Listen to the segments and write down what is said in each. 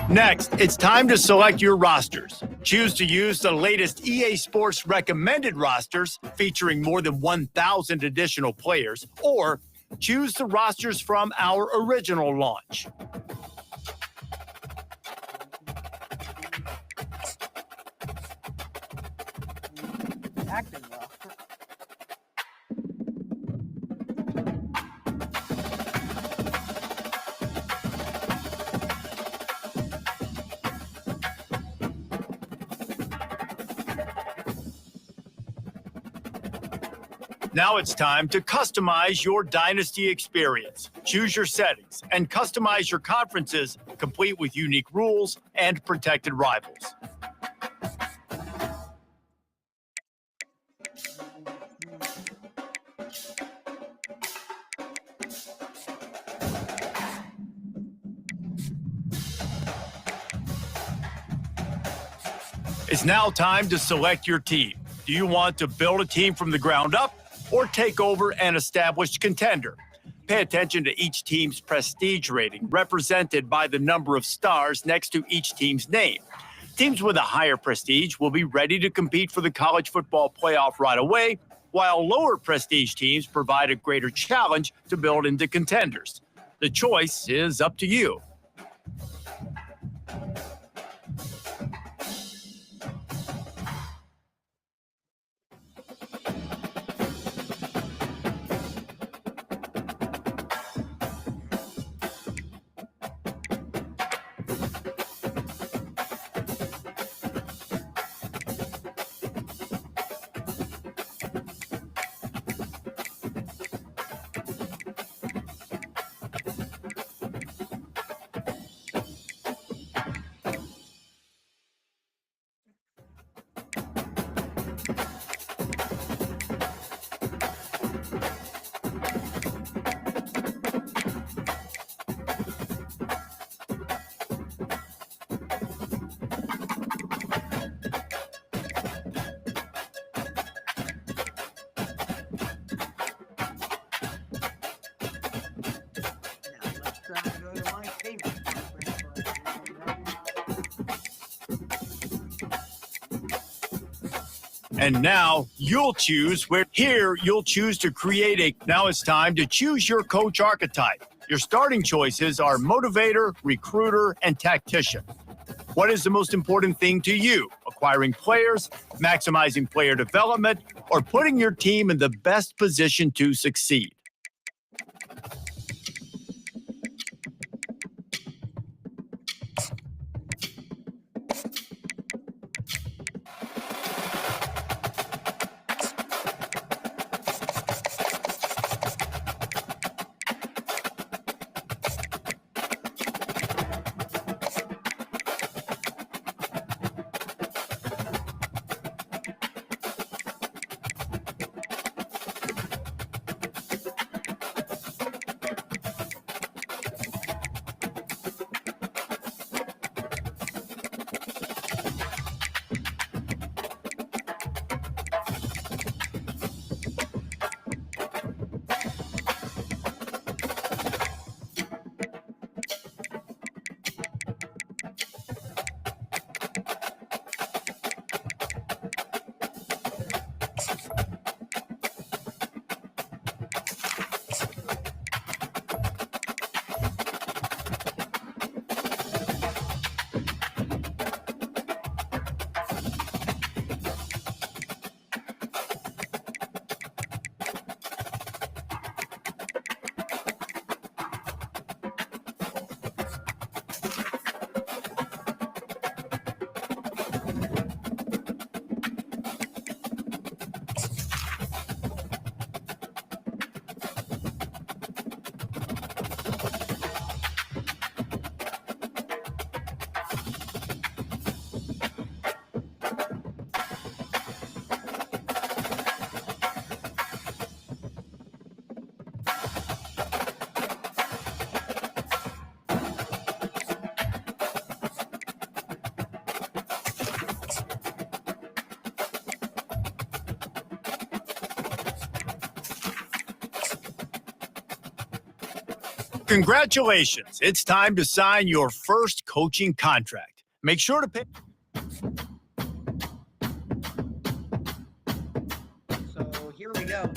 Next, it's time to select your rosters. Choose to use the latest EA Sports recommended rosters featuring more than 1,000 additional players, or choose the rosters from our original launch. Acting well. Now it's time to customize your Dynasty experience. Choose your settings and customize your conferences, complete with unique rules and protected rivals. It's now time to select your team. Do you want to build a team from the ground up or take over an established contender? Pay attention to each team's prestige rating, represented by the number of stars next to each team's name. Teams with a higher prestige will be ready to compete for the college football playoff right away, while lower prestige teams provide a greater challenge to build into contenders. The choice is up to you. And now you'll choose where. Here, you'll choose to create a. Now it's time to choose your coach archetype. Your starting choices are motivator, recruiter, and tactician. What is the most important thing to you? Acquiring players, maximizing player development, or putting your team in the best position to succeed? Congratulations. It's time to sign your first coaching contract. Make sure to pay. So here we go.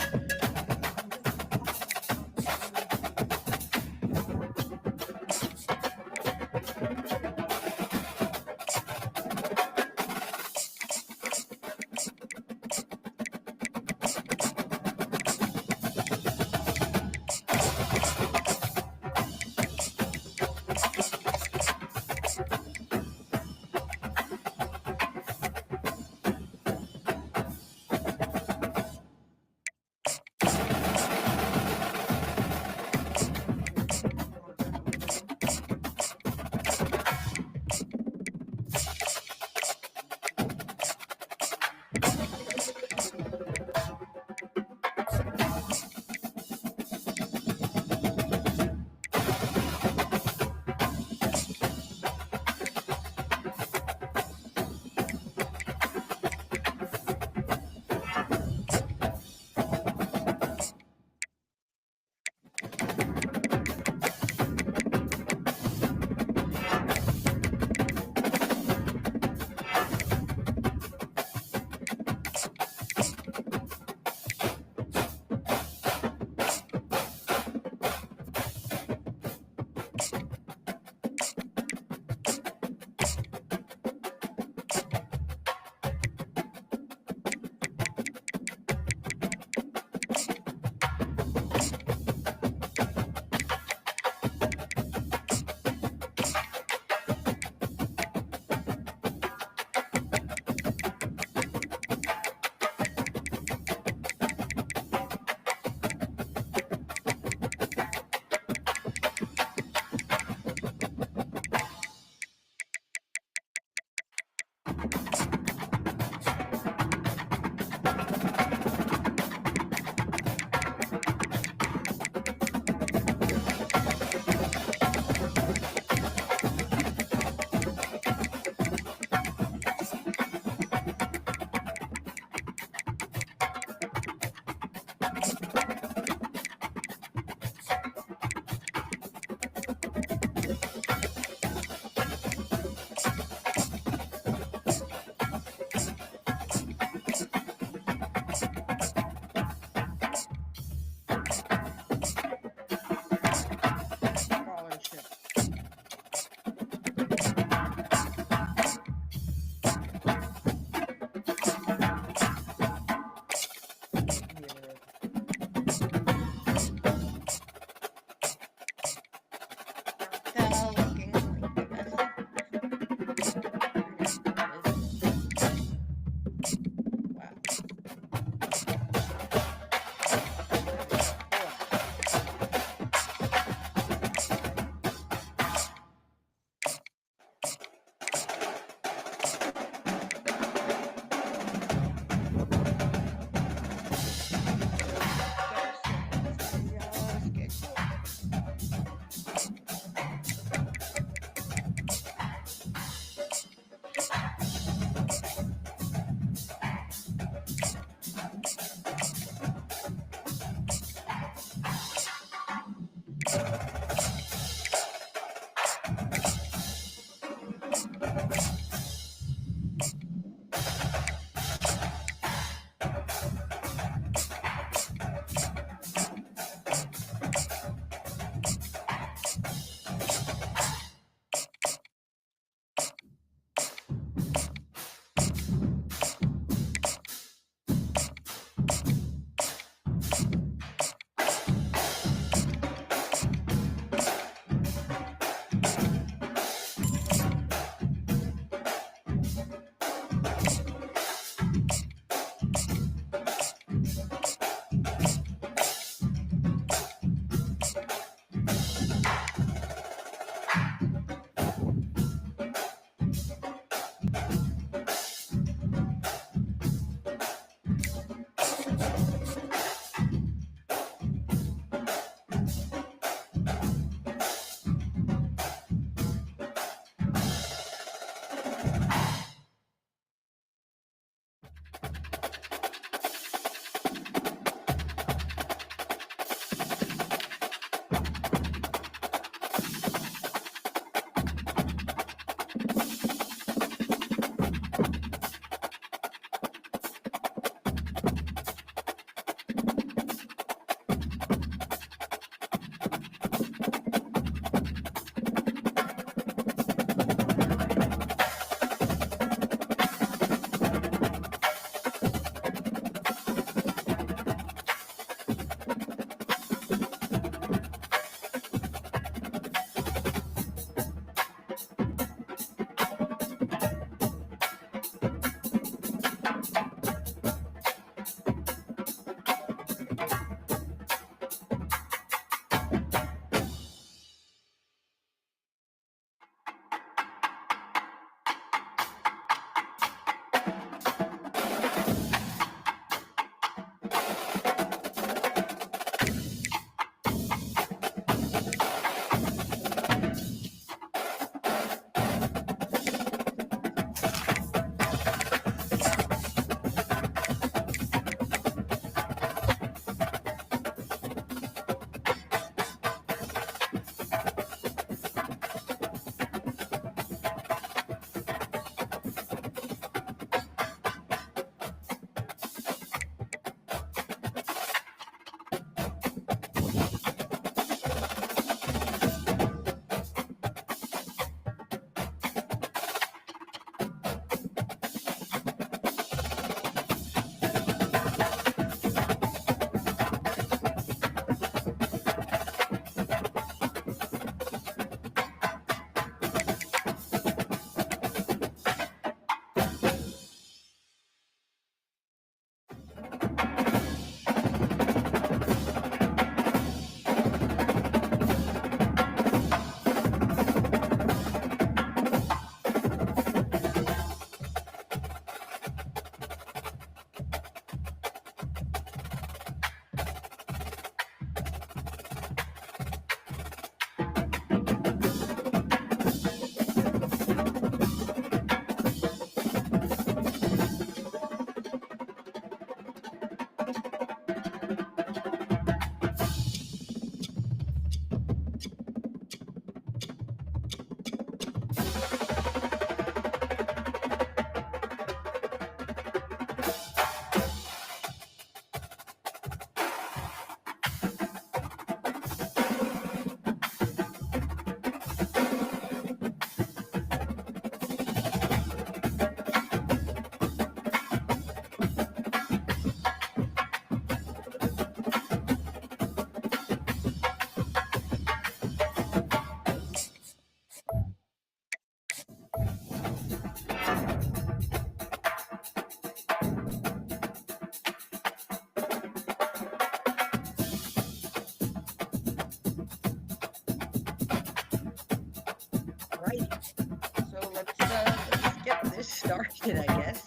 it, I guess.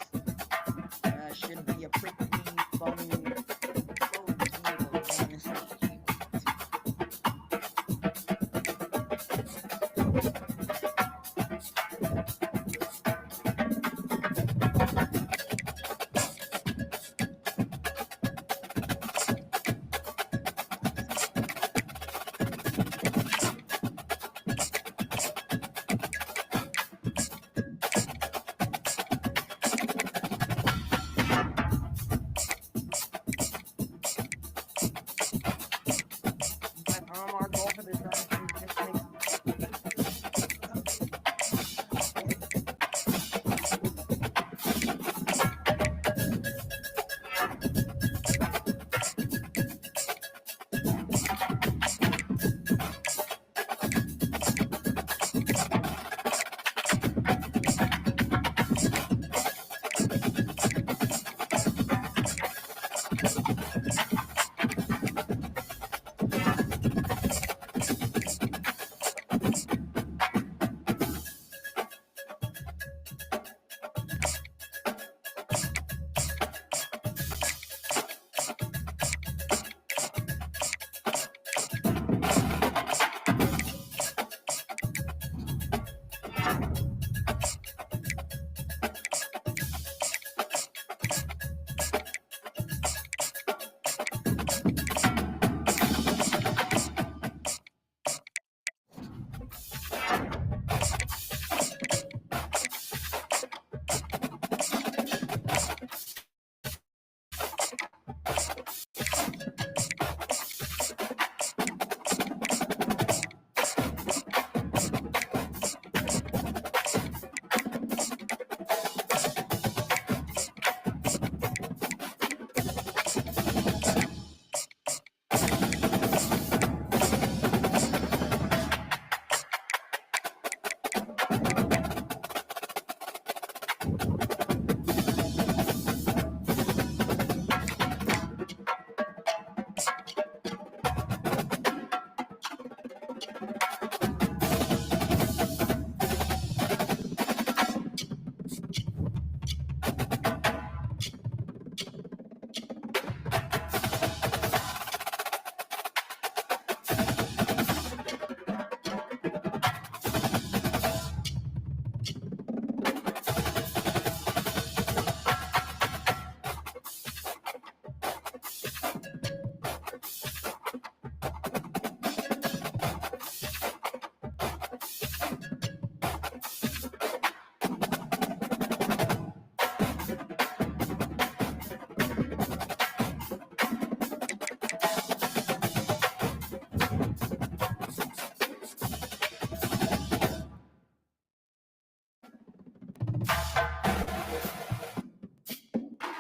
Should be a pretty fun game of fantasy. Our goal for this round is just make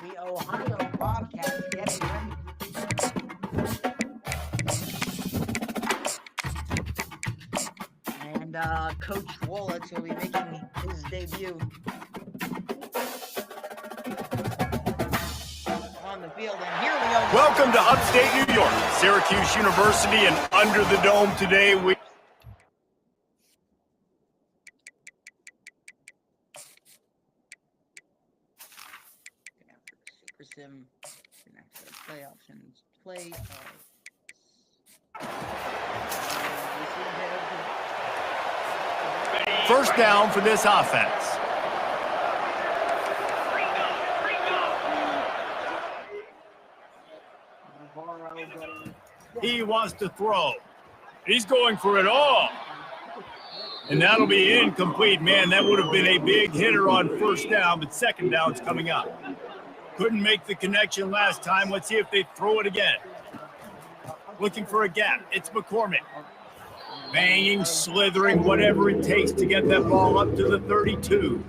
the Ohio Bobcats getting ready. And Coach Wollett's will be making his debut on the field. And here we go. Welcome to upstate New York, Syracuse University, and under the dome today we Super Sim, the next play options, play. first down for this offense. He wants to throw. He's going for it all. And that'll be incomplete. Man, that would have been a big hitter on first down, but second down's coming up. Couldn't make the connection last time. Let's see if they throw it again. Looking for a gap. It's McCormick. Banging, slithering, whatever it takes to get that ball up to the 32.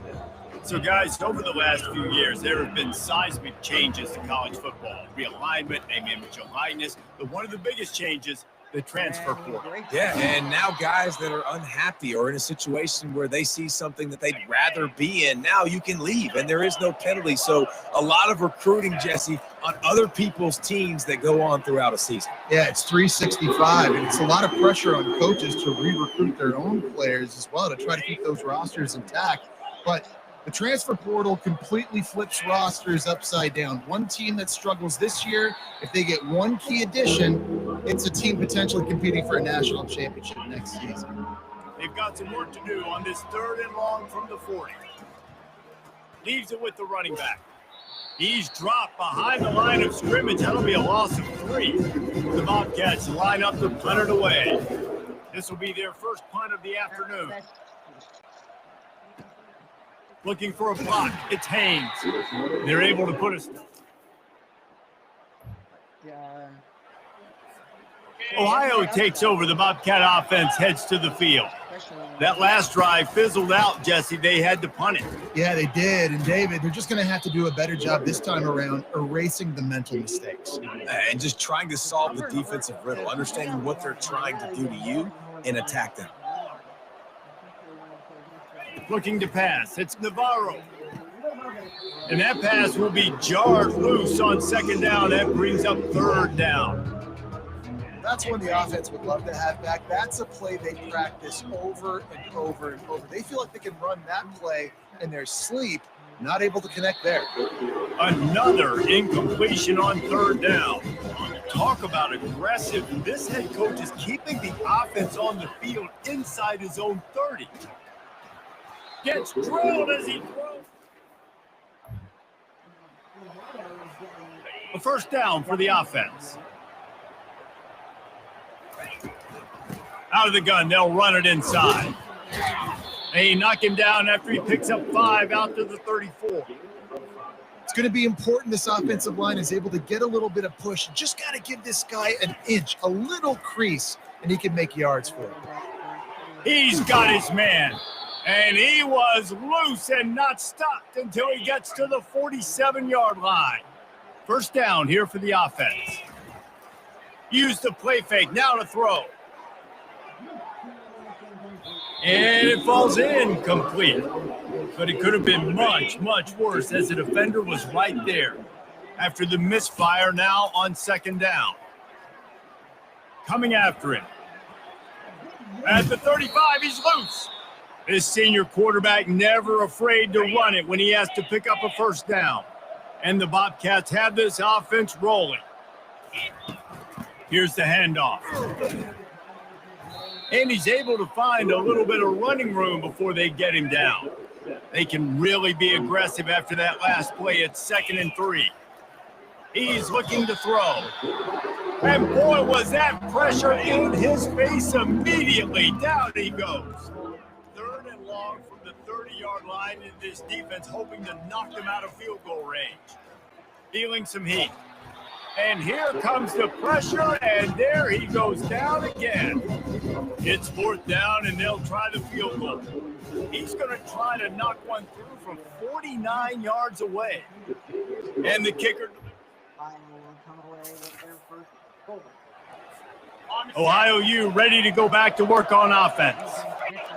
So, guys, over the last few years, there have been seismic changes to college football. Realignment, name, image, and likeness. But one of the biggest changes, the transfer portal. Yeah, and now guys that are unhappy or in a situation where they see something that they'd rather be in, now you can leave, and there is no penalty. So a lot of recruiting, Jesse, on other people's teams that go on throughout a season. Yeah, it's 365, and it's a lot of pressure on coaches to re-recruit their own players as well to try to keep those rosters intact. But The transfer portal completely flips rosters upside down. One team that struggles this year, if they get one key addition, it's a team potentially competing for a national championship next season. They've got some work to do on this 3rd and long from the 40. Leaves it with the running back. He's dropped behind the line of scrimmage. That'll be a loss of 3. The Bobcats line up to punt it away. This will be their first punt of the afternoon. Looking for a block. It's Haynes. They're able to put us. Ohio takes over. The Bobcat offense heads to the field. That last drive fizzled out, Jesse. They had to punt it. Yeah, they did. And David, they're just going to have to do a better job this time around erasing the mental mistakes. And just trying to solve the defensive riddle, understanding what they're trying to do to you and attack them. Looking to pass. It's Navarro. And that pass will be jarred loose on 2nd down. That brings up 3rd down. That's one the offense would love to have back. That's a play they practice over and over and over. They feel like they can run that play in their sleep, not able to connect there. Another incompletion on 3rd down. Talk about aggressive. This head coach is keeping the offense on the field inside his own 30. Gets drilled as he throws. A 1st down for the offense. Out of the gun, they'll run it inside. They knock him down after he picks up 5 out to the 34. It's going to be important this offensive line is able to get a little bit of push. Just got to give this guy an inch, a little crease, and he can make yards for it. He's got his man, and he was loose and not stopped until he gets to the 47-yard line. 1st down here for the offense. Use the play fake, now to throw. And it falls incomplete. But it could have been much, much worse as the defender was right there. After the misfire now on 2nd down. Coming after him. At the 35, he's loose. This senior quarterback never afraid to run it when he has to pick up a 1st down. And the Bobcats have this offense rolling. Here's the handoff. And he's able to find a little bit of running room before they get him down. They can really be aggressive after that last play. It's 2nd and 3. He's looking to throw. And boy, was that pressure in his face immediately. Down he goes. 3rd and long from the 30-yard line in this defense, hoping to knock them out of field goal range. Feeling some heat. And here comes the pressure, and there he goes down again. It's 4th down, and they'll try the field goal. He's going to try to knock one through from 49 yards away. And the kicker. Ohio U ready to go back to work on offense.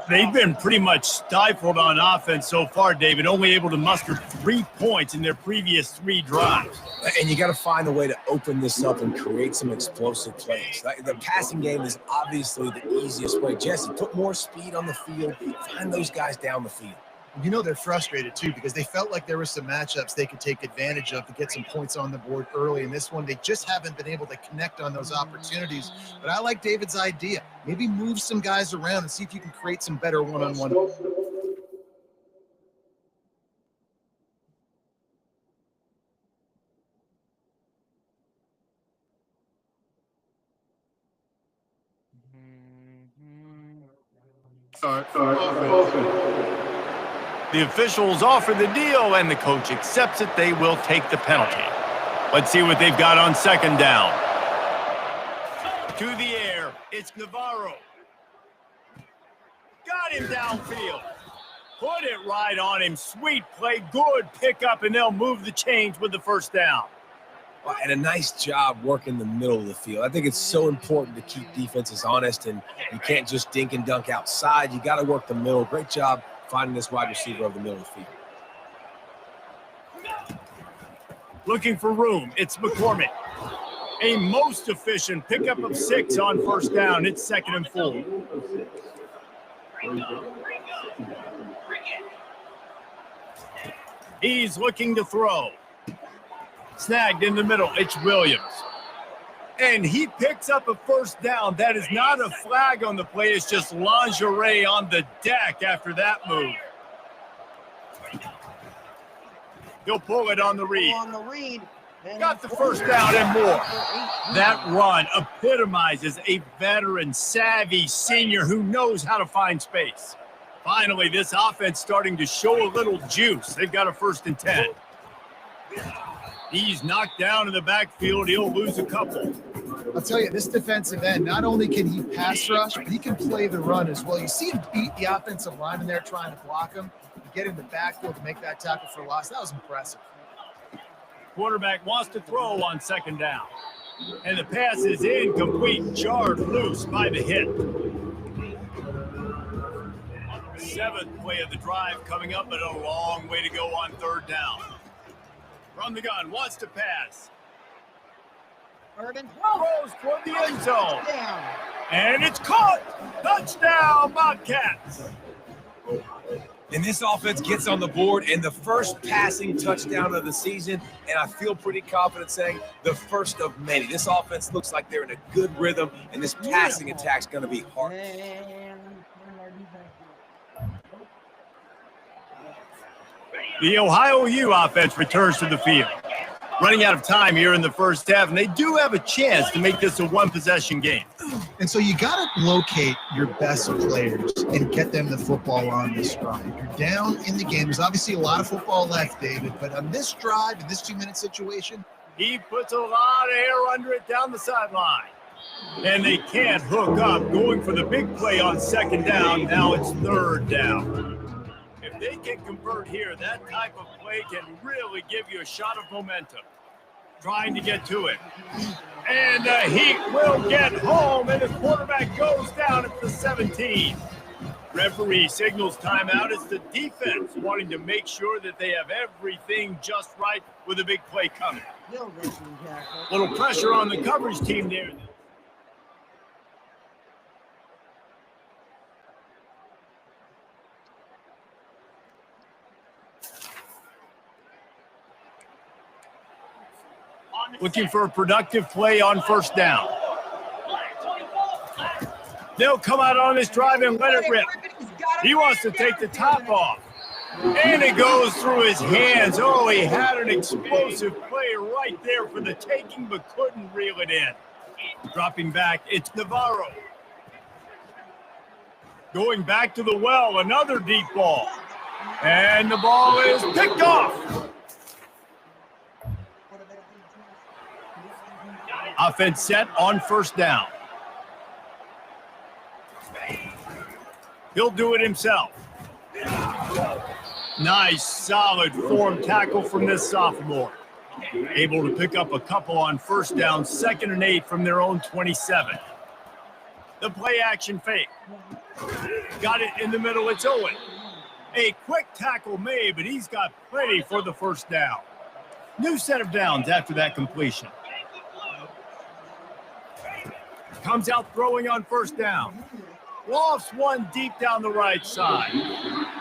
They've been pretty much stifled on offense so far, David, only able to muster 3 points in their previous 3 drives. And you got to find a way to open this up and create some explosive plays. The passing game is obviously the easiest way. Jesse, put more speed on the field, find those guys down the field. You know they're frustrated, too, because they felt like there were some matchups they could take advantage of to get some points on the board early. In this one, they just haven't been able to connect on those opportunities. But I like David's idea. Maybe move some guys around and see if you can create some better one-on-one. The officials offer the deal, and the coach accepts it. They will take the penalty. Let's see what they've got on 2nd down. To the air, it's Navarro. Got him downfield. Put it right on him. Sweet play, good pickup, and they'll move the chains with the 1st down. Well, and a nice job working the middle of the field. I think it's so important to keep defenses honest, and you can't just dink and dunk outside. You got to work the middle. Great job finding this wide receiver over the middle of the field. Looking for room, it's McCormick. A most efficient pickup of 6 on 1st down. It's 2nd and 4. He's looking to throw. Snagged in the middle. It's Williams. And he picks up a first down. That is not a flag on the play. It's just lingerie on the deck after that move. He'll pull it on the read. Got the first down and more. That run epitomizes a veteran, savvy senior who knows how to find space. Finally, this offense starting to show a little juice. They've got a 1st and 10. He's knocked down in the backfield. He'll lose a couple. I'll tell you, this defensive end, not only can he pass rush, but he can play the run as well. You see him beat the offensive lineman there trying to block him, get in the backfield to make that tackle for loss. That was impressive. Quarterback wants to throw on 2nd down. And the pass is incomplete, jarred loose by the hit. 7th play of the drive coming up, but a long way to go on 3rd down. From the gun, wants to pass. Urban Throws toward the end zone. And it's caught. Touchdown, Bobcats. And this offense gets on the board and the first passing touchdown of the season. And I feel pretty confident saying the first of many. This offense looks like they're in a good rhythm, and this passing attack's going to be hard. The Ohio U offense returns to the field. Running out of time here in the first half, and they do have a chance to make this a one-possession game. And so you got to locate your best players and get them the football on this drive. You're down in the game. There's obviously a lot of football left, David, but on this drive, in this 2-minute situation, he puts a lot of air under it down the sideline. And they can't hook up, going for the big play on 2nd down. Now it's 3rd down. If they can convert here, that type of play can really give you a shot of momentum. Trying to get to it. And the Heat will get home, and the quarterback goes down at the 17. Referee signals timeout. It's the defense wanting to make sure that they have everything just right with a big play coming. Little pressure on the coverage team there. Looking for a productive play on 1st down. They'll come out on this drive and let it rip. He wants to take the top off. And it goes through his hands. Oh, he had an explosive play right there for the taking, but couldn't reel it in. Dropping back, it's Navarro. Going back to the well, another deep ball. And the ball is picked off. Offense set on 1st down. He'll do it himself. Nice, solid form tackle from this sophomore. Able to pick up a couple on 1st down, 2nd and 8 from their own 27. The play action fake. Got it in the middle, it's Owen. A quick tackle made, but he's got plenty for the 1st down. New set of downs after that completion. Comes out throwing on 1st down. Lofts one deep down the right side.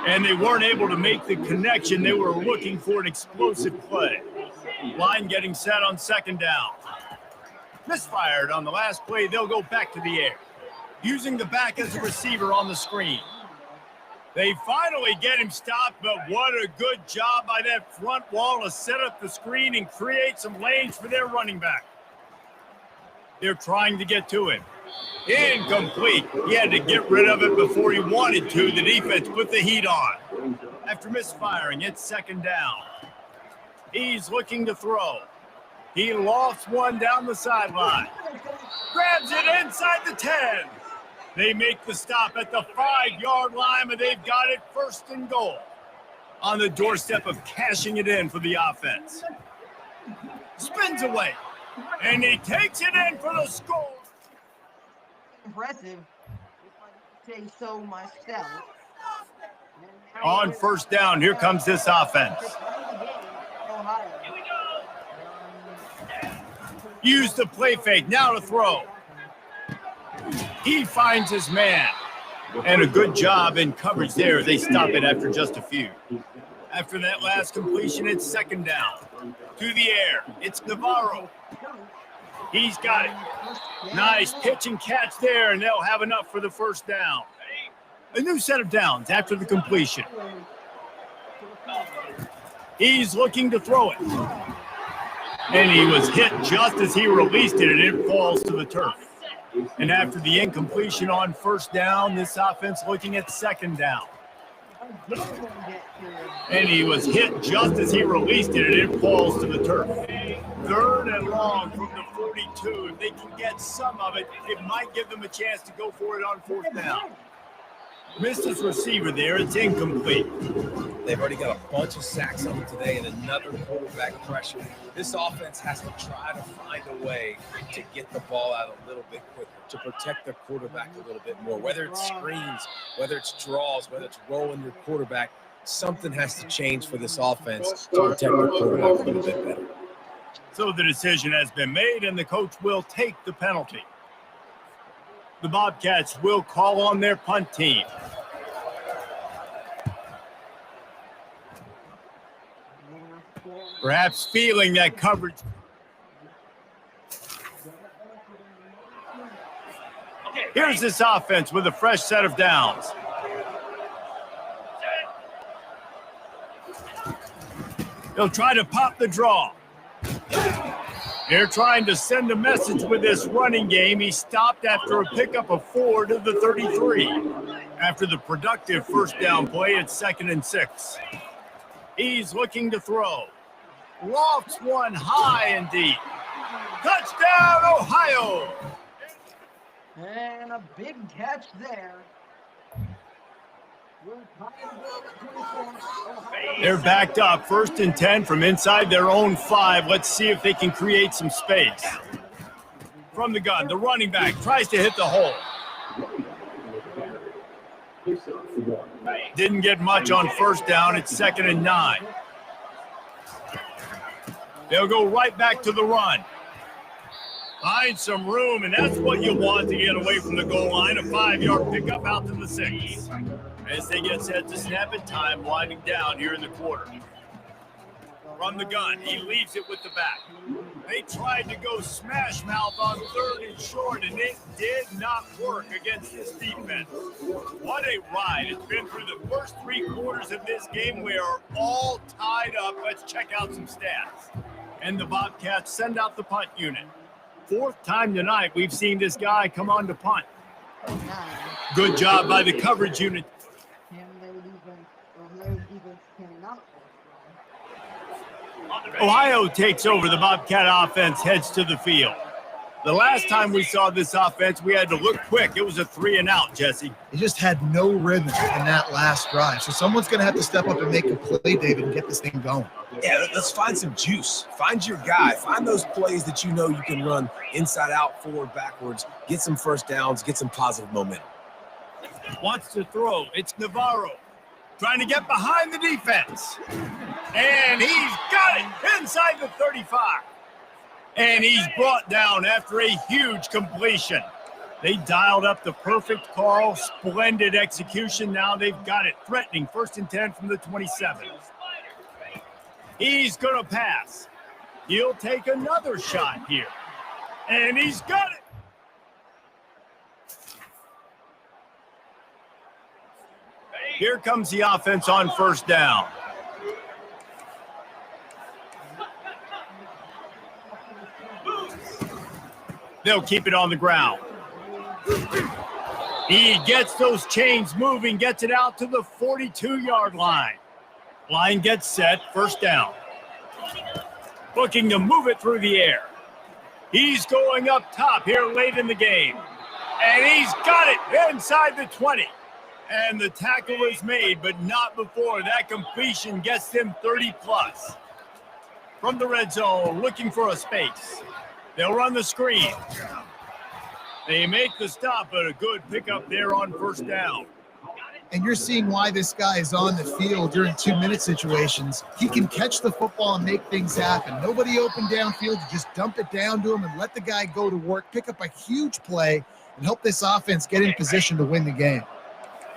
And they weren't able to make the connection. They were looking for an explosive play. Line getting set on 2nd down. Misfired on the last play. They'll go back to the air. Using the back as a receiver on the screen. They finally get him stopped, but what a good job by that front wall to set up the screen and create some lanes for their running back. They're trying to get to him. Incomplete. He had to get rid of it before he wanted to. The defense put the heat on. After misfiring, it's 2nd down. He's looking to throw. He lofts one down the sideline. Grabs it inside the 10. They make the stop at the 5-yard line, and they've got it 1st and goal. On the doorstep of cashing it in for the offense. Spins away. And he takes it in for the score. Impressive, if I say so myself. On 1st down, here comes this offense. Use the play fake, now to throw. He finds his man. And a good job in coverage there. They stop it after just a few. After that last completion, it's second down. To the air, it's Navarro. He's got it. Nice pitch and catch there, and they'll have enough for the first down. A new set of downs after the completion. He's looking to throw it. And he was hit just as he released it, and it falls to the turf. And after the incompletion on first down, this offense looking at second down. And he was hit just as he released it, and it falls to the turf. Third and long from the 42. If they can get some of it, it might give them a chance to go for it on fourth down. Missed his receiver there. It's incomplete. They've already got a bunch of sacks on them today and another quarterback pressure. This offense has to try to find a way to get the ball out a little bit quicker, to protect their quarterback a little bit more. Whether it's screens, whether it's draws, whether it's rolling your quarterback, something has to change for this offense to protect their quarterback a little bit better. So the decision has been made, and the coach will take the penalty. The Bobcats will call on their punt team. Perhaps feeling that coverage. Here's this offense with a fresh set of downs. They'll try to pop the draw. They're trying to send a message with this running game. He stopped after a pickup of 4 to the 33. After the productive first down play, it's 2nd and 6. He's looking to throw. Lofts one high and deep. Touchdown, Ohio! And a big catch there. They're backed up, 1st and 10 from inside their own 5. Let's see if they can create some space. From the gun, the running back tries to hit the hole. Didn't get much on first down. It's 2nd and 9. They'll go right back to the run. Find some room, and that's what you want to get away from the goal line. A 5-yard pickup out to the 6. As they get set to snap it, time winding down here in the quarter. From the gun, he leaves it with the back. They tried to go smash mouth on 3rd and short, and it did not work against this defense. What a ride. It's been through the first 3 quarters of this game. We are all tied up. Let's check out some stats. And the Bobcats send out the punt unit. 4th time tonight we've seen this guy come on to punt. Good job by the coverage unit. Ohio takes over. The Bobcat offense heads to the field. The last time we saw this offense, we had to look quick. It was a 3 and out, Jesse. They just had no rhythm in that last drive. So someone's going to have to step up and make a play, David, and get this thing going. Yeah, let's find some juice. Find your guy. Find those plays that you know you can run inside out, forward, backwards. Get some first downs. Get some positive momentum. Wants to throw. It's Navarro trying to get behind the defense. And he's got it inside the 35. And he's brought down after a huge completion. They dialed up the perfect call, splendid execution. Now they've got it threatening 1st and 10 from the 27. He's going to pass. He'll take another shot here. And he's got it. Here comes the offense on first down. They'll keep it on the ground. He gets those chains moving, gets it out to the 42-yard line. Line gets set, first down. Looking to move it through the air. He's going up top here late in the game. And he's got it inside the 20. And the tackle is made, but not before that completion gets them 30-plus. From the red zone, looking for a space. They'll run the screen. They make the stop, but a good pickup there on first down. And you're seeing why this guy is on the field during 2-minute situations. He can catch the football and make things happen. Nobody open downfield. You just dump it down to him and let the guy go to work, pick up a huge play, and help this offense get in position to win the game.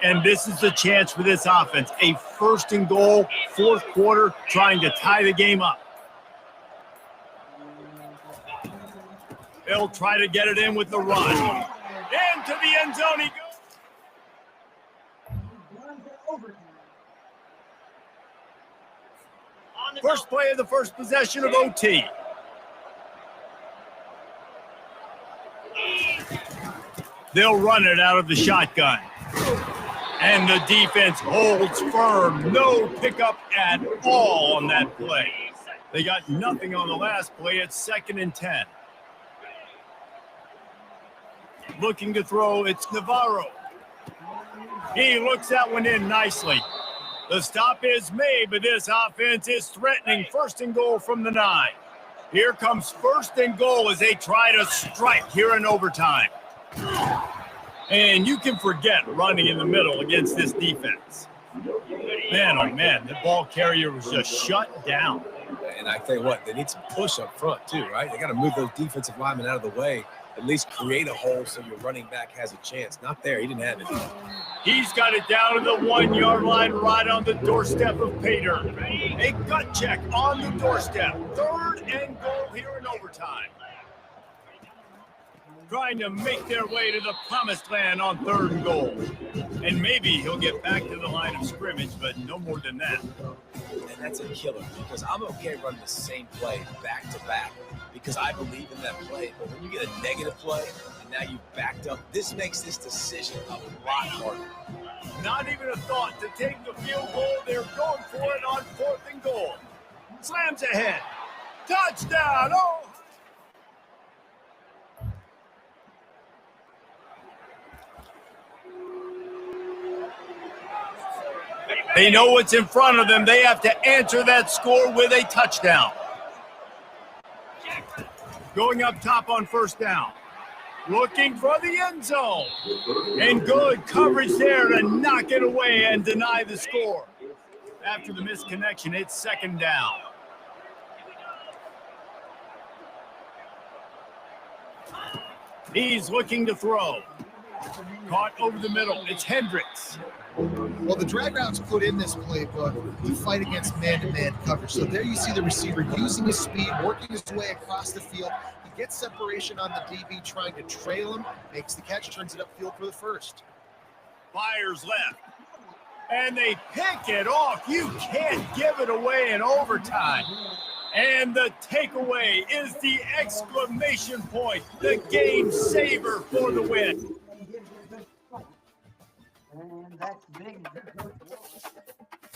And this is the chance for this offense. A 1st and goal, 4th quarter, trying to tie the game up. They'll try to get it in with the run. Into the end zone he goes. First play of the first possession of OT. They'll run it out of the shotgun. And the defense holds firm. No pickup at all on that play. They got nothing on the last play. It's 2nd and 10. Looking to throw, it's Navarro. He looks that one in nicely. The stop is made, but this offense is threatening 1st and goal from the 9. Here comes 1st and goal as they try to strike here in overtime. And you can forget running in the middle against this defense. Man, oh man, the ball carrier was just shut down. And I tell you what, they need some push up front too, right? They got to move those defensive linemen out of the way, at least create a hole so your running back has a chance. Not there, he didn't have it. He's got it down to the 1-yard line right on the doorstep of Pater. A gut check on the doorstep. 3rd and goal here in overtime. Trying to make their way to the promised land on 3rd and goal. And maybe he'll get back to the line of scrimmage, but no more than that. And that's a killer because I'm okay running the same play back to back because I believe in that play. But when you get a negative play and now you backed up, this makes this decision a lot harder. Not even a thought to take the field goal. They're going for it on 4th and goal. Slams ahead. Touchdown. Oh! They know what's in front of them. They have to answer that score with a touchdown. Going up top on 1st down. Looking for the end zone. And good coverage there to knock it away and deny the score. After the misconnection, it's 2nd down. He's looking to throw. Caught over the middle. It's Hendricks. Well, the drag routes put in this playbook to fight against man-to-man coverage. So there you see the receiver using his speed, working his way across the field. He gets separation on the DB, trying to trail him, makes the catch, turns it upfield for the 1st. Fires left. And they pick it off. You can't give it away in overtime. And the takeaway is the exclamation point, the game saver for the win. And that's big.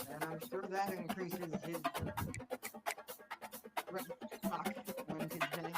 And I'm sure that increases his stock when he's winning.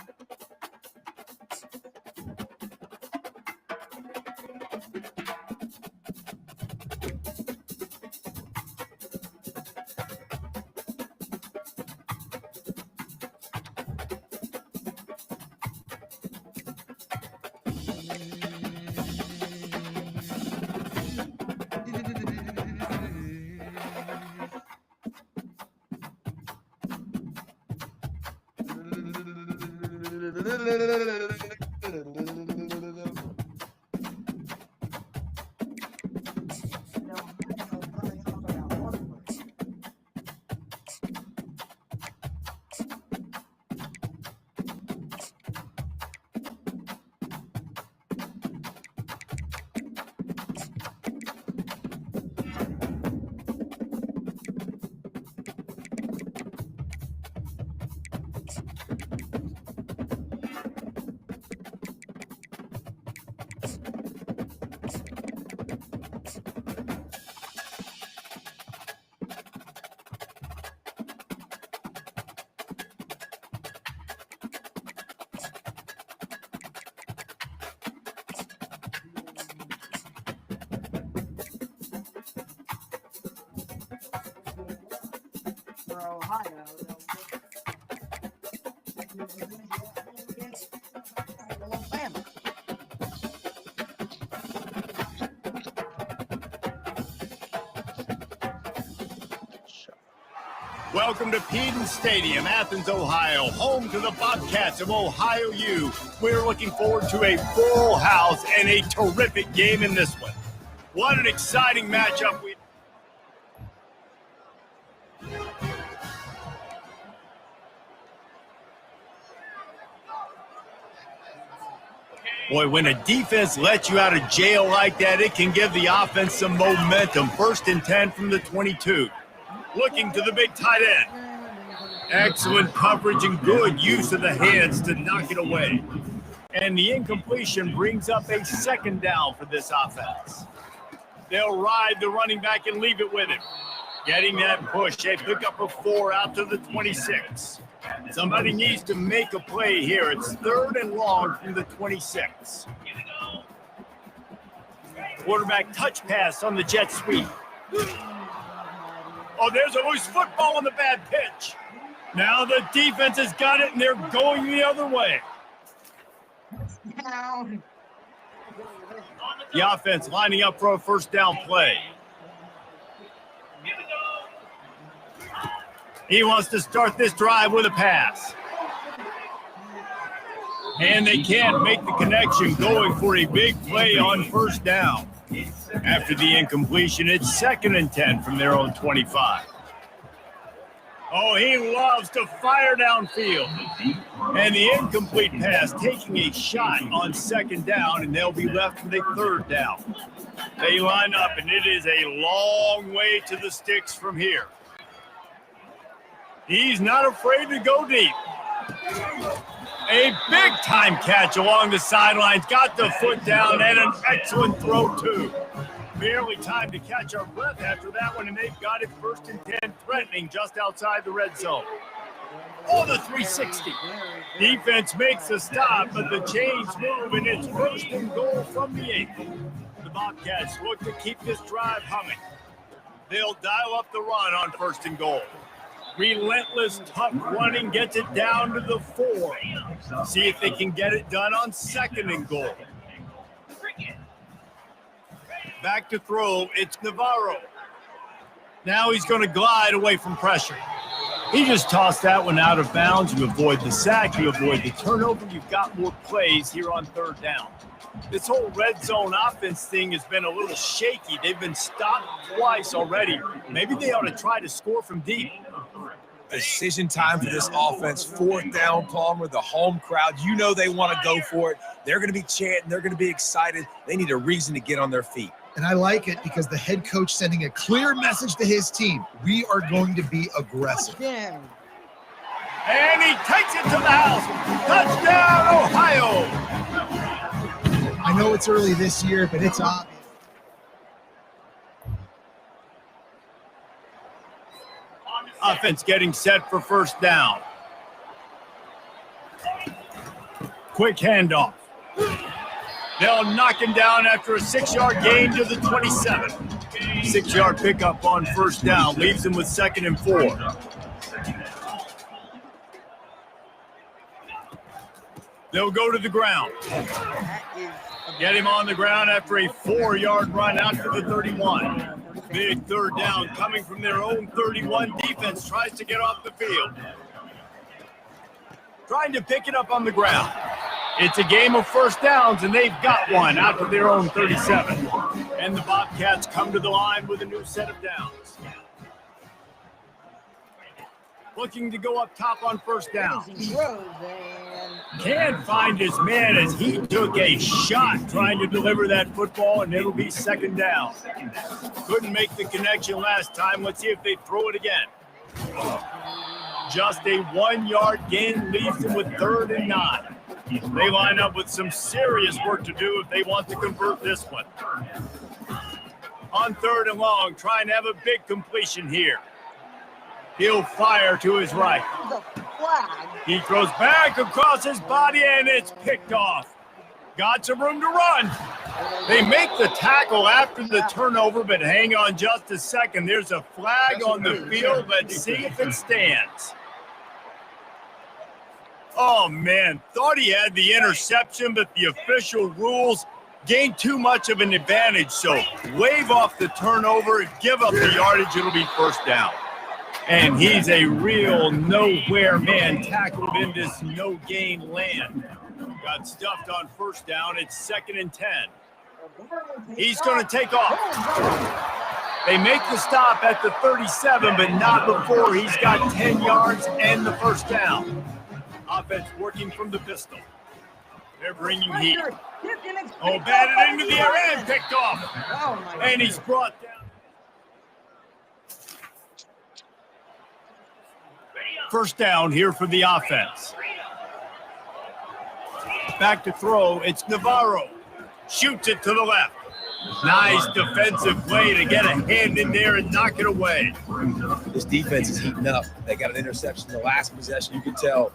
Ohio. Alabama. Welcome to Peden Stadium, Athens, Ohio, home to the Bobcats of Ohio U. We're looking forward to a full house and a terrific game in this one. What an exciting matchup. Boy, when a defense lets you out of jail like that, it can give the offense some momentum. 1st and 10 from the 22. Looking to the big tight end. Excellent coverage and good use of the hands to knock it away. And the incompletion brings up a 2nd down for this offense. They'll ride the running back and leave it with him. Getting that push. They pick up a 4 out to the 26. Somebody needs to make a play here. It's 3rd and long from the 26. Quarterback touch pass on the jet sweep. Oh, there's a loose football on the bad pitch. Now the defense has got it, and they're going the other way. The offense lining up for a 1st down play. He wants to start this drive with a pass. And they can't make the connection, going for a big play on 1st down. After the incompletion, it's 2nd and 10 from their own 25. Oh, he loves to fire downfield. And the incomplete pass taking a shot on 2nd down, and they'll be left with a 3rd down. They line up, and it is a long way to the sticks from here. He's not afraid to go deep. A big-time catch along the sidelines. Got the foot down, and an excellent throw, too. Barely time to catch our breath after that one, and they've got it 1st and 10, threatening just outside the red zone. Oh, the 360. Defense makes a stop, but the chains move, and it's 1st and goal from the 8. The Bobcats look to keep this drive humming. They'll dial up the run on 1st and goal. Relentless, tough running gets it down to the 4. See if they can get it done on 2nd and goal. Back to throw, it's Navarro. Now he's going to glide away from pressure. He just tossed that one out of bounds. You avoid the sack, you avoid the turnover. You've got more plays here on 3rd down. This whole red zone offense thing has been a little shaky. They've been stopped twice already. Maybe they ought to try to score from deep. Decision time for this offense. 4th down, Palmer, the home crowd. You know they want to go for it. They're going to be chanting. They're going to be excited. They need a reason to get on their feet. And I like it because the head coach sending a clear message to his team. We are going to be aggressive. Touchdown. And he takes it to the house. Touchdown, Ohio. I know it's early this year, but it's obvious. Offense getting set for 1st down. Quick handoff. They'll knock him down after a 6-yard gain to the 27. 6-yard pickup on 1st down leaves him with 2nd and 4. They'll go to the ground. Get him on the ground after a 4-yard run out to the 31. Big 3rd down coming from their own 31. Defense tries to get off the field. Trying to pick it up on the ground. It's a game of 1st downs, and they've got one out to their own 37. And the Bobcats come to the line with a new set of downs. Looking to go up top on 1st down. Can't find his man as he took a shot trying to deliver that football, and it'll be 2nd down. Couldn't make the connection last time. Let's see if they throw it again. Just a 1-yard gain leaves them with 3rd and 9. They line up with some serious work to do if they want to convert this one. On 3rd and long, trying to have a big completion here. He'll fire to his right. He throws back across his body, and it's picked off. Got some room to run. They make the tackle after the turnover, but hang on just a second. There's a flag on the field. Let's see if it stands. Oh, man, thought he had the interception, but the official rules gained too much of an advantage. So wave off the turnover, give up the yardage. It'll be 1st down. And he's a real nowhere man, tackled in this no-gain land. Got stuffed on 1st down. It's 2nd and 10. He's going to take off. They make the stop at the 37, but not before he's got 10 yards and the first down. Offense working from the pistol. They're bringing heat. Oh, batted into the air and picked off. And he's brought down. First down here for the offense. Back to throw. It's Navarro. Shoots it to the left. Nice defensive play to get a hand in there and knock it away. This defense is heating up. They got an interception in the last possession. You can tell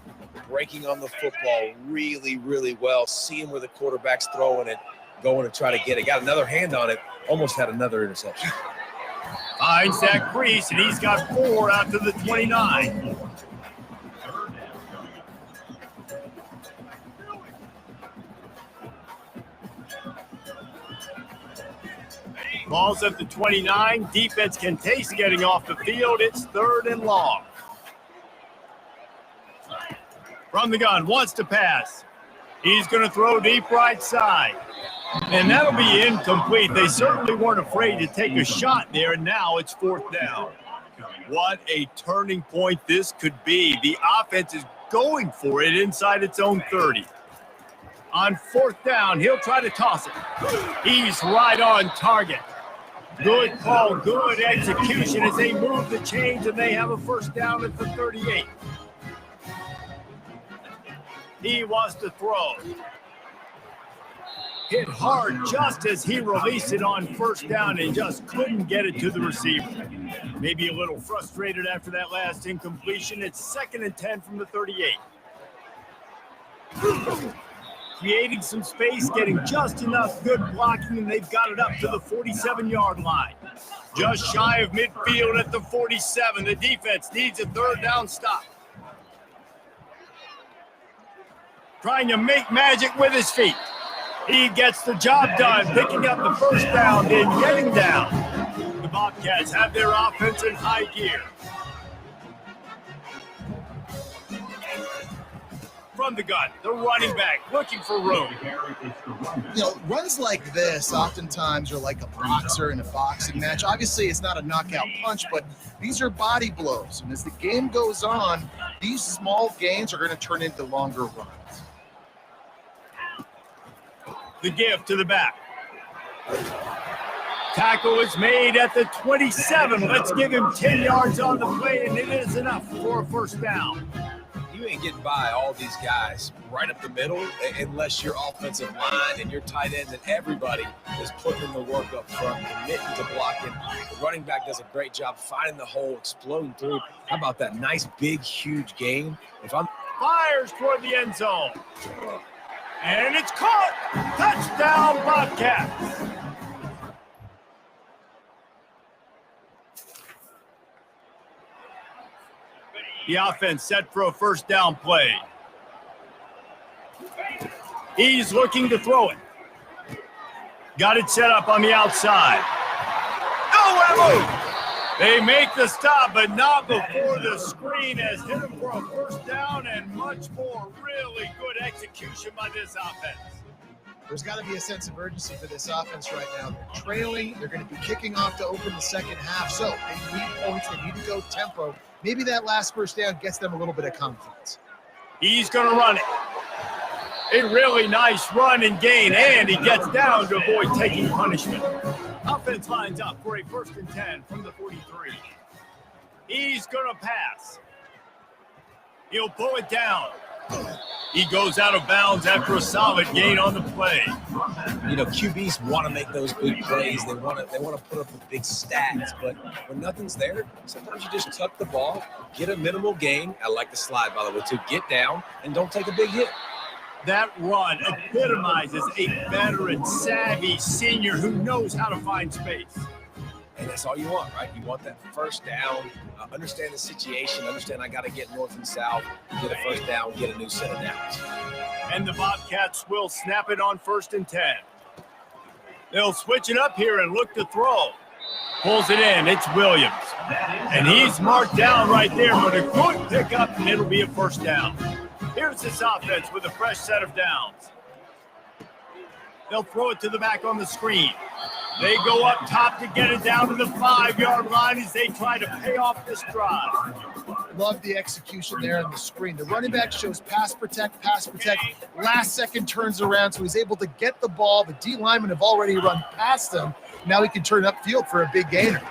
breaking on the football really, really well. Seeing where the quarterback's throwing it, going to try to get it. Got another hand on it. Almost had another interception. Finds that crease, and he's got 4 out to the 29. Ball's at the 29. Defense can taste getting off the field. It's 3rd and long. From the gun, wants to pass. He's going to throw deep right side. And that'll be incomplete. They certainly weren't afraid to take a shot there, and now it's 4th down. What a turning point this could be. The offense is going for it inside its own 30. On 4th down, he'll try to toss it. He's right on target. Good call, good execution as they move the chains, and they have a first down at the 38. He wants to throw. Hit hard just as he released it on first down and just couldn't get it to the receiver. Maybe a little frustrated after that last incompletion. It's 2nd and 10 from the 38. Creating some space, getting just enough good blocking, and they've got it up to the 47-yard line. Just shy of midfield at the 47. The defense needs a 3rd down stop. Trying to make magic with his feet. He gets the job done, picking up the first down, then getting down. The Bobcats have their offense in high gear. From the gun, the running back looking for room. You know, runs like this oftentimes are like a boxer in a boxing match. Obviously, it's not a knockout punch, but these are body blows. And as the game goes on, these small gains are going to turn into longer runs. The give to the back. Tackle is made at the 27. Let's give him 10 yards on the play, and it is enough for a first down. You ain't getting by all these guys right up the middle unless your offensive line and your tight end and everybody is putting in the work up front, committing to blocking. The running back does a great job finding the hole, exploding through. How about that nice, big, huge game? Fires toward the end zone. And it's caught. Touchdown, Bobcats. The offense set for a first down play. He's looking to throw it. Got it set up on the outside. Oh, they make the stop, but not before the screen has hit him for a first down, and much more. Really good execution by this offense. There's got to be a sense of urgency for this offense right now. They're trailing. They're going to be kicking off to open the second half. So they need points. They need to go tempo. Maybe that last first down gets them a little bit of confidence. He's going to run it. A really nice run and gain, and he gets down to avoid taking punishment. Offense lines up for a 1st and 10 from the 43. He's going to pass. He'll pull it down. He goes out of bounds after a solid gain on the play. You know, QBs want to make those big plays. They want to put up the big stats, but when nothing's there, sometimes you just tuck the ball, get a minimal gain. I like the slide, by the way, to get down and don't take a big hit. That run epitomizes a veteran, savvy senior who knows how to find space. And that's all you want, right? You want that first down, understand the situation, understand I got to get north and south, get a first down, get a new set of downs. And the Bobcats will snap it on 1st and 10. They'll switch it up here and look to throw. Pulls it in. It's Williams. And he's marked down right there, but a good pickup, and it'll be a first down. Here's this offense with a fresh set of downs. They'll throw it to the back on the screen. They go up top to get it down to the 5-yard line as they try to pay off this drive. Love the execution there on the screen. The running back shows pass protect. Last second turns around, so he's able to get the ball. The D linemen have already run past him. Now he can turn upfield for a big gainer.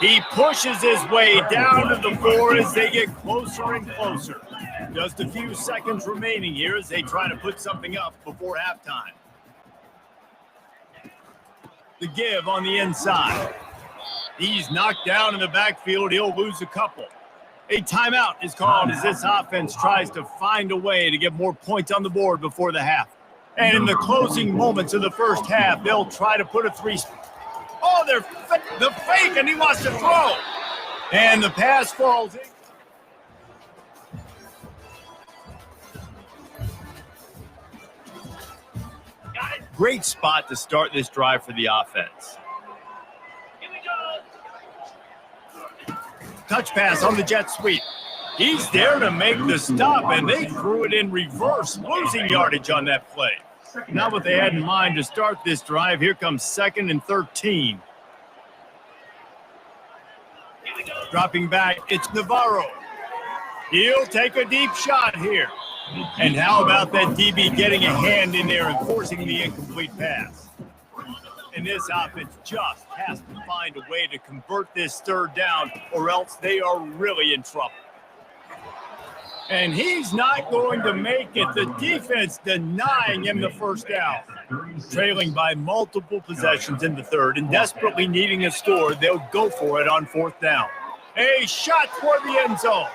He pushes his way down to the 4 as they get closer and closer. Just a few seconds remaining here as they try to put something up before halftime. The give on the inside. He's knocked down in the backfield. He'll lose a couple. A timeout is called as this offense tries to find a way to get more points on the board before the half. And in the closing moments of the first half, they'll try to put a 3. Oh, the fake, and he wants to throw. And the pass falls in. Great spot to start this drive for the offense. Touch pass on the jet sweep. He's there to make the stop, and they threw it in reverse, losing yardage on that play. Not what they had in mind to start this drive. Here comes 2nd and 13. Dropping back, it's Navarro. He'll take a deep shot here. And how about that DB getting a hand in there and forcing the incomplete pass? And this offense just has to find a way to convert this 3rd down, or else they are really in trouble. And he's not going to make it. The defense denying him the 1st down. Trailing by multiple possessions in the 3rd and desperately needing a score, they'll go for it on 4th down. A shot toward the end zone.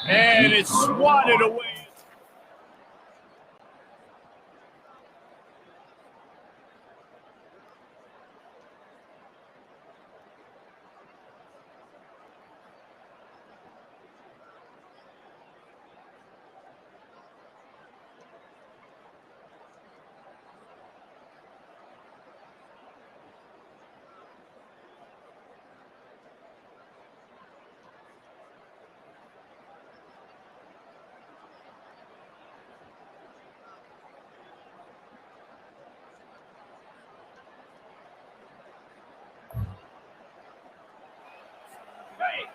And it's swatted away.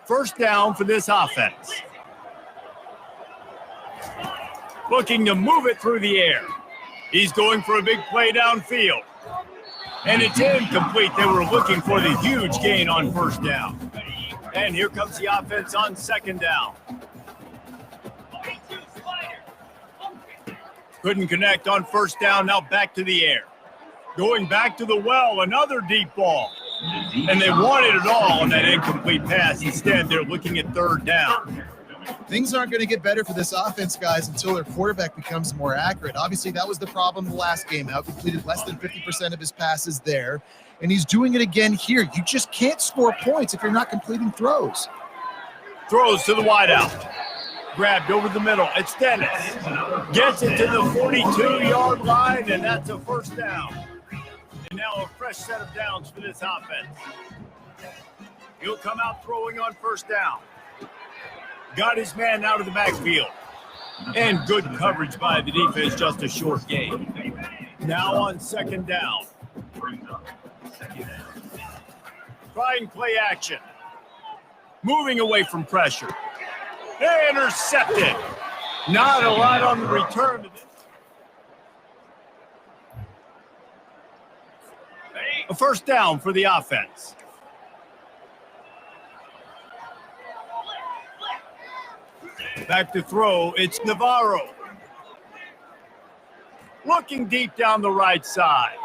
First down for this offense. Looking to move it through the air. He's going for a big play downfield. And it's incomplete. They were looking for the huge gain on 1st down. And here comes the offense on 2nd down. Couldn't connect on 1st down. Now back to the air. Going back to the well, another deep ball. And they wanted it all on that incomplete pass. Instead, they're looking at 3rd down. Things aren't going to get better for this offense, guys, until their quarterback becomes more accurate. Obviously, that was the problem the last game out. Completed less than 50% of his passes there. And he's doing it again here. You just can't score points if you're not completing throws. Throws to the wideout. Grabbed over the middle. It's Dennis. Gets it to the 42-yard line, and that's a 1st down. And now a fresh set of downs for this offense. He'll come out throwing on 1st down. Got his man out of the backfield. And good coverage by the defense, just a short gain. Now on 2nd down. Trying play action. Moving away from pressure. Intercepted. Not a lot on the return. A 1st down for the offense. Back to throw, it's Navarro. Looking deep down the right side.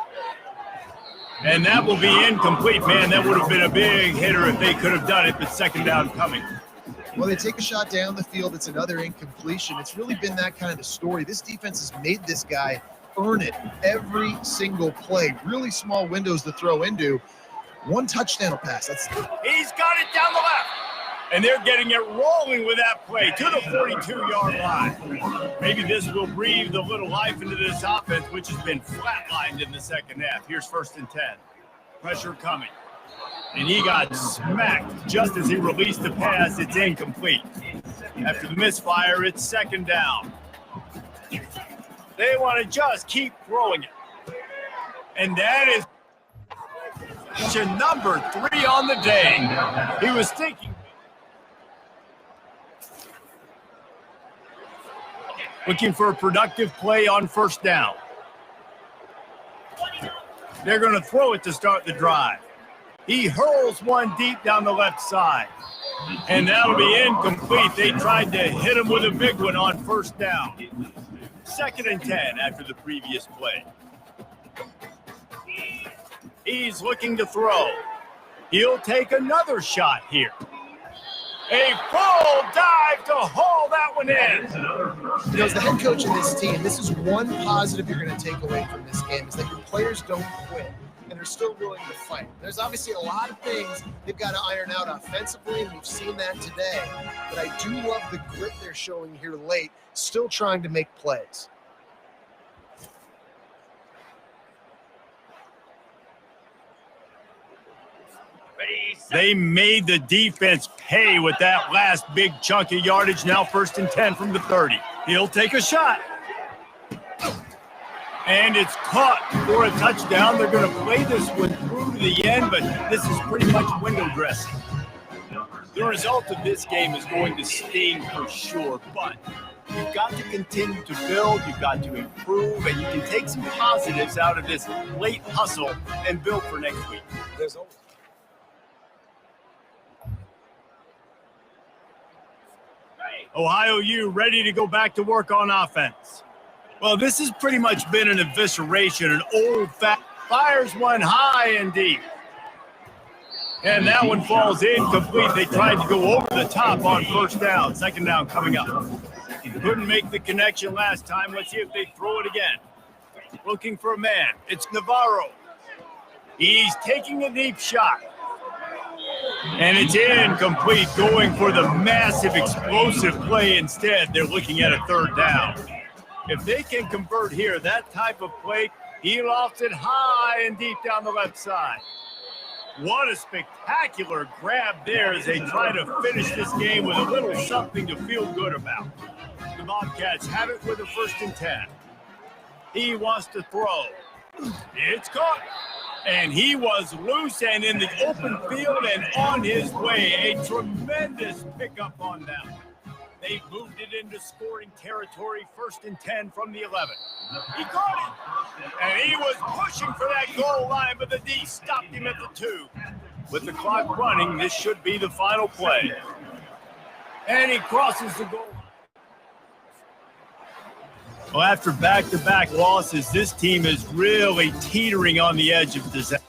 And that will be incomplete, man. That would have been a big hitter if they could have done it, but 2nd down coming. Well, they take a shot down the field. It's another incompletion. It's really been that kind of story. This defense has made this guy earn it every single play. Really small windows to throw into. 1 touchdown pass. He's got it down the left. And they're getting it rolling with that play to the 42-yard line. Maybe this will breathe a little life into this offense, which has been flatlined in the 2nd half. Here's 1st and 10. Pressure coming. And he got smacked just as he released the pass. It's incomplete. After the misfire, it's 2nd down. They want to just keep throwing it. And that is number 3 on the day. He was thinking. Looking for a productive play on first down. They're going to throw it to start the drive. He hurls one deep down the left side. And that'll be incomplete. They tried to hit him with a big one on first down. 2nd and 10 after the previous play. He's looking to throw. He'll take another shot here. A full dive to haul that one in. You know, as the head coach of this team, this is one positive you're going to take away from this game, is that your players don't quit and are still willing to fight. There's obviously a lot of things they've got to iron out offensively, and we've seen that today. But I do love the grit they're showing here late, still trying to make plays. They made the defense pay with that last big chunk of yardage. Now 1st and 10 from the 30. He'll take a shot. And it's caught for a touchdown. They're going to play this one through to the end, but this is pretty much window dressing. The result of this game is going to sting for sure, but you've got to continue to build, you've got to improve, and you can take some positives out of this late hustle and build for next week. There's always Ohio U ready to go back to work on offense. Well, this has pretty much been an evisceration, an old fat fires one high and deep. And that one falls incomplete. They tried to go over the top on first down. 2nd down coming up. Couldn't make the connection last time. Let's see if they throw it again. Looking for a man. It's Navarro. He's taking a deep shot. And it's incomplete, going for the massive explosive play instead. They're looking at a 3rd down. If they can convert here, that type of play, he lofts it high and deep down the left side. What a spectacular grab there as they try to finish this game with a little something to feel good about. The Bobcats have it with a 1st and 10. He wants to throw. It's caught. And he was loose and in the open field and on his way. A tremendous pickup on them. They moved it into scoring territory, 1st and 10 from the 11. He caught it. And he was pushing for that goal line, but the D stopped him at the 2. With the clock running, this should be the final play. And he crosses the goal line. Well, after back-to-back losses, this team is really teetering on the edge of disaster.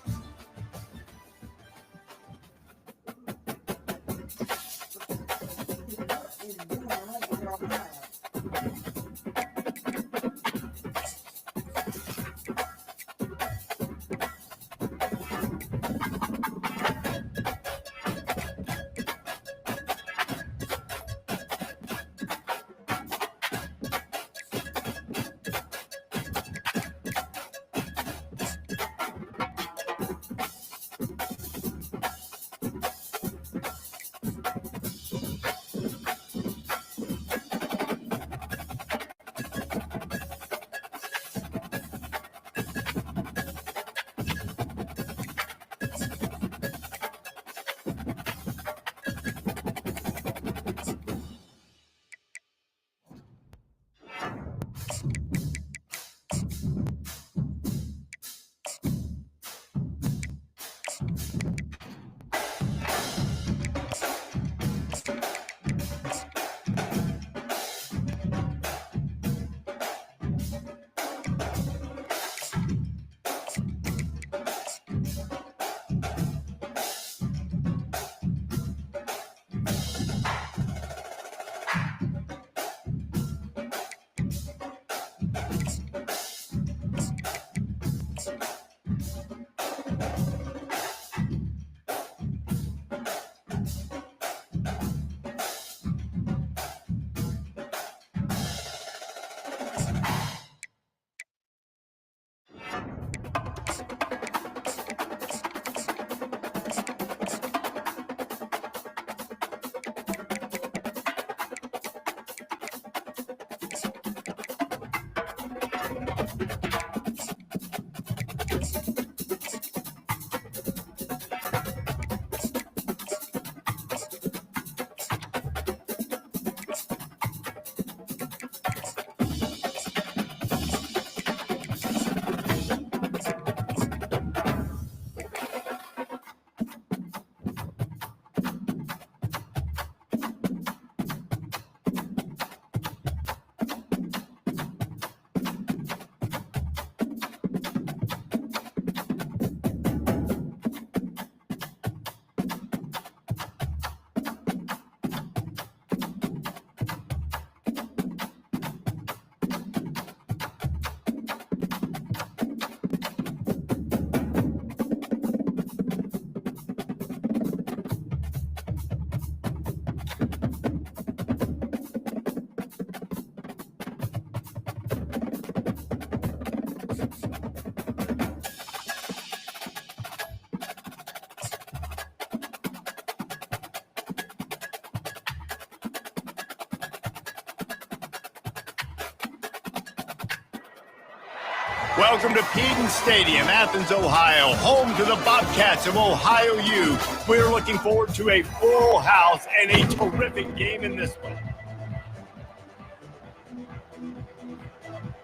Welcome to Peden Stadium, Athens, Ohio, home to the Bobcats of Ohio U. We're looking forward to a full house and a terrific game in this one.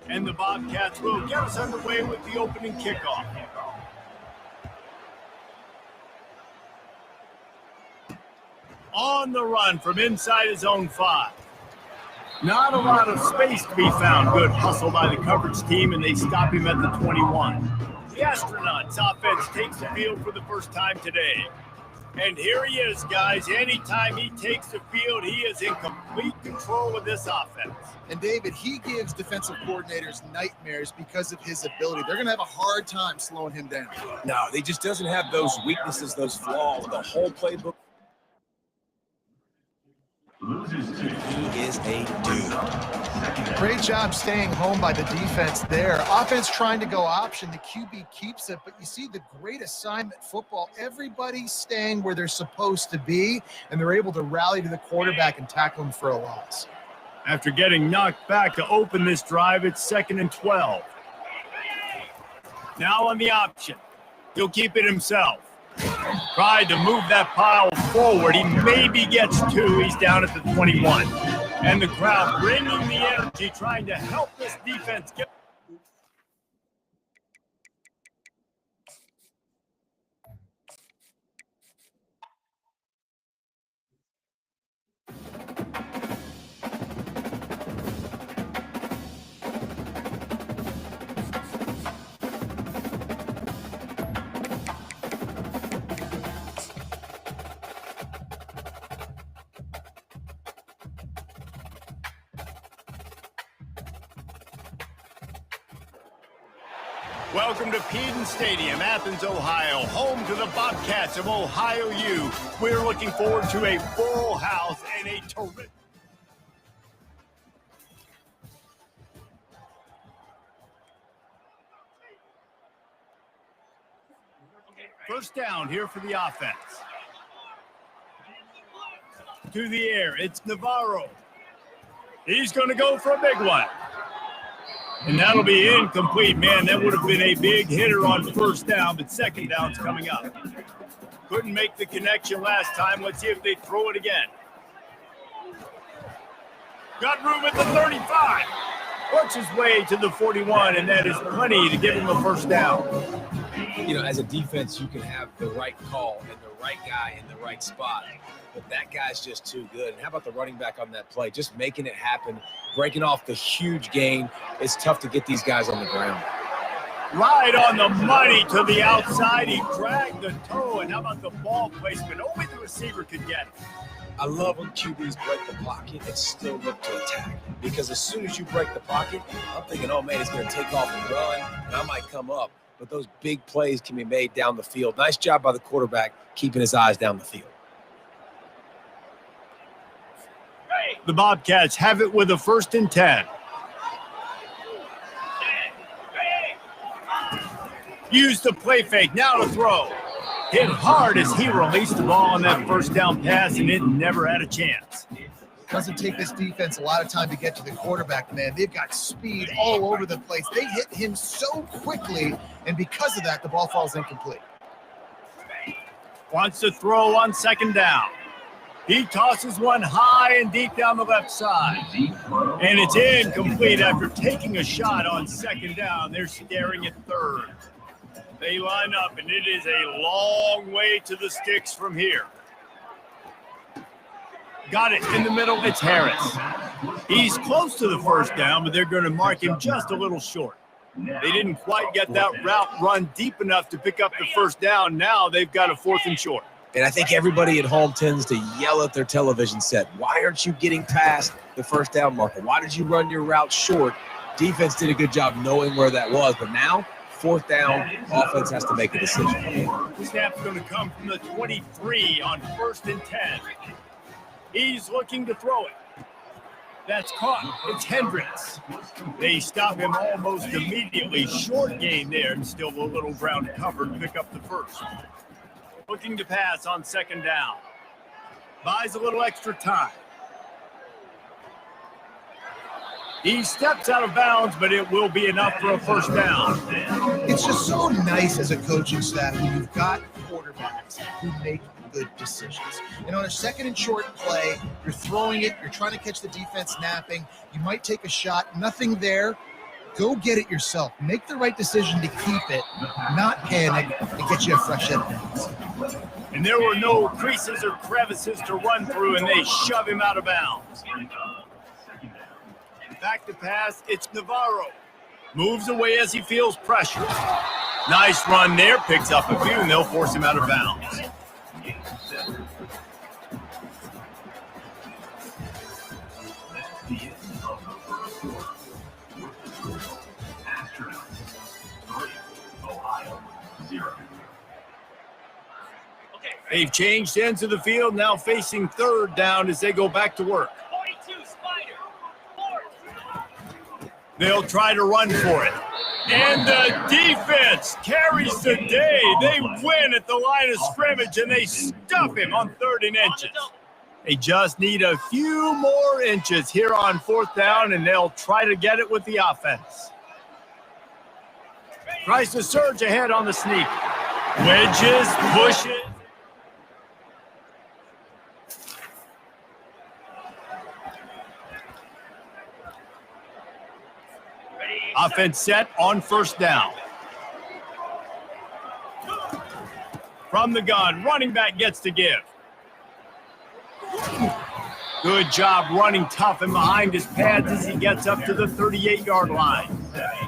And the Bobcats will get us underway with the opening kickoff. On the run from inside his own 5. Not a lot of space to be found. Good hustle by the coverage team, and they stop him at the 21. The Astronauts offense takes the field for the first time today. And here he is, guys. Anytime he takes the field, he is in complete control of this offense. And David, he gives defensive coordinators nightmares because of his ability. They're going to have a hard time slowing him down. No, he just doesn't have those weaknesses, those flaws. The whole playbook. He is a dude. Great job staying home by the defense there. Offense trying to go option. The QB keeps it, but you see the great assignment football. Everybody's staying where they're supposed to be, and they're able to rally to the quarterback and tackle him for a loss. After getting knocked back to open this drive, it's 2nd and 12. Now on the option. He'll keep it himself. Tried to move that pile forward. He maybe gets 2. He's down at the 21. And the crowd bringing the energy, trying to help this defense get. Welcome to Peden Stadium, Athens, Ohio, home to the Bobcats of Ohio U. We're looking forward to a full house and a terrific. First down here for the offense. To the air, it's Navarro. He's going to go for a big one. And that'll be incomplete, man. That would have been a big hitter on first down, but second down's coming up. Couldn't make the connection last time. Let's see if they throw it again. Got room at the 35. Works his way to the 41, and that is plenty to give him a first down. You know, as a defense, you can have the right call and the right guy in the right spot. But that guy's just too good. And how about the running back on that play? Just making it happen, breaking off the huge gain. It's tough to get these guys on the ground. Right on the money to the outside. He dragged the toe. And how about the ball placement? Only the receiver could get it. I love when QBs break the pocket and still look to attack. Because as soon as you break the pocket, I'm thinking, oh, man, he's going to take off and run, and I might come up. But those big plays can be made down the field. Nice job by the quarterback keeping his eyes down the field. The Bobcats have it with a 1st and 10. Use the play fake, now to throw. Hit hard as he released the ball on that first down pass, and it never had a chance. Doesn't take this defense a lot of time to get to the quarterback, man. They've got speed all over the place. They hit him so quickly, and because of that, the ball falls incomplete. Wants to throw on 2nd down. He tosses one high and deep down the left side. And it's incomplete after taking a shot on 2nd down. They're staring at 3rd. They line up, and it is a long way to the sticks from here. Got it in the middle. It's Harris. He's close to the first down, but they're going to mark him just a little short. They didn't quite get that route run deep enough to pick up the first down. Now they've got a 4th and short. And I think everybody at home tends to yell at their television set. Why aren't you getting past the first down marker? Why did you run your route short? Defense did a good job knowing where that was, but now 4th down, offense has to make a decision. The snap's going to come from the 23 on 1st and 10. He's looking to throw it. That's caught. It's Hendricks. They stop him almost immediately. Short gain there, and still a little ground covered. Pick up the first. Looking to pass on 2nd down. Buys a little extra time. He steps out of bounds, but it will be enough for a first down. It's just so nice as a coaching staff when you've got quarterbacks who make good decisions. And on a second and short play, you're throwing it, you're trying to catch the defense napping, you might take a shot, nothing there. Go get it yourself. Make the right decision to keep it, not panic, and get you a fresh set of downs. And there were no creases or crevices to run through, and they shove him out of bounds. Back to pass, it's Navarro. Moves away as he feels pressure. Nice run there, picks up a few, and they'll force him out of bounds. They've changed ends of the field, now facing third down as they go back to work. They'll try to run for it. And the defense carries the day. They win at the line of scrimmage, and they stuff him on 3rd and inches. They just need a few more inches here on 4th down, and they'll try to get it with the offense. Tries to surge ahead on the sneak. Wedges, pushes. Offense set on 1st down. From the gun, running back gets to give. Good job running tough and behind his pads as he gets up to the 38-yard line.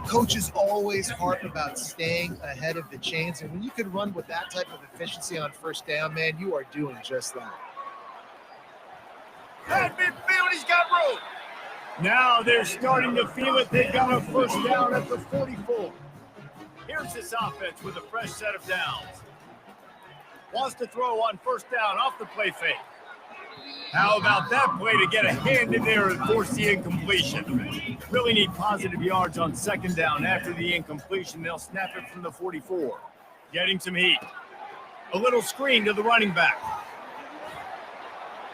Coaches always harp about staying ahead of the chains, and when you can run with that type of efficiency on 1st down, man, you are doing just that. At midfield, he's got room. Now they're starting to feel it. They got a 1st down at the 44. Here's this offense with a fresh set of downs. Wants to throw on 1st down off the play fake. How about that play to get a hand in there and force the incompletion? Really need positive yards on 2nd down. After the incompletion, they'll snap it from the 44. Getting some heat. A little screen to the running back.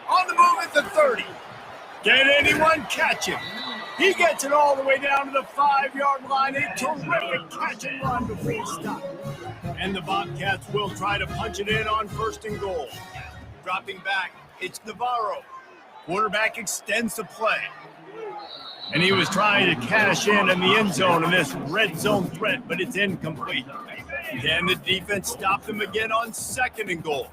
On the move at the 30. Can anyone catch him? He gets it all the way down to the 5-yard line. A terrific catch and run before he stopped. And the Bobcats will try to punch it in on 1st and goal. Dropping back, it's Navarro. Quarterback extends the play. And he was trying to cash in the end zone in this red zone threat, but it's incomplete. Can the defense stop them again on 2nd and goal?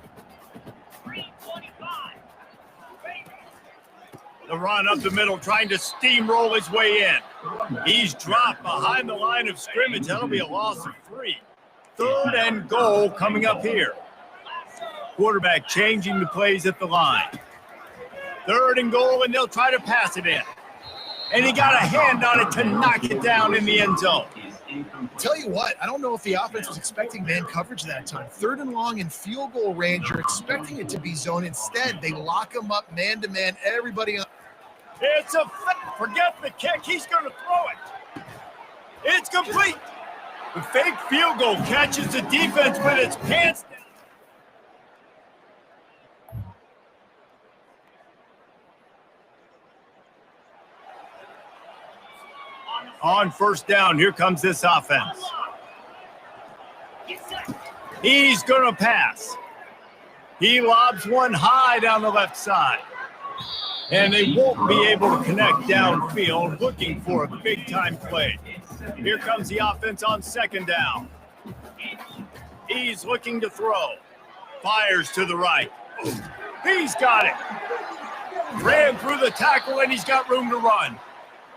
The run up the middle, trying to steamroll his way in. He's dropped behind the line of scrimmage. That'll be a loss of 3. 3rd and goal coming up here. Quarterback changing the plays at the line. 3rd and goal, and they'll try to pass it in. And he got a hand on it to knock it down in the end zone. Tell you what, I don't know if the offense was expecting man coverage that time. 3rd and long in field goal range, you're expecting it to be zone. Instead, they lock him up man-to-man, everybody on. It's a forget the kick. He's going to throw it. It's complete. The fake field goal catches the defense with its pants down. On 1st down, here comes this offense. He's going to pass. He lobs one high down the left side. And they won't be able to connect downfield, looking for a big-time play. Here comes the offense on 2nd down. He's looking to throw. Fires to the right. He's got it. Ran through the tackle, and he's got room to run.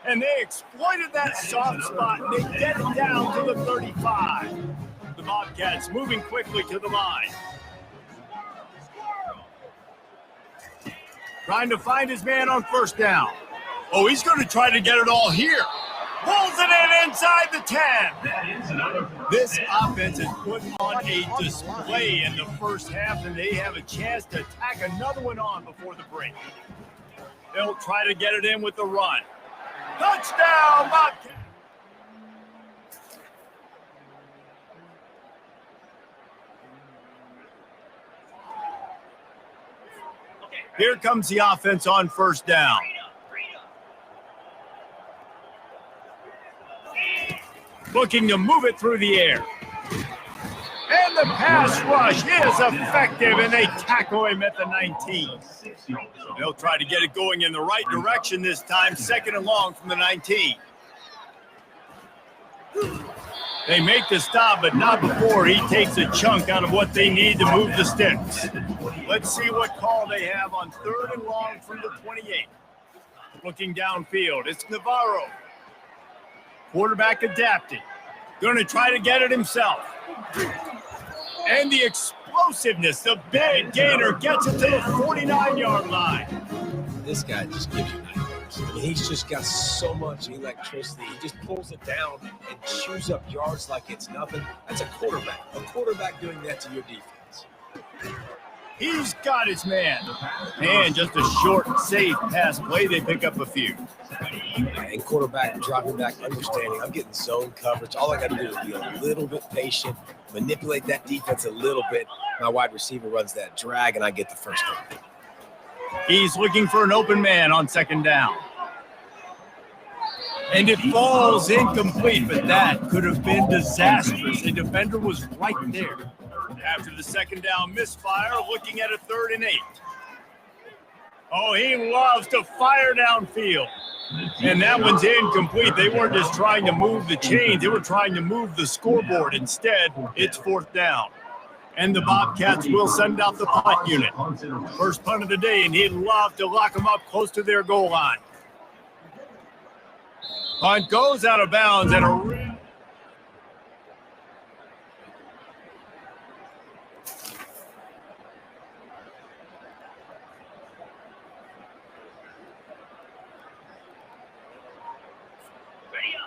And they exploited that soft spot, and they get it down to the 35. The Bobcats moving quickly to the line. Trying to find his man on 1st down. Oh, he's going to try to get it all here. Pulls it in inside the 10. This offense has put on a display in the first half, and they have a chance to tack another one on before the break. They'll try to get it in with the run. Touchdown, Bobcats! Here comes the offense on 1st down. looking to move it through the air. And the pass rush is effective, and they tackle him at the 19. They'll try to get it going in the right direction this time, 2nd and long from the 19. They make the stop, but not before he takes a chunk out of what they need to move the sticks. Let's see what call they have on 3rd and long from the 28. Looking downfield, it's Navarro. Quarterback adapting. Going to try to get it himself. And the explosiveness, the big gainer gets it to the 49-yard line. This guy just gives you nightmares. I mean, he's just got so much electricity. He just pulls it down and chews up yards like it's nothing. That's a quarterback. A quarterback doing that to your defense. He's got his man. And just a short, safe pass play. They pick up a few. And quarterback dropping back, understanding. I'm getting zone coverage. All I got to do is be a little bit patient, manipulate that defense a little bit. My wide receiver runs that drag, and I get the first down. He's looking for an open man on 2nd down. And it falls incomplete, but that could have been disastrous. The defender was right there. After the 2nd down misfire, looking at a 3rd and 8. Oh, he loves to fire downfield. And that one's incomplete. They weren't just trying to move the chains. They were trying to move the scoreboard. Instead, it's 4th down. And the Bobcats will send out the punt unit. First punt of the day, and he'd love to lock them up close to their goal line. Punt goes out of bounds, and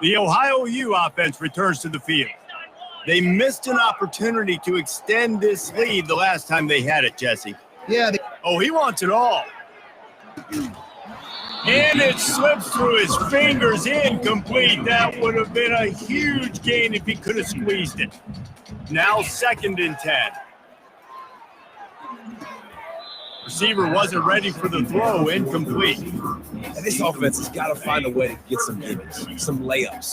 the Ohio U offense returns to the field. They missed an opportunity to extend this lead the last time they had it, Jesse. Yeah. Oh, he wants it all. And it slips through his fingers, incomplete. That would have been a huge gain if he could have squeezed it. Now 2nd and 10. Receiver wasn't ready for the throw, incomplete. And this offense has got to find a way to get some gimmicks, some layups,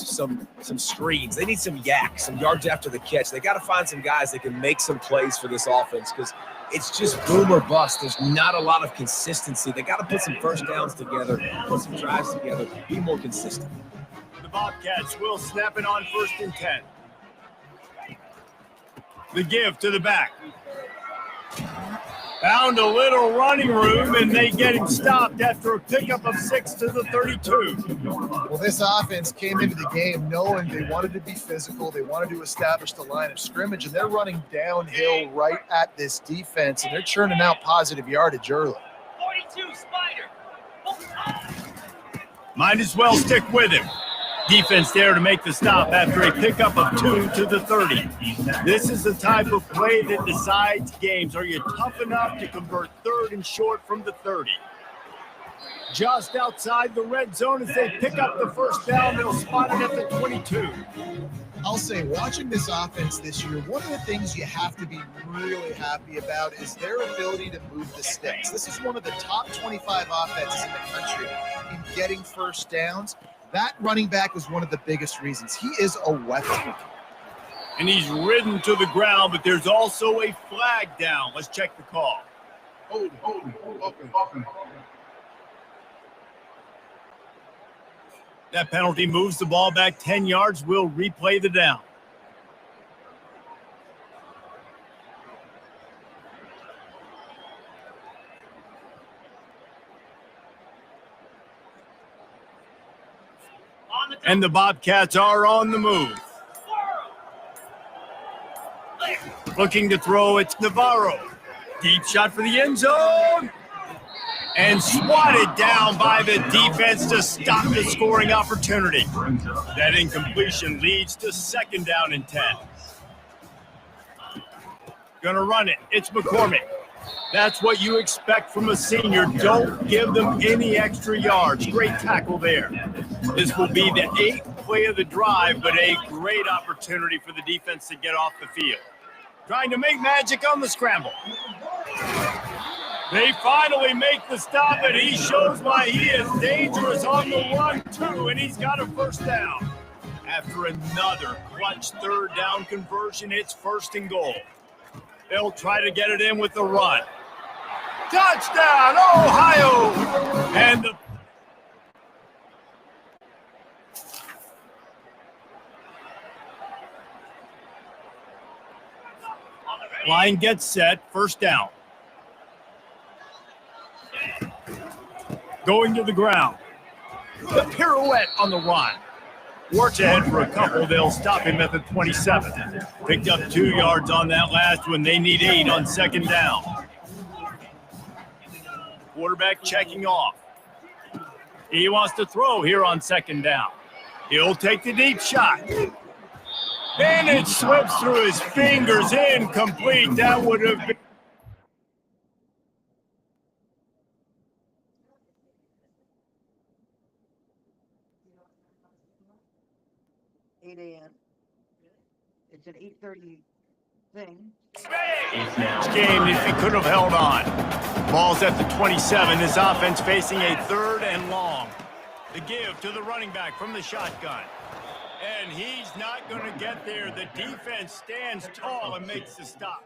some screens. They need some yaks, some yards after the catch. They got to find some guys that can make some plays for this offense because it's just boom or bust. There's not a lot of consistency. They got to put some first downs together, put some drives together, be more consistent. The Bobcats will snap it on 1st and 10. The give to the back. Found a little running room, and they get him stopped after a pickup of 6 to the 32. Well, this offense came into the game knowing they wanted to be physical. They wanted to establish the line of scrimmage, and they're running downhill right at this defense, and they're churning out positive yardage early. 42 Spider. Might as well stick with him. Defense there to make the stop after a pickup of 2 to the 30. This is the type of play that decides games. Are you tough enough to convert 3rd and short from the 30? Just outside the red zone as they pick up the first down, they'll spot it at the 22. I'll say, watching this offense this year, one of the things you have to be really happy about is their ability to move the sticks. This is one of the top 25 offenses in the country in getting first downs. That running back was one of the biggest reasons. He is a weapon. And he's ridden to the ground, but there's also a flag down. Let's check the call. Hold on. That penalty moves the ball back 10 yards. We'll replay the down. And the Bobcats are on the move. Looking to throw, it's Navarro. Deep shot for the end zone. And swatted down by the defense to stop the scoring opportunity. That incompletion leads to 2nd down and 10. Gonna run it. It's McCormick. That's what you expect from a senior. Don't give them any extra yards. Great tackle there. This will be the 8th play of the drive, but a great opportunity for the defense to get off the field. Trying to make magic on the scramble. They finally make the stop, and he shows why he is dangerous on the run, too, and he's got a first down. after another clutch third down conversion. It's 1st and goal. They'll try to get it in with the run. Touchdown, Ohio! And the line gets set, 1st down. Going to the ground. The pirouette on the run. Works ahead for a couple. They'll stop him at the 27. Picked up 2 yards on that last one. They need 8 on 2nd down. Quarterback checking off. He wants to throw here on 2nd down. He'll take the deep shot. And it slips through his fingers, incomplete. That would have been 8 a.m. It's an 8:30 thing. game if he could have held on. Ball's at the 27. This offense facing a 3rd and long. The give to the running back from the shotgun. And he's not going to get there. The defense stands tall and makes the stop.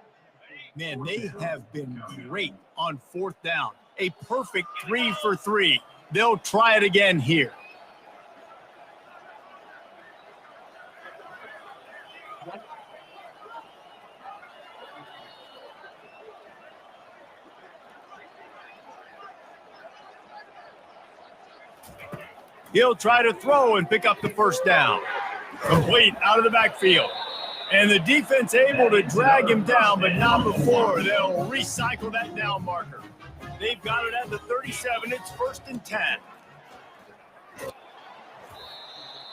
Man, they have been great on 4th down. A perfect 3 for 3. They'll try it again here. He'll try to throw and pick up the 1st down. Complete out of the backfield. And the defense able to drag him down, but not before. They'll recycle that down marker. They've got it at the 37. It's 1st and 10.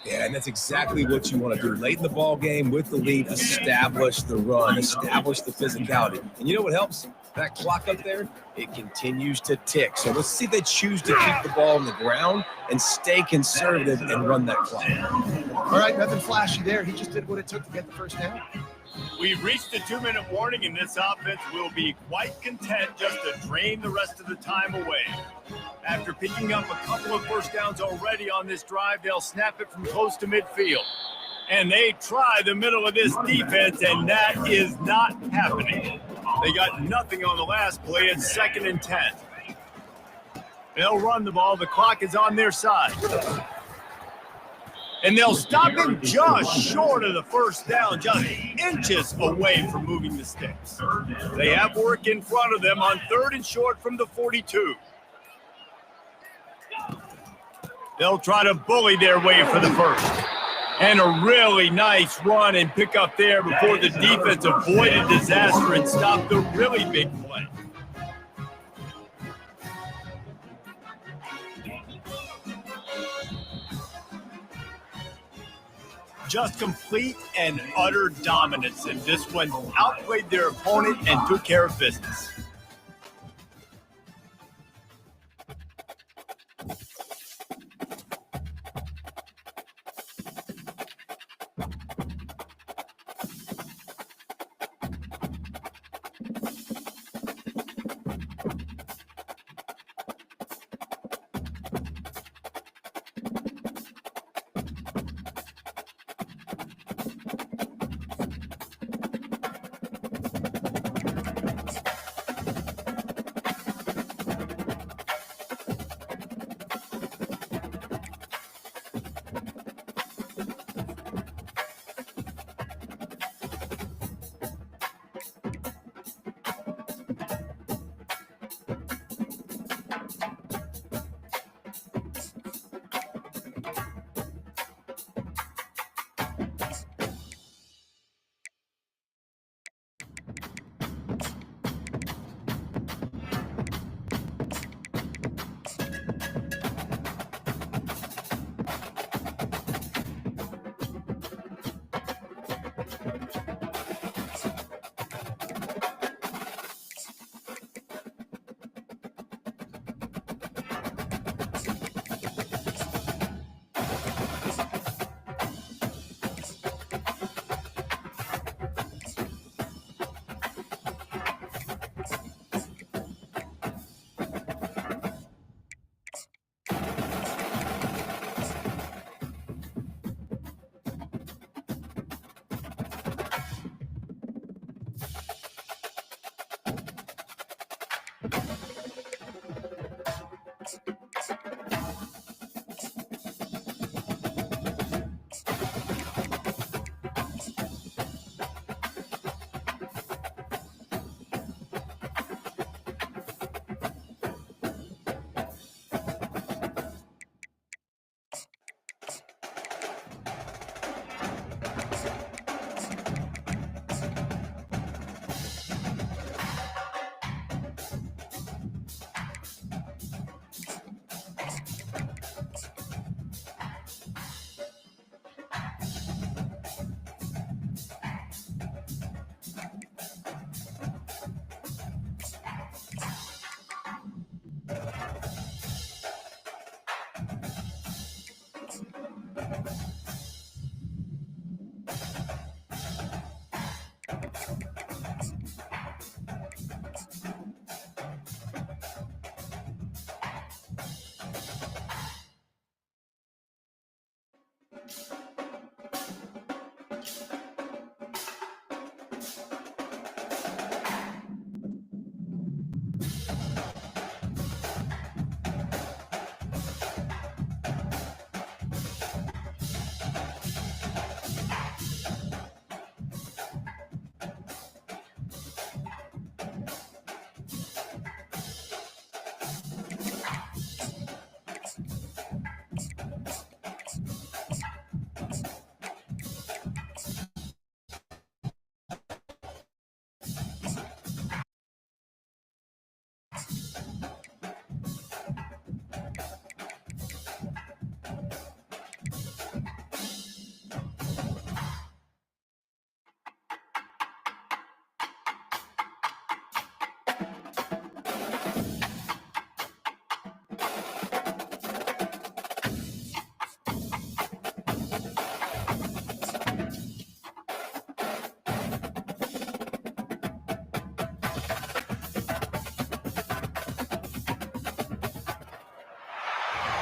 Yeah, and that's exactly what you want to do. Late in the ball game with the lead, establish the run, establish the physicality. And you know what helps? That clock up there, it continues to tick. So let's see if they choose to keep the ball on the ground and stay conservative and run that clock. All right, nothing flashy there. He just did what it took to get the 1st down. We've reached the 2-minute warning, and this offense will be quite content just to drain the rest of the time away. After picking up a couple of 1st downs already on this drive, they'll snap it from close to midfield. And they try the middle of this defense, and that is not happening. They got nothing on the last play. It's 2nd and 10. They'll run the ball. The clock is on their side. And they'll stop him just short of the 1st down, just inches away from moving the sticks. They have work in front of them on 3rd and short from the 42. They'll try to bully their way for the 1st. And a really nice run and pick up there before the defense avoided disaster and stopped the really big play. Just complete and utter dominance, and this one outplayed their opponent and took care of business.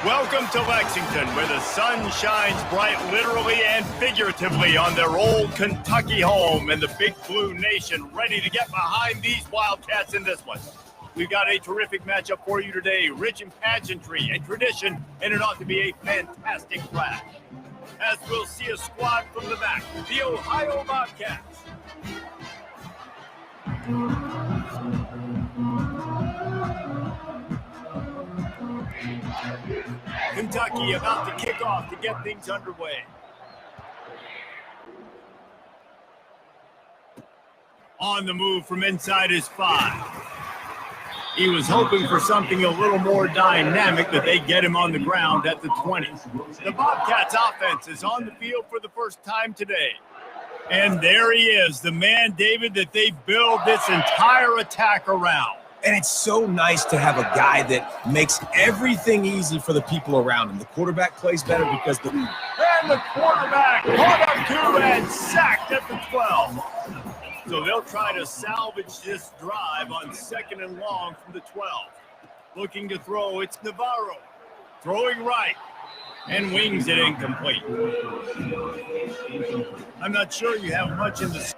Welcome to Lexington, where the sun shines bright literally and figuratively on their old Kentucky home, and the Big Blue Nation ready to get behind these Wildcats in this one. We've got a terrific matchup for you today, rich in pageantry and tradition, and it ought to be a fantastic clash. As we'll see a squad from the back, the Ohio Bobcats. Kentucky about to kick off to get things underway. On the move from inside his 5. He was hoping for something a little more dynamic, that they get him on the ground at the 20. The Bobcats offense is on the field for the first time today. And there he is, the man, David, that they build this entire attack around. And it's so nice to have a guy that makes everything easy for the people around him. The quarterback plays better because the... And the quarterback caught up to and sacked at the 12. So they'll try to salvage this drive on 2nd and long from the 12. Looking to throw, it's Navarro. Throwing right and wings it incomplete. I'm not sure you have much in the...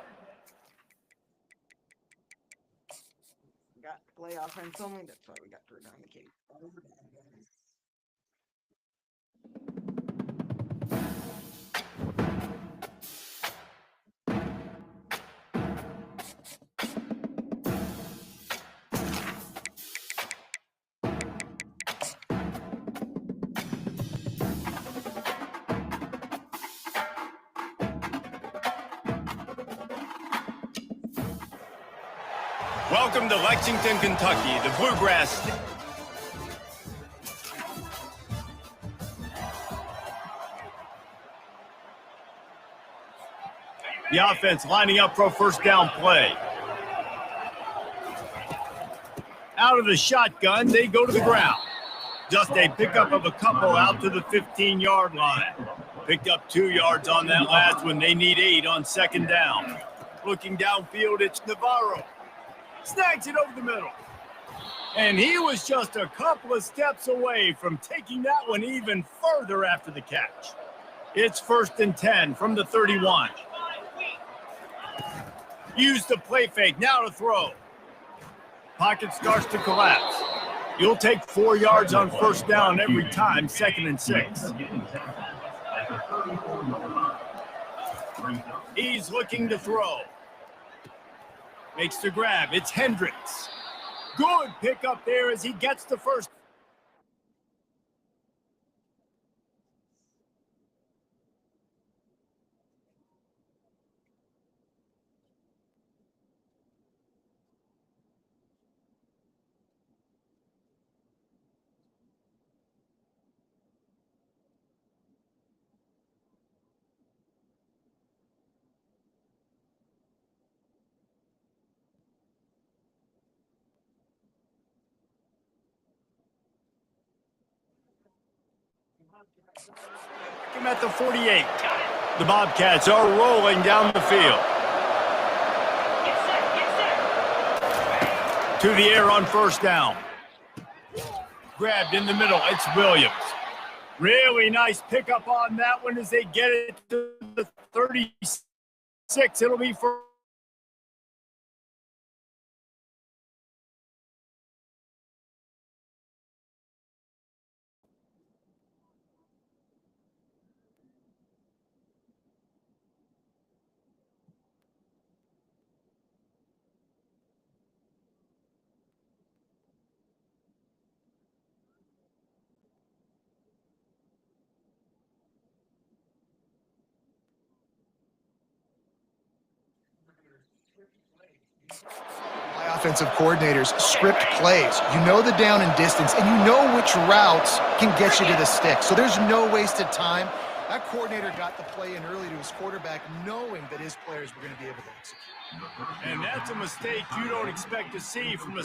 Got play offense only. That's why we got through down the case. Welcome to Lexington, Kentucky, the Bluegrass. The offense lining up for a first down play. Out of the shotgun, they go to the ground. Just a pickup of a couple out to the 15-yard line. Picked up 2 yards on that last one. They need 8 on 2nd down. Looking downfield, it's Navarro. Snags it over the middle. And he was just a couple of steps away from taking that one even further after the catch. It's 1st and 10 from the 31. Use the play fake, now to throw. Pocket starts to collapse. You'll take 4 yards on first down every time, 2nd and 6. He's looking to throw. Makes the grab. It's Hendricks. Good pickup there as he gets the first. Him at the 48. The Bobcats are rolling down the field. To the air on first down. Grabbed in the middle. It's Williams. Really nice pickup on that one as they get it to the 36. It'll be for Offensive coordinators script plays. You know the down and distance, and you know which routes can get you to the stick. So there's no wasted time. That coordinator got the play in early to his quarterback, knowing that his players were going to be able to execute. And that's a mistake you don't expect to see from a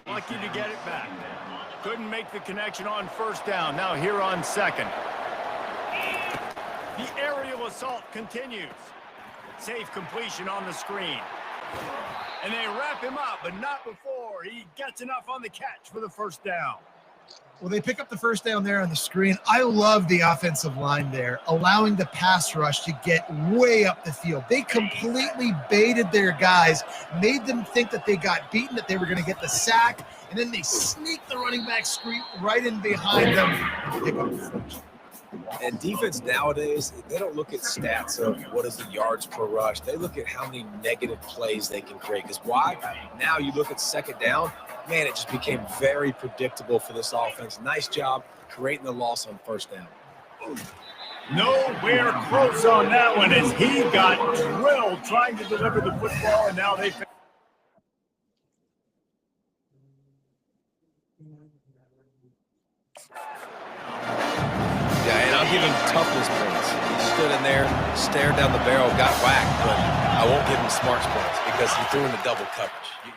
lucky to get it back. Couldn't make the connection on first down. Now here on second. The aerial assault continues. Safe completion on the screen. And they wrap him up, but not before he gets enough on the catch for the first down. Well, they pick up the first down there on the screen. I love the offensive line there, allowing the pass rush to get way up the field. They completely baited their guys, made them think that they got beaten, that they were going to get the sack, and then they sneak the running back screen right in behind them and pick up the first. And defense nowadays, they don't look at stats of what is the yards per rush. They look at how many negative plays they can create. Because why? Now you look at second down, man, it just became very predictable for this offense. Nice job creating the loss on first down. Nowhere close on that one as he got drilled trying to deliver the football, and now they... Yeah, and I'll give him toughness points. He stood in there, stared down the barrel, got whacked, but I won't give him smarts points because he threw in the double coverage.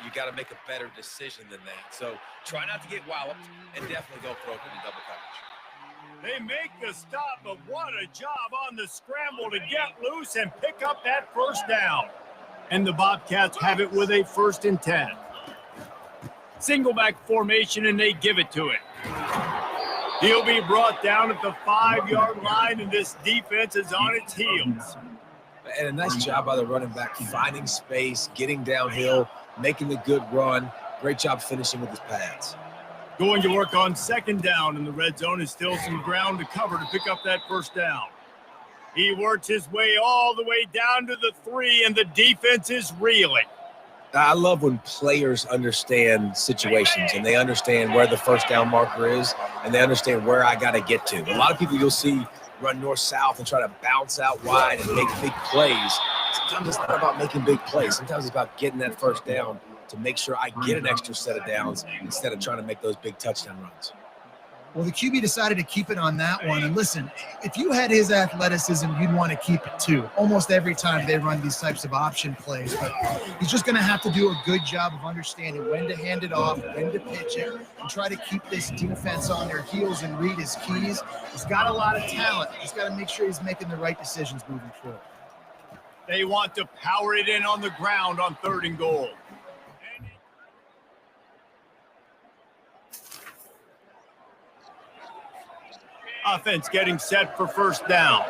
You got to make a better decision than that. So try not to get walloped and definitely go for open in double coverage. They make the stop, but what a job on the scramble to get loose and pick up that first down. And the Bobcats have it with a 1st and 10. Single back formation, and they give it to it. He'll be brought down at the 5-yard line, and this defense is on its heels. And a nice job by the running back, finding space, getting downhill, making the good run. Great job finishing with his pads. Going to work on 2nd down, and the red zone is still some ground to cover to pick up that first down. He works his way all the way down to the 3, and the defense is reeling. I love when players understand situations and they understand where the first down marker is and they understand where I got to get to. A lot of people you'll see run north-south and try to bounce out wide and make big plays. Sometimes it's not about making big plays. Sometimes it's about getting that first down to make sure I get an extra set of downs instead of trying to make those big touchdown runs. Well, the QB decided to keep it on that one. And listen, if you had his athleticism, you'd want to keep it too. Almost every time they run these types of option plays. But he's just going to have to do a good job of understanding when to hand it off, when to pitch it, and try to keep this defense on their heels and read his keys. He's got a lot of talent. He's got to make sure he's making the right decisions moving forward. They want to power it in on the ground on 3rd and goal. Offense getting set for 1st down.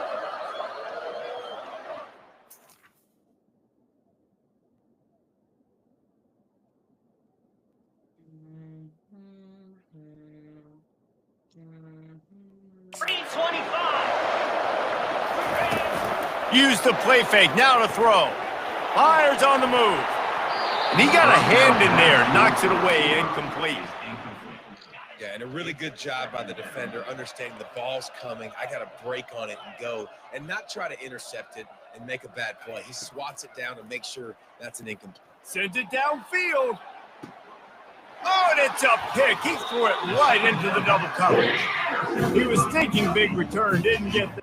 Use the play fake, now to throw. Fires on the move. And he got a hand in there, knocks it away, incomplete. Yeah, and a really good job by the defender, understanding the ball's coming. I got to break on it and go, and not try to intercept it and make a bad play. He swats it down and makes sure that's an incomplete. Sends it downfield. Oh, and it's a pick. He threw it right into the double coverage. He was thinking big return, didn't get the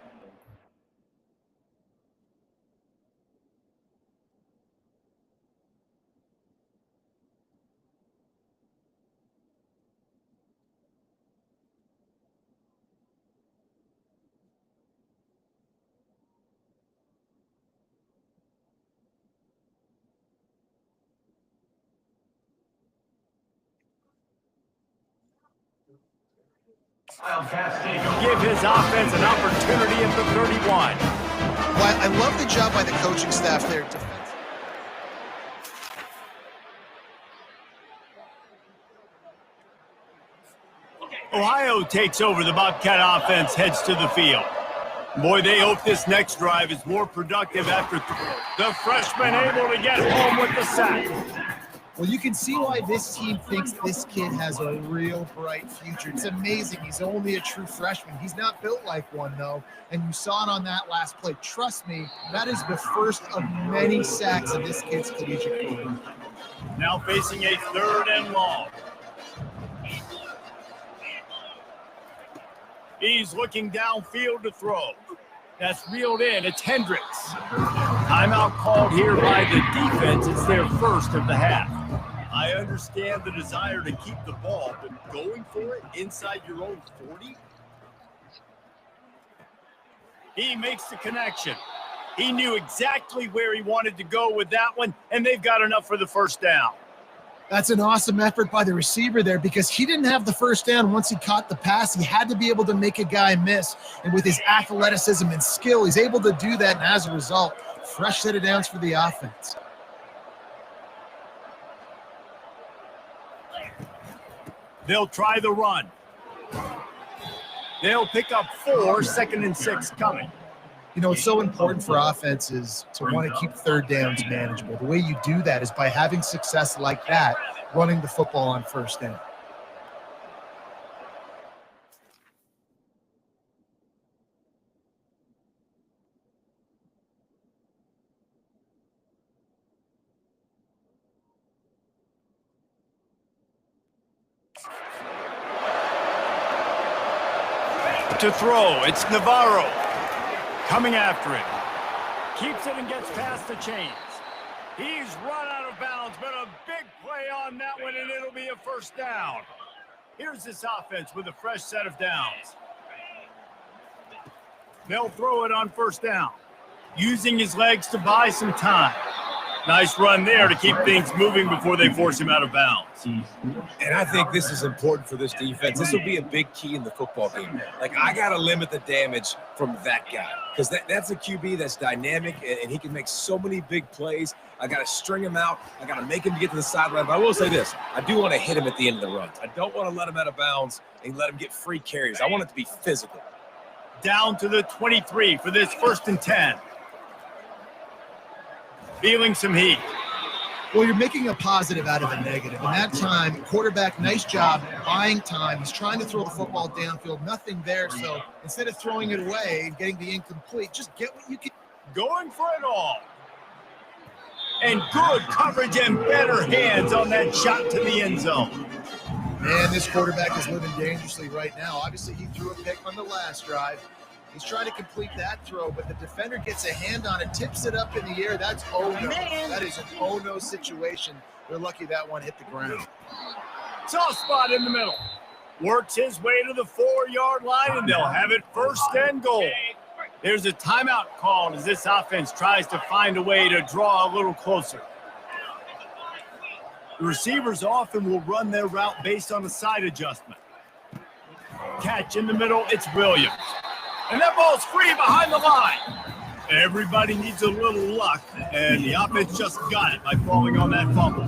give his offense an opportunity at the 31. Well, I love the job by the coaching staff there. Ohio takes over. The Bobcat offense heads to the field. Boy, they hope this next drive is more productive after the freshman able to get home with the sack. Well, you can see why this team thinks this kid has a real bright future. It's amazing. He's only a true freshman. He's not built like one, though, and you saw it on that last play. Trust me, that is the first of many sacks of this kid's collegiate career. Now facing a 3rd and long. He's looking downfield to throw. That's reeled in. It's Hendricks. Timeout called here by the defense. It's their first of the half. I understand the desire to keep the ball, but going for it inside your own 40? He makes the connection. He knew exactly where he wanted to go with that one, and they've got enough for the 1st down. That's an awesome effort by the receiver there because he didn't have the 1st down once he caught the pass. He had to be able to make a guy miss. And with his athleticism and skill, he's able to do that. And as a result, fresh set of downs for the offense. They'll try the run. They'll pick up 4, 2nd and 6 coming. You know, it's so important for offenses to want to keep 3rd downs manageable. The way you do that is by having success like that, running the football on 1st down. To throw, it's Navarro. Coming after it. Keeps it and gets past the chains. He's run out of bounds, but a big play on that one, and it'll be a 1st down. Here's this offense with a fresh set of downs. They'll throw it on 1st down, using his legs to buy some time. Nice run there to keep things moving before they force him out of bounds. And I think this is important for this defense. This will be a big key in the football game. Like, I got to limit the damage from that guy because that's a QB that's dynamic and he can make so many big plays. I got to string him out. I got to make him get to the sideline. But I will say this. I do want to hit him at the end of the runs. I don't want to let him out of bounds and let him get free carries. I want it to be physical. Down to the 23 for this 1st and 10. Feeling some heat. Well, you're making a positive out of a negative. And that time, quarterback, nice job, buying time. He's trying to throw the football downfield. Nothing there. So instead of throwing it away and getting the incomplete, just get what you can. Going for it all. And good coverage and better hands on that shot to the end zone. Man, this quarterback is living dangerously right now. Obviously, he threw a pick on the last drive. He's trying to complete that throw, but the defender gets a hand on it, tips it up in the air. That's oh-no. That is an oh-no situation. They're lucky that one hit the ground. Soft spot in the middle. Works his way to the 4-yard line, and they'll have it first and goal. There's a timeout called as this offense tries to find a way to draw a little closer. The receivers often will run their route based on a side adjustment. Catch in the middle, it's Williams. And that ball's free behind the line. Everybody needs a little luck, and the offense just got it by falling on that fumble.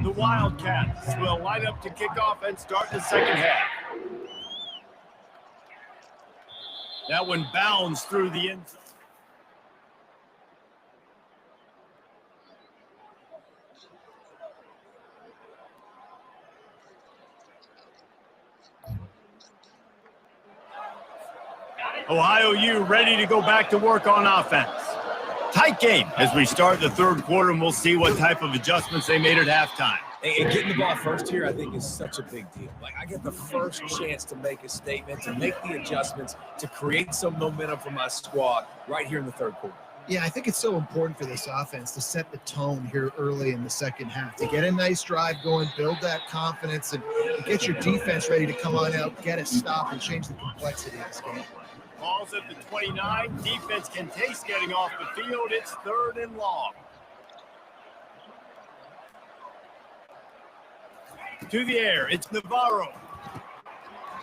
The Wildcats will line up to kick off and start the second half. That one bounds through the end zone. Ohio U ready to go back to work on offense. Tight game as we start the third quarter, and we'll see what type of adjustments they made at halftime. And getting the ball first here, I think, is such a big deal. Like, I get the first chance to make a statement, to make the adjustments, to create some momentum for my squad right here in the third quarter. Yeah, I think it's so important for this offense to set the tone here early in the second half, to get a nice drive going, build that confidence, and get your defense ready to come on out, get a stop, and change the complexity of this game. Ball's at the 29. Defense can taste getting off the field. It's third and long. To the air, it's Navarro.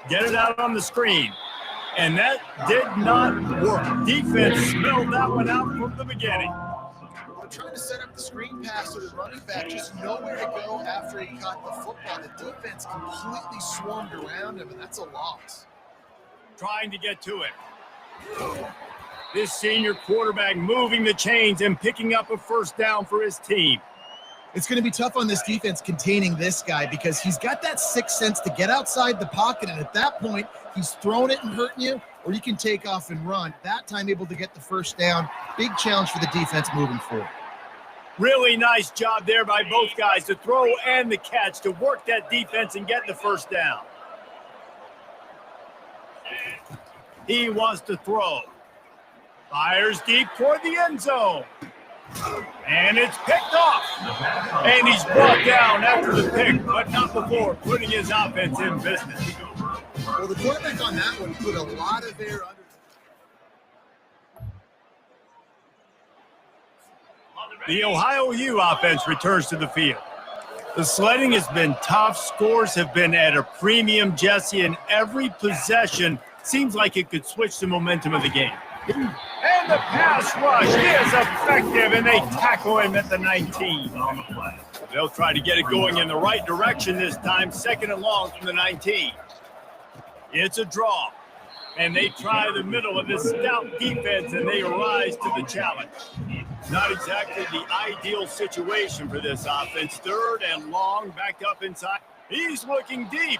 Get it out on the screen. And that did not work. Defense smelled that one out from the beginning. We're trying to set up the screen pass to the running back, just nowhere to go after he caught the football. The defense completely swarmed around him, and that's a loss. Trying to get to it. This senior quarterback moving the chains and picking up a first down for his team. It's going to be tough on this defense containing this guy because he's got that sixth sense to get outside the pocket, and at that point, he's throwing it and hurting you, or you can take off and run. That time able to get the first down. Big challenge for the defense moving forward. Really nice job there by both guys to throw and the catch to work that defense and get the first down. He wants to throw. Fires deep toward the end zone. And it's picked off. And he's brought down after the pick, but not before putting his offense in business. Well, the quarterback on that one put a lot of air under. The Ohio U offense returns to the field. The sledding has been tough. Scores have been at a premium, Jesse, and every possession seems like it could switch the momentum of the game. And the pass rush is effective, and they tackle him at the 19. They'll try to get it going in the right direction this time, second and long from the 19. It's a draw, and they try the middle of this stout defense, and they rise to the challenge. Not exactly the ideal situation for this offense. Third and long, back up inside. He's looking deep.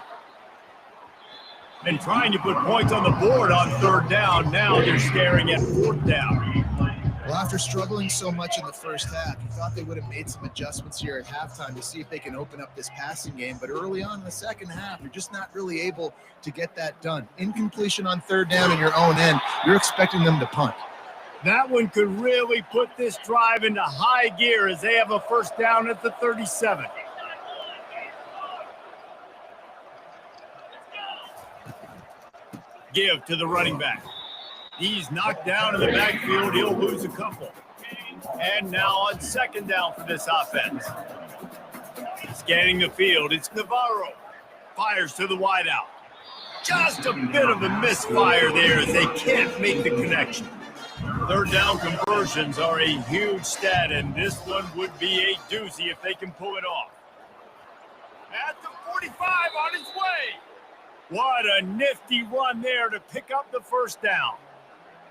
And trying to put points on the board on third down. Now they're staring at fourth down. Well, after struggling so much in the first half, you thought they would have made some adjustments here at halftime to see if they can open up this passing game. But early on in the second half, you're just not really able to get that done. Incompletion on third down in your own end, you're expecting them to punt. That one could really put this drive into high gear as they have a first down at the 37. Give to the running back. He's knocked down in the backfield. He'll lose a couple. And now on second down for this offense. Scanning the field, it's Navarro. Fires to the wideout. Just a bit of a misfire there as they can't make the connection. Third down conversions are a huge stat, and this one would be a doozy if they can pull it off. At the 45 on his way. What a nifty run there to pick up the first down.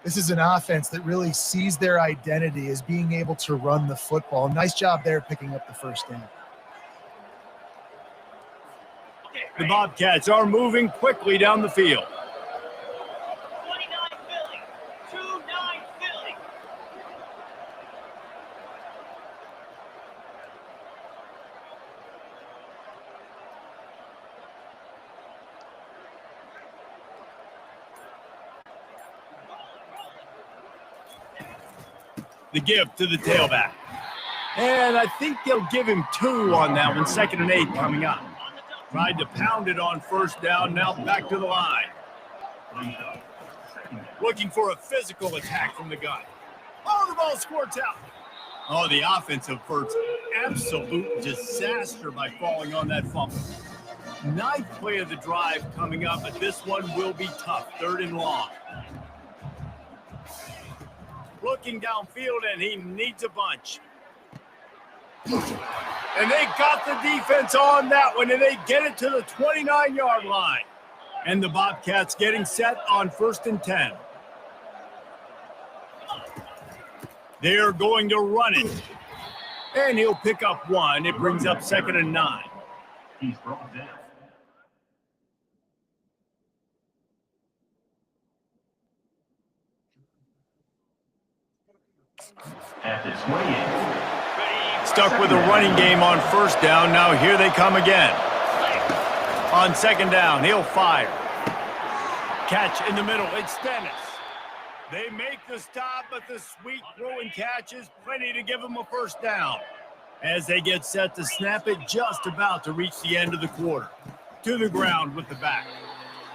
This is an offense that really sees their identity as being able to run the football. Nice job there picking up the first down. The Bobcats are moving quickly down the field. 29 Philly, 2-9 Philly. The give to the tailback. And I think they'll give him 2 on that one. 2nd and 8 coming up. Tried to pound it on first down. Now back to the line. Looking for a physical attack from the gun. Oh, the ball squirts out. Oh, the offensive first. Absolute disaster by falling on that fumble. 9th play of the drive coming up, but this one will be tough. 3rd and long. Looking downfield, and he needs a bunch. And they got the defense on that one, and they get it to the 29-yard line. And the Bobcats getting set on 1st and 10. They're going to run it. And he'll pick up 1. It brings up 2nd and 9. He's brought down. At the 28. Stuck with a running game on first down. Now here they come again. On 2nd down, he'll fire. Catch in the middle. It's Dennis. They make the stop, but the sweet throw and catch is plenty to give them a 1st down. As they get set to snap it, just about to reach the end of the quarter. To the ground with the back.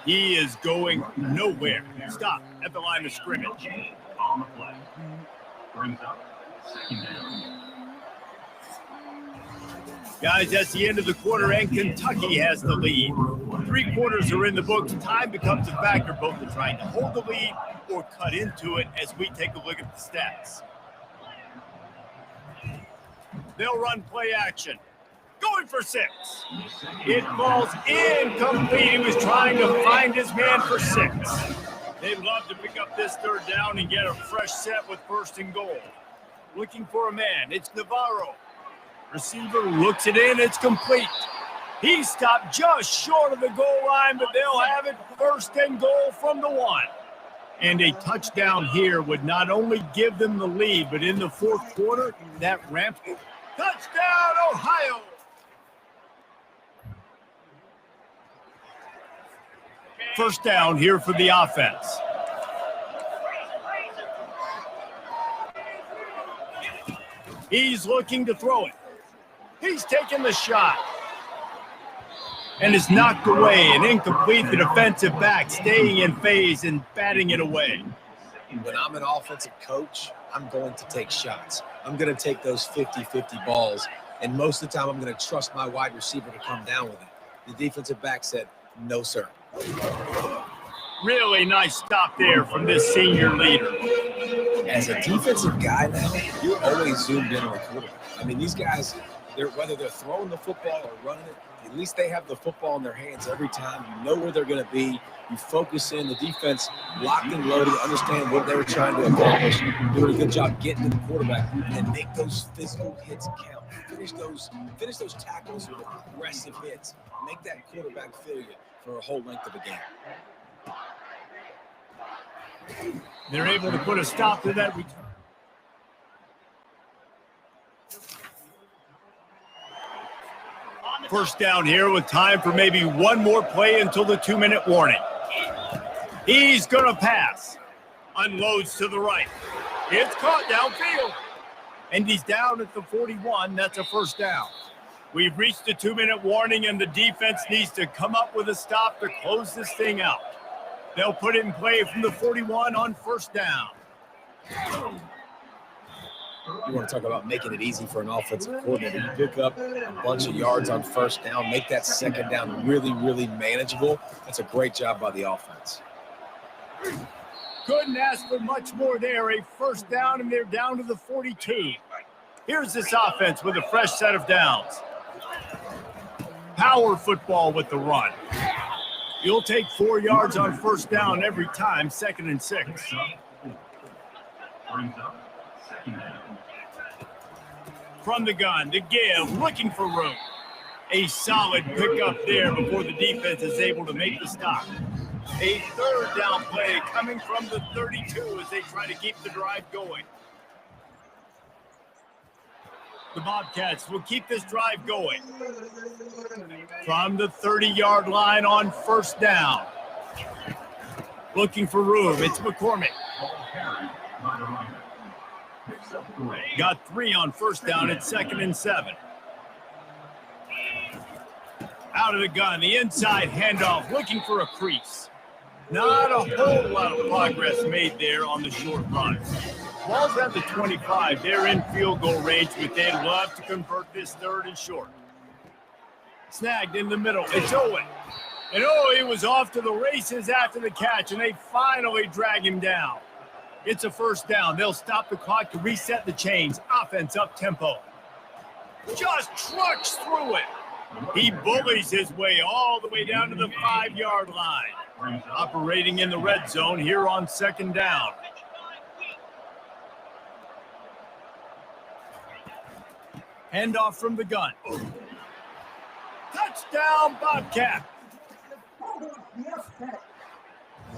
He is going nowhere. Stop at the line of scrimmage. On the play. Brings up 2nd down. Guys, that's the end of the quarter, and Kentucky has the lead. 3 quarters are in the books. Time becomes a factor, both in trying to hold the lead or cut into it as we take a look at the stats. They'll run play action. Going for 6. It falls incomplete. He was trying to find his man for 6. They'd love to pick up this 3rd down and get a fresh set with 1st and goal. Looking for a man. It's Navarro. Receiver looks it in. It's complete. He stopped just short of the goal line, but they'll have it 1st and goal from the 1. And a touchdown here would not only give them the lead, but in the 4th quarter, that ramp. Touchdown, Ohio! First down here for the offense. He's looking to throw it. He's taking the shot. And is knocked away and incomplete. The defensive back staying in phase and batting it away. When I'm an offensive coach, I'm going to take shots. I'm going to take those 50-50 balls. And most of the time, I'm going to trust my wide receiver to come down with it. The defensive back said, no, sir. Really nice stop there from this senior leader. As a defensive guy now, you're always zoomed in on the quarterback. I mean, these guys, whether they're throwing the football or running it, at least they have the football in their hands every time. You know where they're going to be. You focus in. The defense locked and loaded, understand what they were trying to accomplish, doing a good job getting to the quarterback, and make those physical hits count. Finish those tackles with aggressive hits. Make that quarterback feel you for a whole length of the game. They're able to put a stop to that return. First down here with time for maybe one more play until the 2-minute warning. He's going to pass. Unloads to the right. It's caught downfield. And he's down at the 41. That's a first down. We've reached the 2-minute warning, and the defense needs to come up with a stop to close this thing out. They'll put it in play from the 41 on first down. You want to talk about making it easy for an offensive coordinator. You pick up a bunch of yards on first down, make that second down really, really manageable. That's a great job by the offense. Couldn't ask for much more there. A first down, and they're down to the 42. Here's this offense with a fresh set of downs. Power football with the run. You'll take 4 yards on first down every time, 2nd and 6. From the gun, the give, looking for room. A solid pickup there before the defense is able to make the stop. A third down play coming from the 32 as they try to keep the drive going. The Bobcats will keep this drive going. From the 30-yard line on first down. Looking for room. It's McCormick. Got 3 on first down at 2nd and 7. Out of the gun, the inside handoff, looking for a crease. Not a whole lot of progress made there on the short run. Ball's at the 25. They're in field goal range, but they'd love to convert this 3rd and short. Snagged in the middle. It's Owen. And he was off to the races after the catch, and they finally drag him down. It's a first down. They'll stop the clock to reset the chains. Offense up tempo. Just trucks through it. He bullies his way all the way down to the 5-yard line. Operating in the red zone here on 2nd down. Handoff from the gun. Touchdown, Bobcat.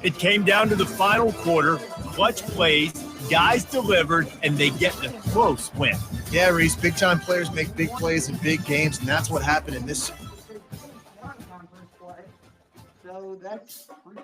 It came down to the final quarter. Clutch plays, guys delivered, and they get the close win. Yeah, Reese, big-time players make big plays in big games, and that's what happened in this. So that's pretty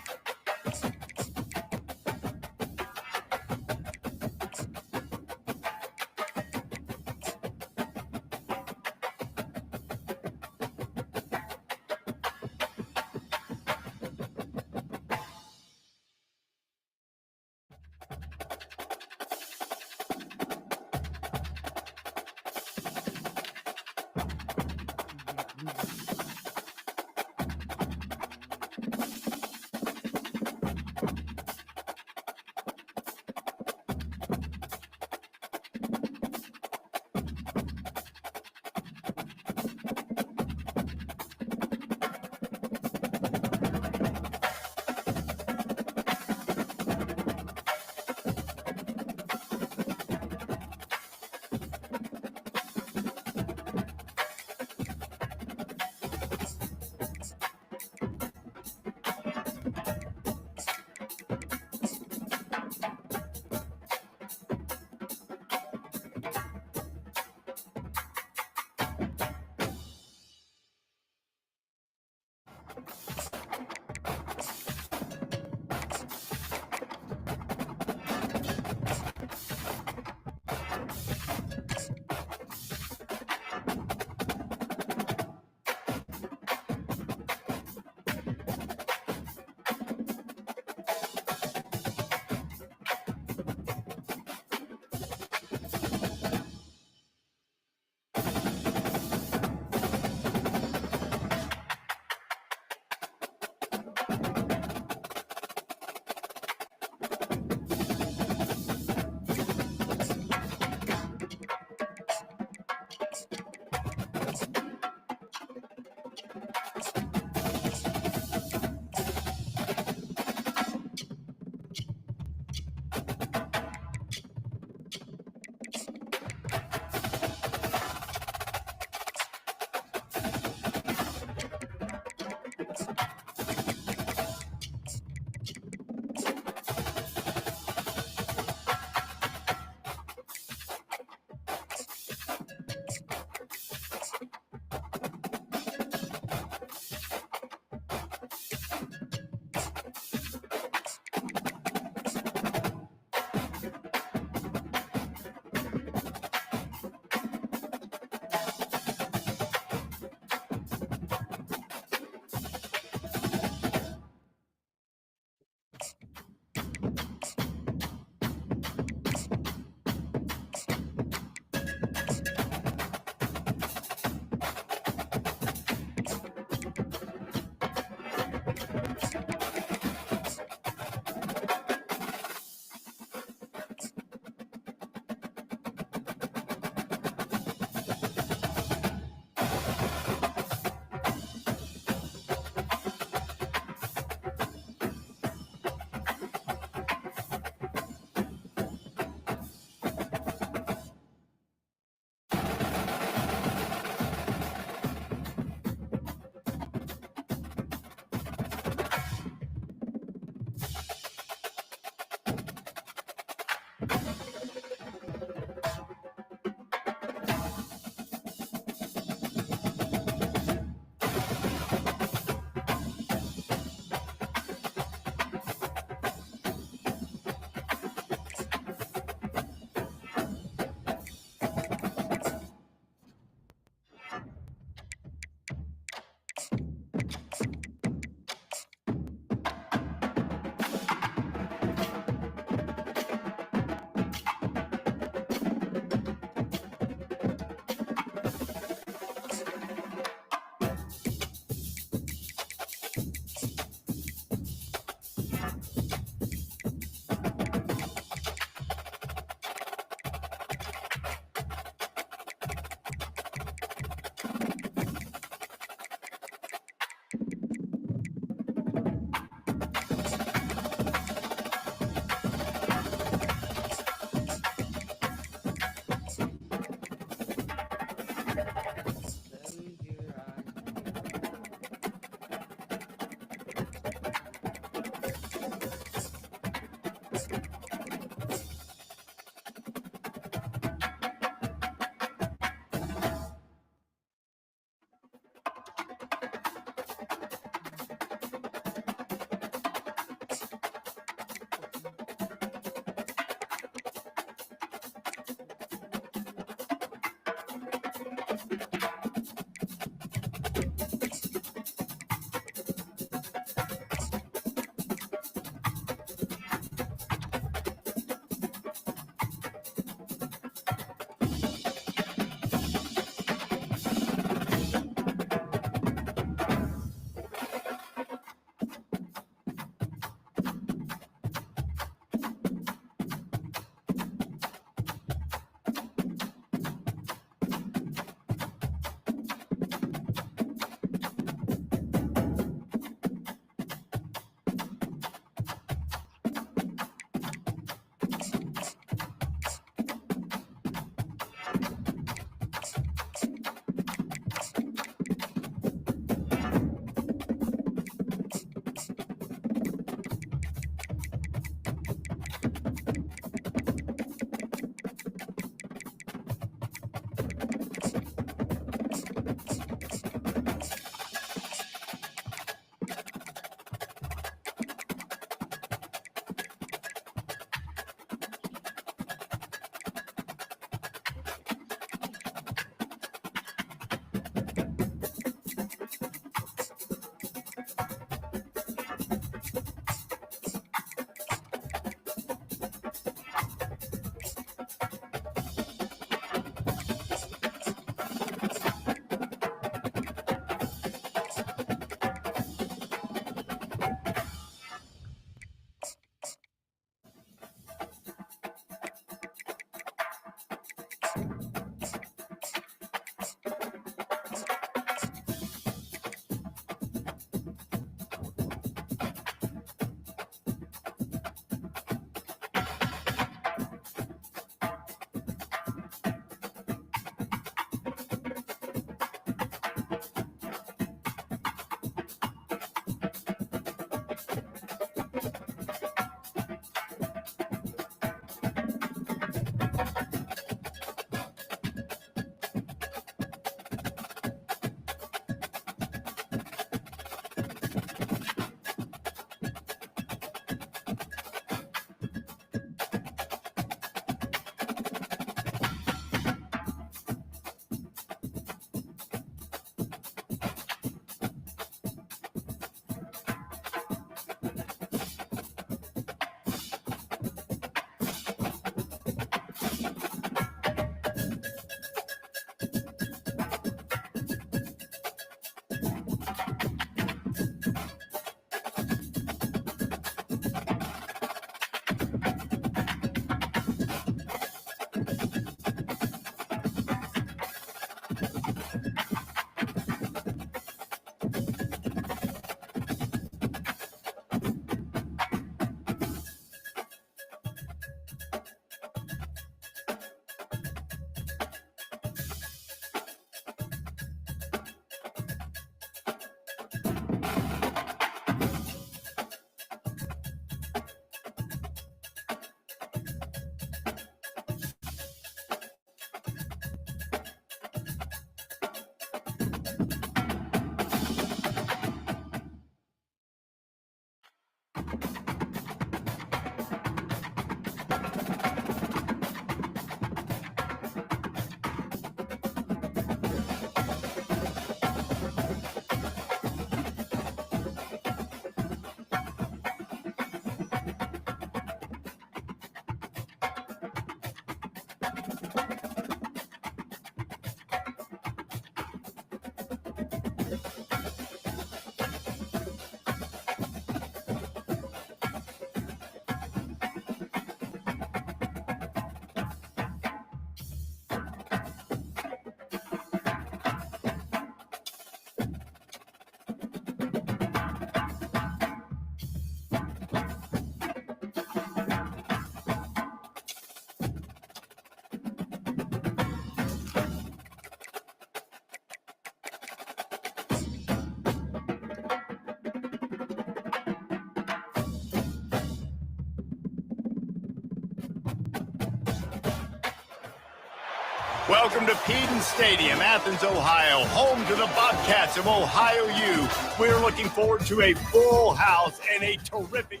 Welcome to Peden Stadium, Athens, Ohio, home to the Bobcats of Ohio U. We're looking forward to a full house and a terrific...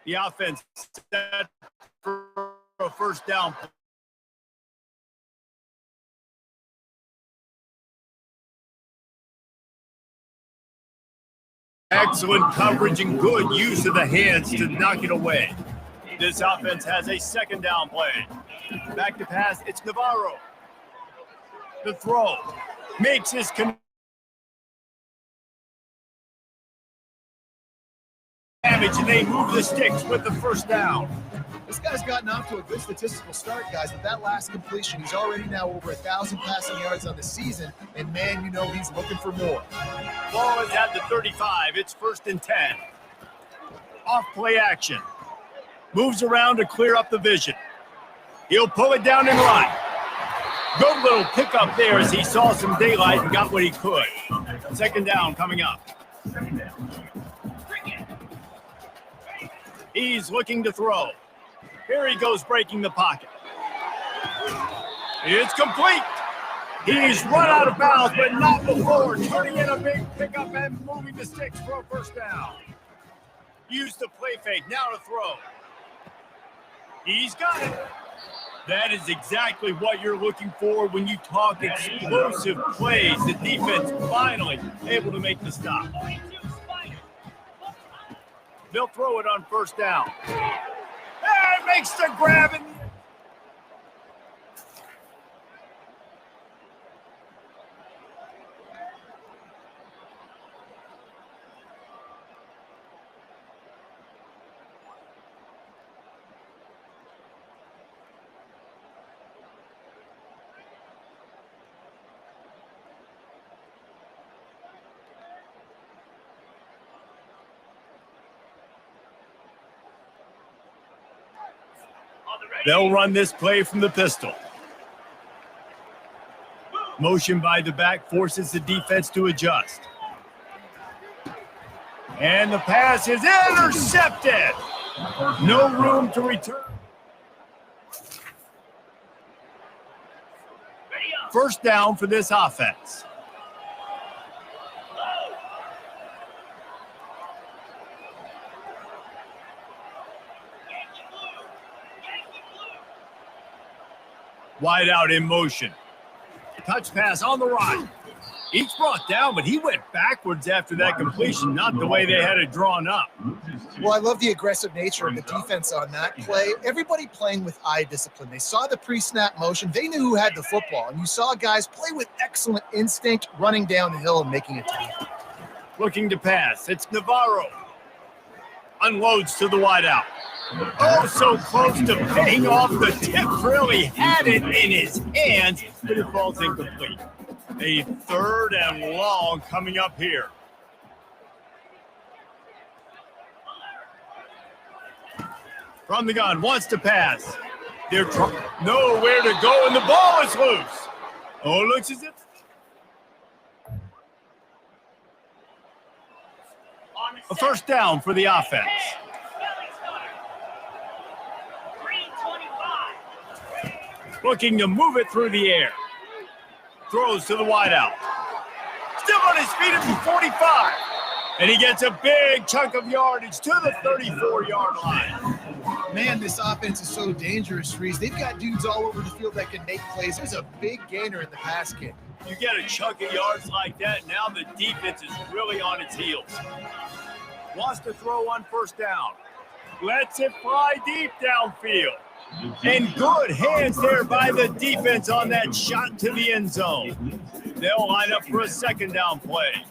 The offense set for a first down. Excellent coverage and good use of the hands to knock it away. This offense has a second down play. Back to pass, it's Navarro. The throw makes his damage, and they move the sticks with the first down. This guy's gotten off to a good statistical start, guys. With that last completion, he's already now over 1,000 passing yards on the season, and man, you know he's looking for more. Ball is at the 35. It's 1st and 10. Off play action. Moves around to clear up the vision. He'll pull it down and run. Good little pickup there as he saw some daylight and got what he could. Second down coming up. He's looking to throw. Here he goes, breaking the pocket. It's complete. He's run out of bounds, but not before turning in a big pickup and moving the sticks for a first down. Use the play fake, now to throw. He's got it. That is exactly what you're looking for when you talk explosive plays. The defense finally able to make the stop. They'll throw it on first down. And makes the grab in the end. They'll run this play from the pistol. Motion by the back forces the defense to adjust. And the pass is intercepted. No room to return. First down for this offense. Wide out in motion. Touch pass on the right. Each brought down, but he went backwards after that completion, not the way they had it drawn up. Well, I love the aggressive nature of the defense on that play. Everybody playing with eye discipline. They saw the pre-snap motion. They knew who had the football. And you saw guys play with excellent instinct, running down the hill and making a tackle. Looking to pass. It's Navarro. Unloads to the wide out. Oh, so close to paying off the tip. Really had it in his hands, but it falls incomplete. A third and long coming up here. From the gun, wants to pass. They're nowhere to go, and the ball is loose. Oh, it looks as if. A first down for the offense. Looking to move it through the air. Throws to the wideout. Still on his feet at the 45. And he gets a big chunk of yardage to the 34-yard line. Man, this offense is so dangerous, Reese. They've got dudes all over the field that can make plays. There's a big gainer in the pass kick. You get a chunk of yards like that, now the defense is really on its heels. Wants to throw on first down. Lets it fly deep downfield. And good hands there by the defense on that shot to the end zone. They'll line up for a second down play.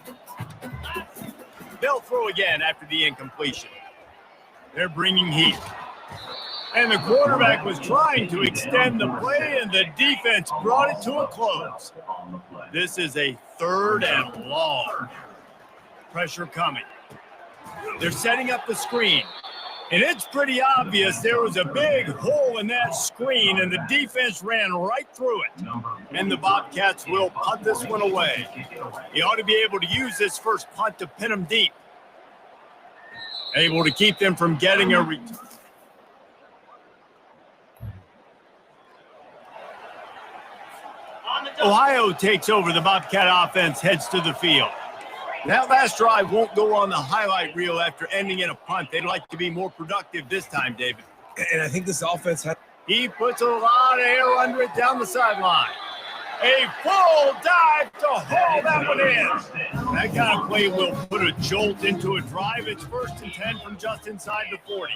They'll throw again after the incompletion. They're bringing heat. And the quarterback was trying to extend the play, and the defense brought it to a close. This is a third and long. Pressure coming. They're setting up the screen. And it's pretty obvious there was a big hole in that screen, and the defense ran right through it. And the Bobcats will punt this one away. He ought to be able to use this first punt to pin them deep. Able to keep them from getting a return. Ohio takes over. The Bobcat offense heads to the field. That last drive won't go on the highlight reel after ending in a punt. They'd like to be more productive this time, David. And I think this offense has... He puts a lot of air under it down the sideline. A full dive to haul that one in. That kind of play will put a jolt into a drive. It's 1st and 10 from just inside the 40.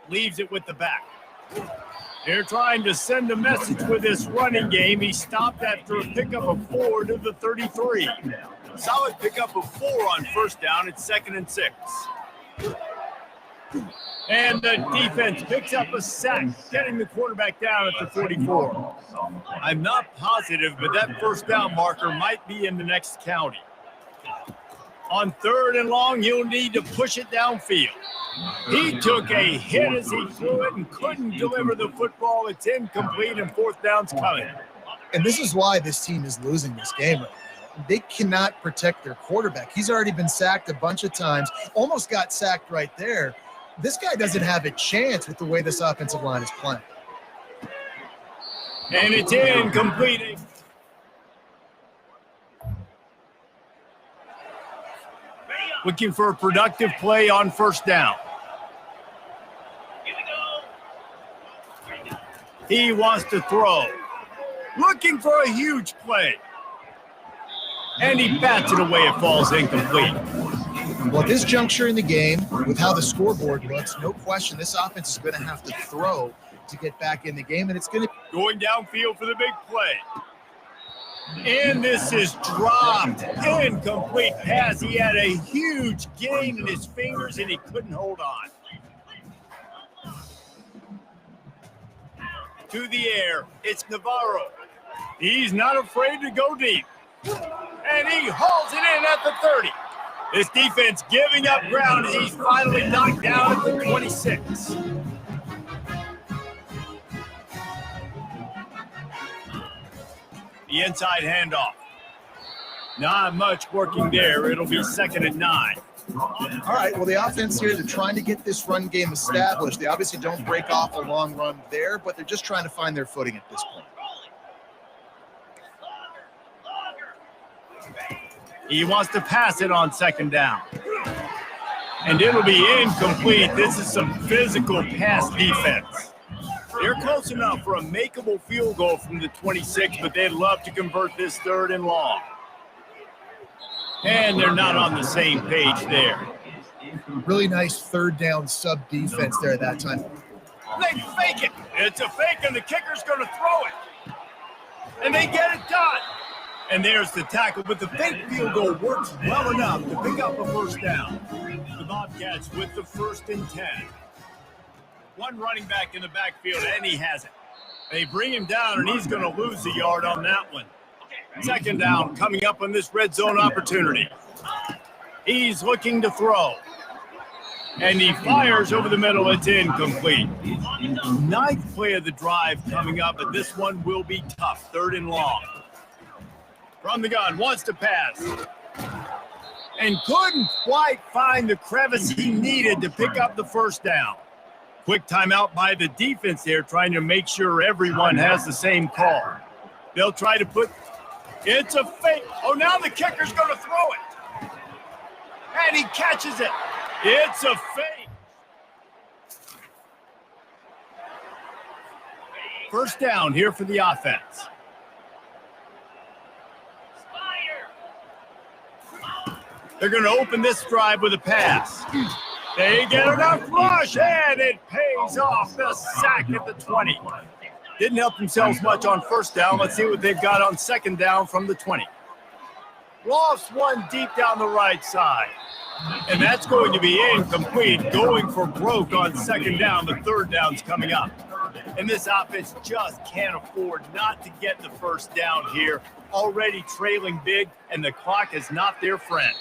Leaves it with the back. They're trying to send a message with this running game. He stopped after a pickup of 4 to the 33. Solid pickup of 4 on 1st down. It's 2nd and 6. And the defense picks up a sack, getting the quarterback down at the 44. I'm not positive, but that 1st down marker might be in the next county. On 3rd and long, you'll need to push it downfield. He took a hit as he threw it and couldn't deliver the football. It's incomplete, and 4th down's coming. And this is why this team is losing this game right now. They cannot protect their quarterback. He's already been sacked a bunch of times, almost got sacked right there. This guy doesn't have a chance with the way this offensive line is playing. And it's incomplete. Looking for a productive play on 1st down. He wants to throw. Looking for a huge play. And he bats it away. It falls incomplete. Well, at this juncture in the game, with how the scoreboard looks, no question this offense is going to have to throw to get back in the game, and it's going to... Going downfield for the big play. And this is dropped. Incomplete pass. He had a huge gain in his fingers, and he couldn't hold on. To the air, it's Navarro. He's not afraid to go deep. And he hauls it in at the 30. This defense giving up ground as he's finally knocked down at the 26. The inside handoff. Not much working there. It'll be 2nd and 9. All right, well, the offense here, they're trying to get this run game established. They obviously don't break off a long run there, but they're just trying to find their footing at this point. He wants to pass it on 2nd down. And it'll be incomplete. This is some physical pass defense. They're close enough for a makeable field goal from the 26, but they'd love to convert this 3rd and long. And they're not on the same page there. Really nice 3rd down sub defense there at that time. They fake it. It's a fake, and the kicker's going to throw it. And they get it done. And there's the tackle, but the fake field goal works well enough to pick up a 1st down. The Bobcats with the 1st and 10. One running back in the backfield, and he has it. They bring him down, and he's going to lose a yard on that one. 2nd down coming up on this red zone opportunity. He's looking to throw. And he fires over the middle. It's incomplete. 9th play of the drive coming up, but this one will be tough. 3rd and long. From the gun, wants to pass. And couldn't quite find the crevice he needed to pick up the 1st down. Quick timeout by the defense there, trying to make sure everyone has the same call. They'll try to put, it's a fake. Oh, now the kicker's going to throw it. And he catches it. It's a fake. 1st down here for the offense. They're going to open this drive with a pass. They get enough rush, and it pays off. The sack at the 20. Didn't help themselves much on 1st down. Let's see what they've got on 2nd down from the 20. Lost one deep down the right side. And that's going to be incomplete. Going for broke on 2nd down. The 3rd down's coming up. And this offense just can't afford not to get the 1st down here. Already trailing big, and the clock is not their friend.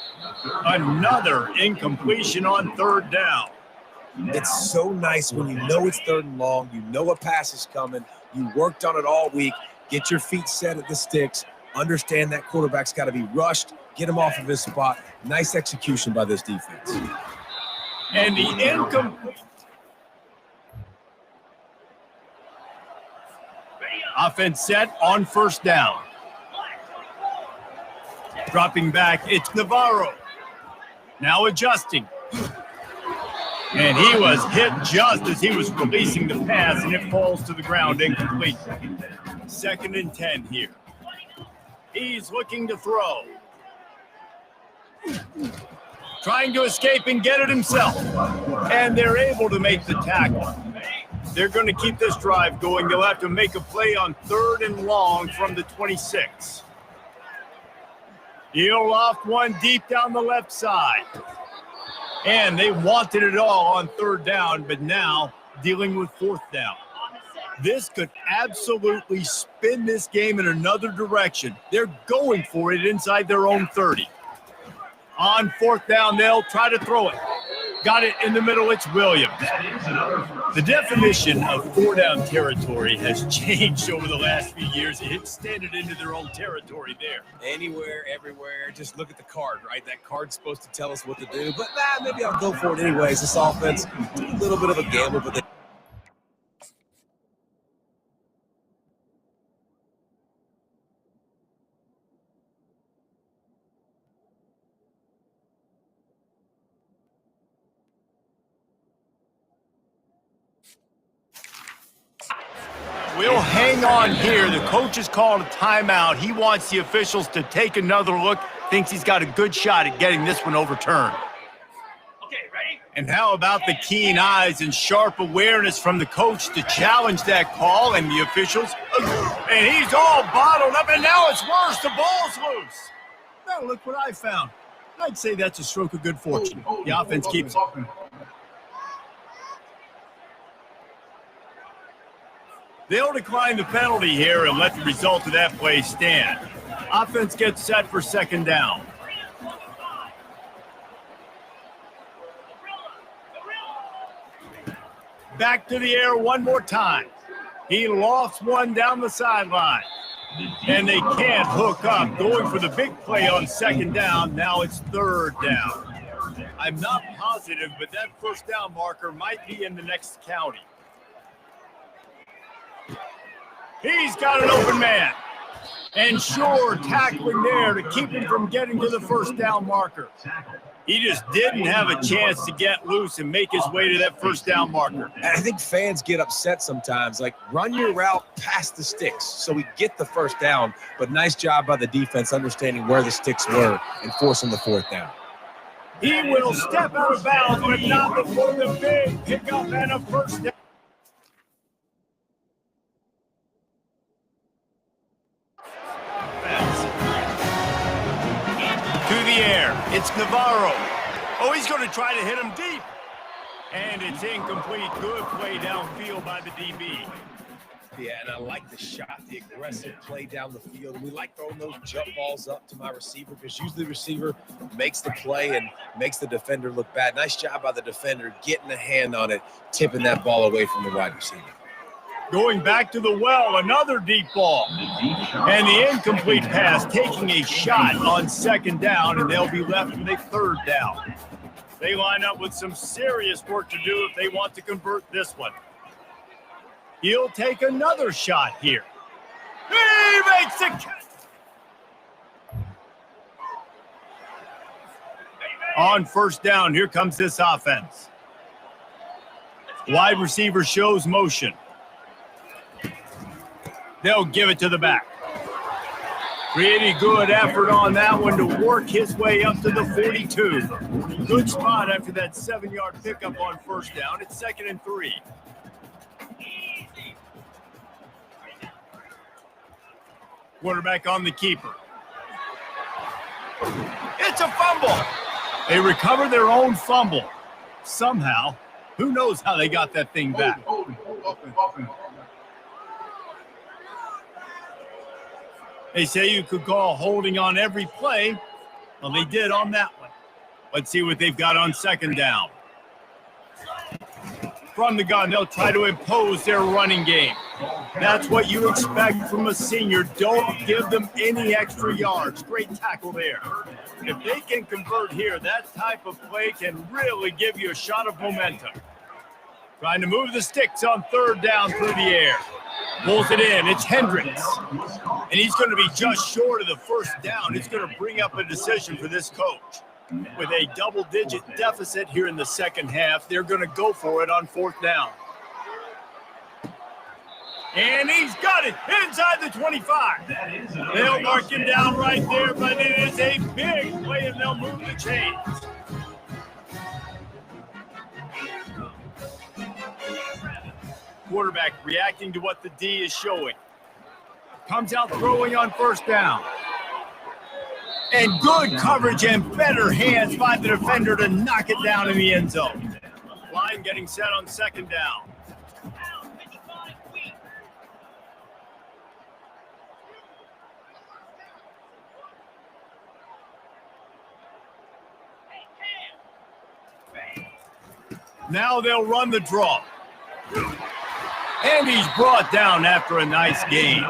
Another incompletion on 3rd down. It's so nice when you know it's 3rd and long, you know a pass is coming, you worked on it all week, get your feet set at the sticks, understand that quarterback's got to be rushed, get him off of his spot. Nice execution by this defense. And the incomplete. Offense set on 1st down. Dropping back, it's Navarro. Now adjusting. And he was hit just as he was releasing the pass, and it falls to the ground incomplete. 2nd and 10 here. He's looking to throw. Trying to escape and get it himself. And they're able to make the tackle. They're going to keep this drive going. They'll have to make a play on 3rd and long from the 26. He'll loft one deep down the left side. And they wanted it all on 3rd down, but now dealing with 4th down. This could absolutely spin this game in another direction. They're going for it inside their own 30. On 4th down, they'll try to throw it. Got it in the middle, it's Williams. The definition of 4-down territory has changed over the last few years. It extended into their own territory there. Anywhere, everywhere, just look at the card, right? That card's supposed to tell us what to do, but maybe I'll go for it anyways. This offense, a little bit of a gamble, but they We'll hang on here. The coach has called a timeout. He wants the officials to take another look, thinks he's got a good shot at getting this one overturned. Okay, ready? And how about the keen eyes and sharp awareness from the coach to challenge that call and the officials? And he's all bottled up, and now it's worse. The ball's loose. Now look what I found. I'd say that's a stroke of good fortune. The offense keeps it. They'll decline the penalty here and let the result of that play stand. Offense gets set for 2nd down. Back to the air one more time. He lofts one down the sideline. And they can't hook up. Going for the big play on 2nd down. Now it's 3rd down. I'm not positive, but that 1st down marker might be in the next county. He's got an open man. And sure, tackling there to keep him from getting to the 1st down marker. He just didn't have a chance to get loose and make his way to that 1st down marker. And I think fans get upset sometimes, like run your route past the sticks so we get the 1st down, but nice job by the defense understanding where the sticks were and forcing the 4th down. He will step out of bounds, but not before the big pickup and a 1st down. To the air, it's Navarro. Oh, he's going to try to hit him deep. And it's incomplete. Good play downfield by the DB. Yeah, and I like the shot, the aggressive play down the field. We like throwing those jump balls up to my receiver because usually the receiver makes the play and makes the defender look bad. Nice job by the defender getting a hand on it, tipping that ball away from the wide receiver. Going back to the well, another deep ball. And the incomplete pass taking a shot on 2nd down, and they'll be left with a 3rd down. They line up with some serious work to do if they want to convert this one. He'll take another shot here. He makes the catch. On 1st down, here comes this offense. Wide receiver shows motion. They'll give it to the back. Pretty good effort on that one to work his way up to the 42. Good spot after that 7-yard pickup on 1st down. It's 2nd and 3. Quarterback on the keeper. It's a fumble. They recover their own fumble. Somehow, who knows how they got that thing back. They say you could call holding on every play. Well, they did on that one. Let's see what they've got on 2nd down. From the gun, they'll try to impose their running game. That's what you expect from a senior. Don't give them any extra yards. Great tackle there. If they can convert here, that type of play can really give you a shot of momentum. Trying to move the sticks on 3rd down through the air. Pulls it in. It's Hendricks. And he's going to be just short of the first down. It's going to bring up a decision for this coach. With a double-digit deficit here in the second half, they're going to go for it on fourth down. And he's got it inside the 25. They'll mark him down right there, but it is a big play, and they'll move the chains. Quarterback reacting to what the D is showing. Comes out throwing on first down. And good coverage and better hands by the defender to knock it down in the end zone. Line getting set on second down. Now they'll run the draw. And he's brought down after a nice gain.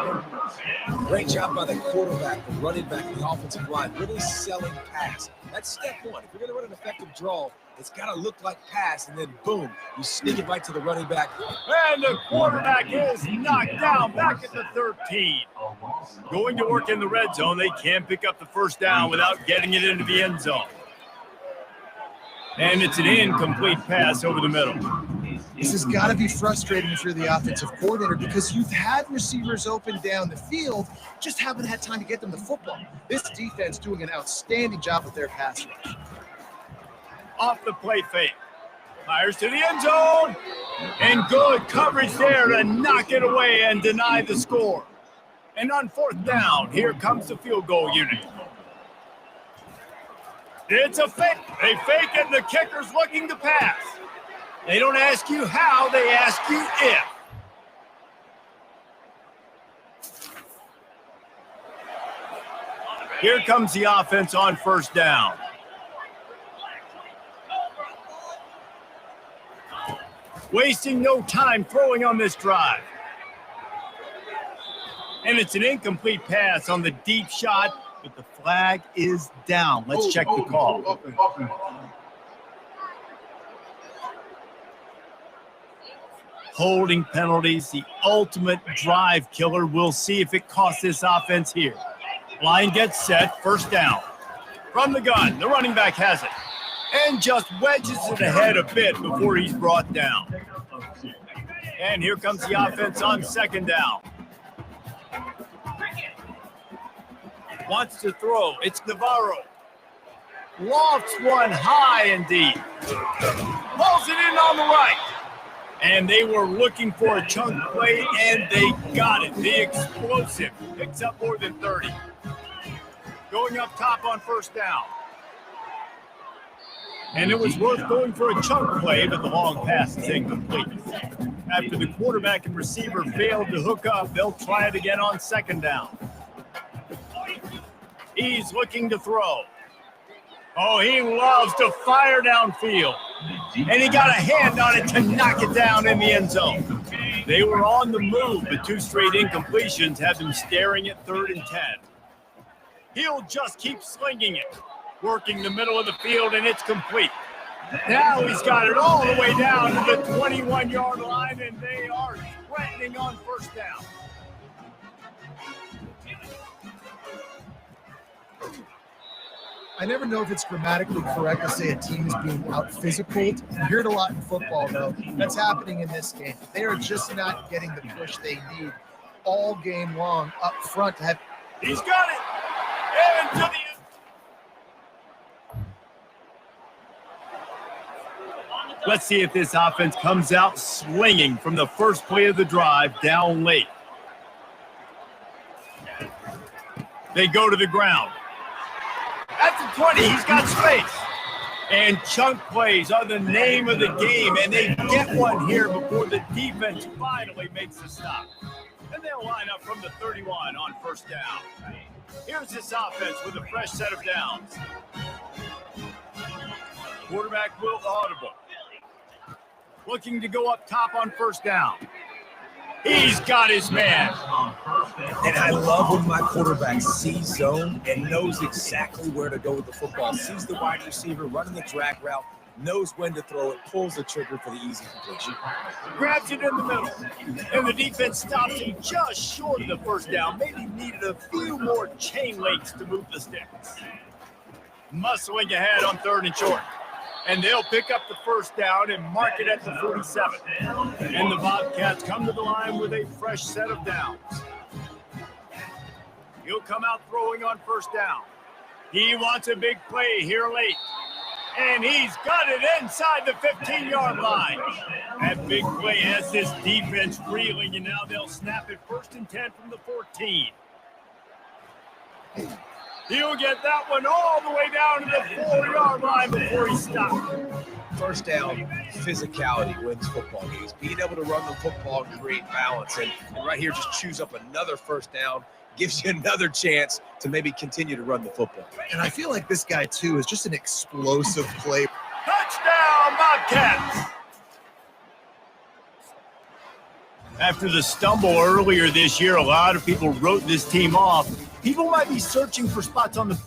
Great job by the quarterback, the running back, the offensive line, really selling pass. That's step one. If you're going to run an effective draw, it's got to look like pass, and then boom, you sneak it right to the running back. And the quarterback is knocked down back at the 13. Going to work in the red zone, they can't pick up the first down without getting it into the end zone. And it's an incomplete pass over the middle. This has got to be frustrating if you're the offensive coordinator because you've had receivers open down the field, just haven't had time to get them the football. This defense doing an outstanding job with their pass rush. Off the play fake. Fires to the end zone. And good coverage there to knock it away and deny the score. And on fourth down, here comes the field goal unit. It's a fake. They fake it, and the kicker's looking to pass. They don't ask you how, they ask you if. Here comes the offense on first down. Wasting no time throwing on this drive. And it's an incomplete pass on the deep shot, but the flag is down. Let's check the call. Holding penalties, the ultimate drive killer. We'll see if it costs this offense here. Line gets set, first down. From the gun, the running back has it. And just wedges it ahead a bit before he's brought down. And here comes the offense on second down. Wants to throw. It's Navarro. Lofts one high and deep. Pulls it in on the right. And they were looking for a chunk play, and they got it. The explosive picks up more than 30. Going up top on first down. And it was worth going for a chunk play, but the long pass is incomplete. After the quarterback and receiver failed to hook up, they'll try it again on second down. He's looking to throw. Oh, he loves to fire downfield. And he got a hand on it to knock it down in the end zone. They were on the move, but two straight incompletions have them staring at 3rd and 10. He'll just keep slinging it, working the middle of the field, and it's complete. Now he's got it all the way down to the 21-yard line, and they are threatening on first down. I never know if it's grammatically correct to say a team is being out-physicaled. You hear it a lot in football, though. That's happening in this game. They are just not getting the push they need all game long up front to have. He's got it. And to the end. Let's see if this offense comes out slinging from the first play of the drive down late. They go to the ground. At the 20, he's got space. And chunk plays are the name of the game, and they get one here before the defense finally makes the stop. And they'll line up from the 31 on first down. Here's this offense with a fresh set of downs. Quarterback will audible. Looking to go up top on first down. He's got his man. And I love when my quarterback sees zone and knows exactly where to go with the football. Sees the wide receiver running the drag route, knows when to throw it, pulls the trigger for the easy completion. Grabs it in the middle, and the defense stops him just short of the first down. Maybe needed a few more chain links to move the sticks. Muscling ahead on 3rd and short. And they'll pick up the first down and mark it at the 47. And the Bobcats come to the line with a fresh set of downs. He'll come out throwing on 1st down. He wants a big play here late. And he's got it inside the 15-yard line. That big play has this defense reeling, and now they'll snap it 1st and 10 from the 14. He'll get that one all the way down to the 4-yard line before he stops. First down, physicality wins football games. Being able to run the football and create balance. And right here, just choose up another first down, gives you another chance to maybe continue to run the football. And I feel like this guy, too, is just an explosive play. Touchdown, Bobcats! After the stumble earlier this year, a lot of people wrote this team off. People might be searching for spots on the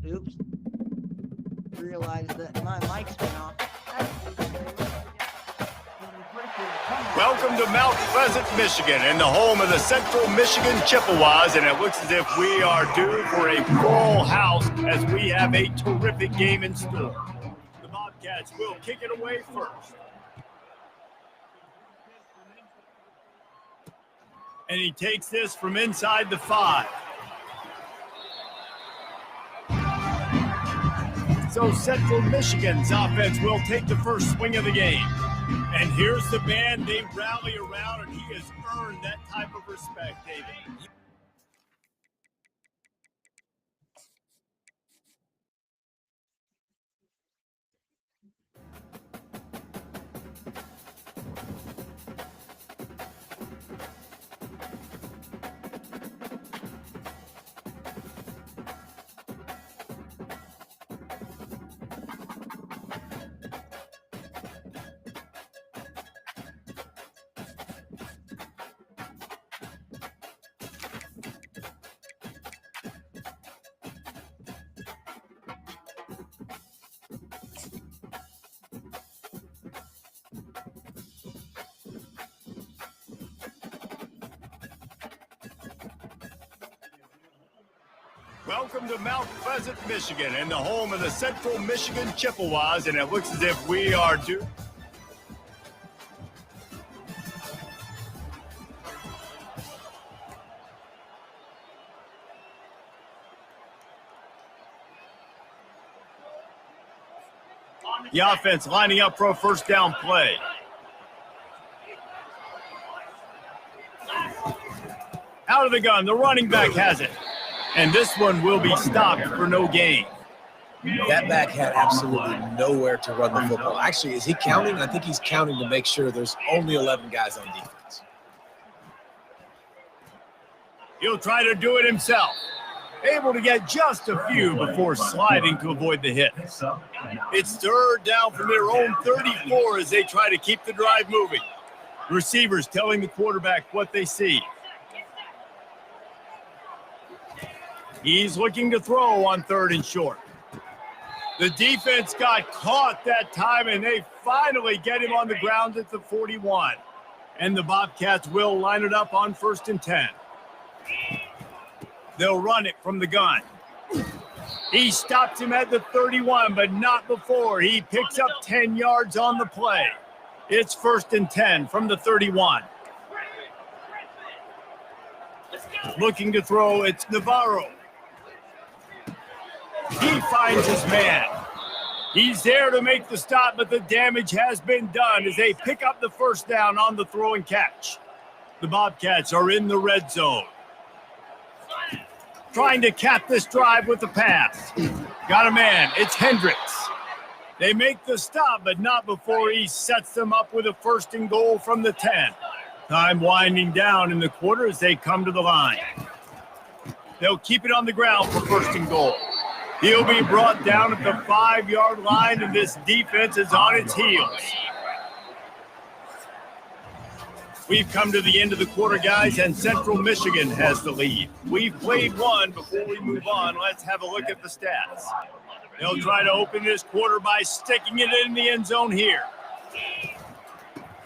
Oops. Realized that my mic's been off. Welcome to Mount Pleasant, Michigan, and the home of the Central Michigan Chippewas, and it looks as if we are due for a full house as we have a terrific game in store. The Bobcats will kick it away first. And he takes this from inside the 5. So Central Michigan's offense will take the first swing of the game. And here's the band they rally around, and he has earned that type of respect, David. Welcome to Mount Pleasant, Michigan, and the home of the Central Michigan Chippewas, and it looks as if we are due. The offense lining up for a first down play. Out of the gun, the running back has it. And this one will be stopped for no gain. That back had absolutely nowhere to run the football. Actually, is he counting? I think he's counting to make sure there's only 11 guys on defense. He'll try to do it himself. able to get just a few before sliding to avoid the hit. It's third down from their own 34 as they try to keep the drive moving. Receivers telling the quarterback what they see. He's looking to throw on third and short. The defense got caught that time, and they finally get him on the ground at the 41. And the Bobcats will line it up on 1st and 10. They'll run it from the gun. He stops him at the 31, but not before. He picks up 10 yards on the play. It's 1st and 10 from the 31. Looking to throw, it's Navarro. He finds his man. He's there to make the stop, but the damage has been done as they pick up the first down on the throw and catch. The Bobcats are in the red zone. Trying to cap this drive with the pass. Got a man. It's Hendricks. They make the stop, but not before he sets them up with a 1st and goal from the 10. Time winding down in the quarter as they come to the line. They'll keep it on the ground for 1st and goal. He'll be brought down at the 5-yard line, and this defense is on its heels. We've come to the end of the quarter, guys, and Central Michigan has the lead. We've played one. Before we move on, let's have a look at the stats. They'll try to open this quarter by sticking it in the end zone here.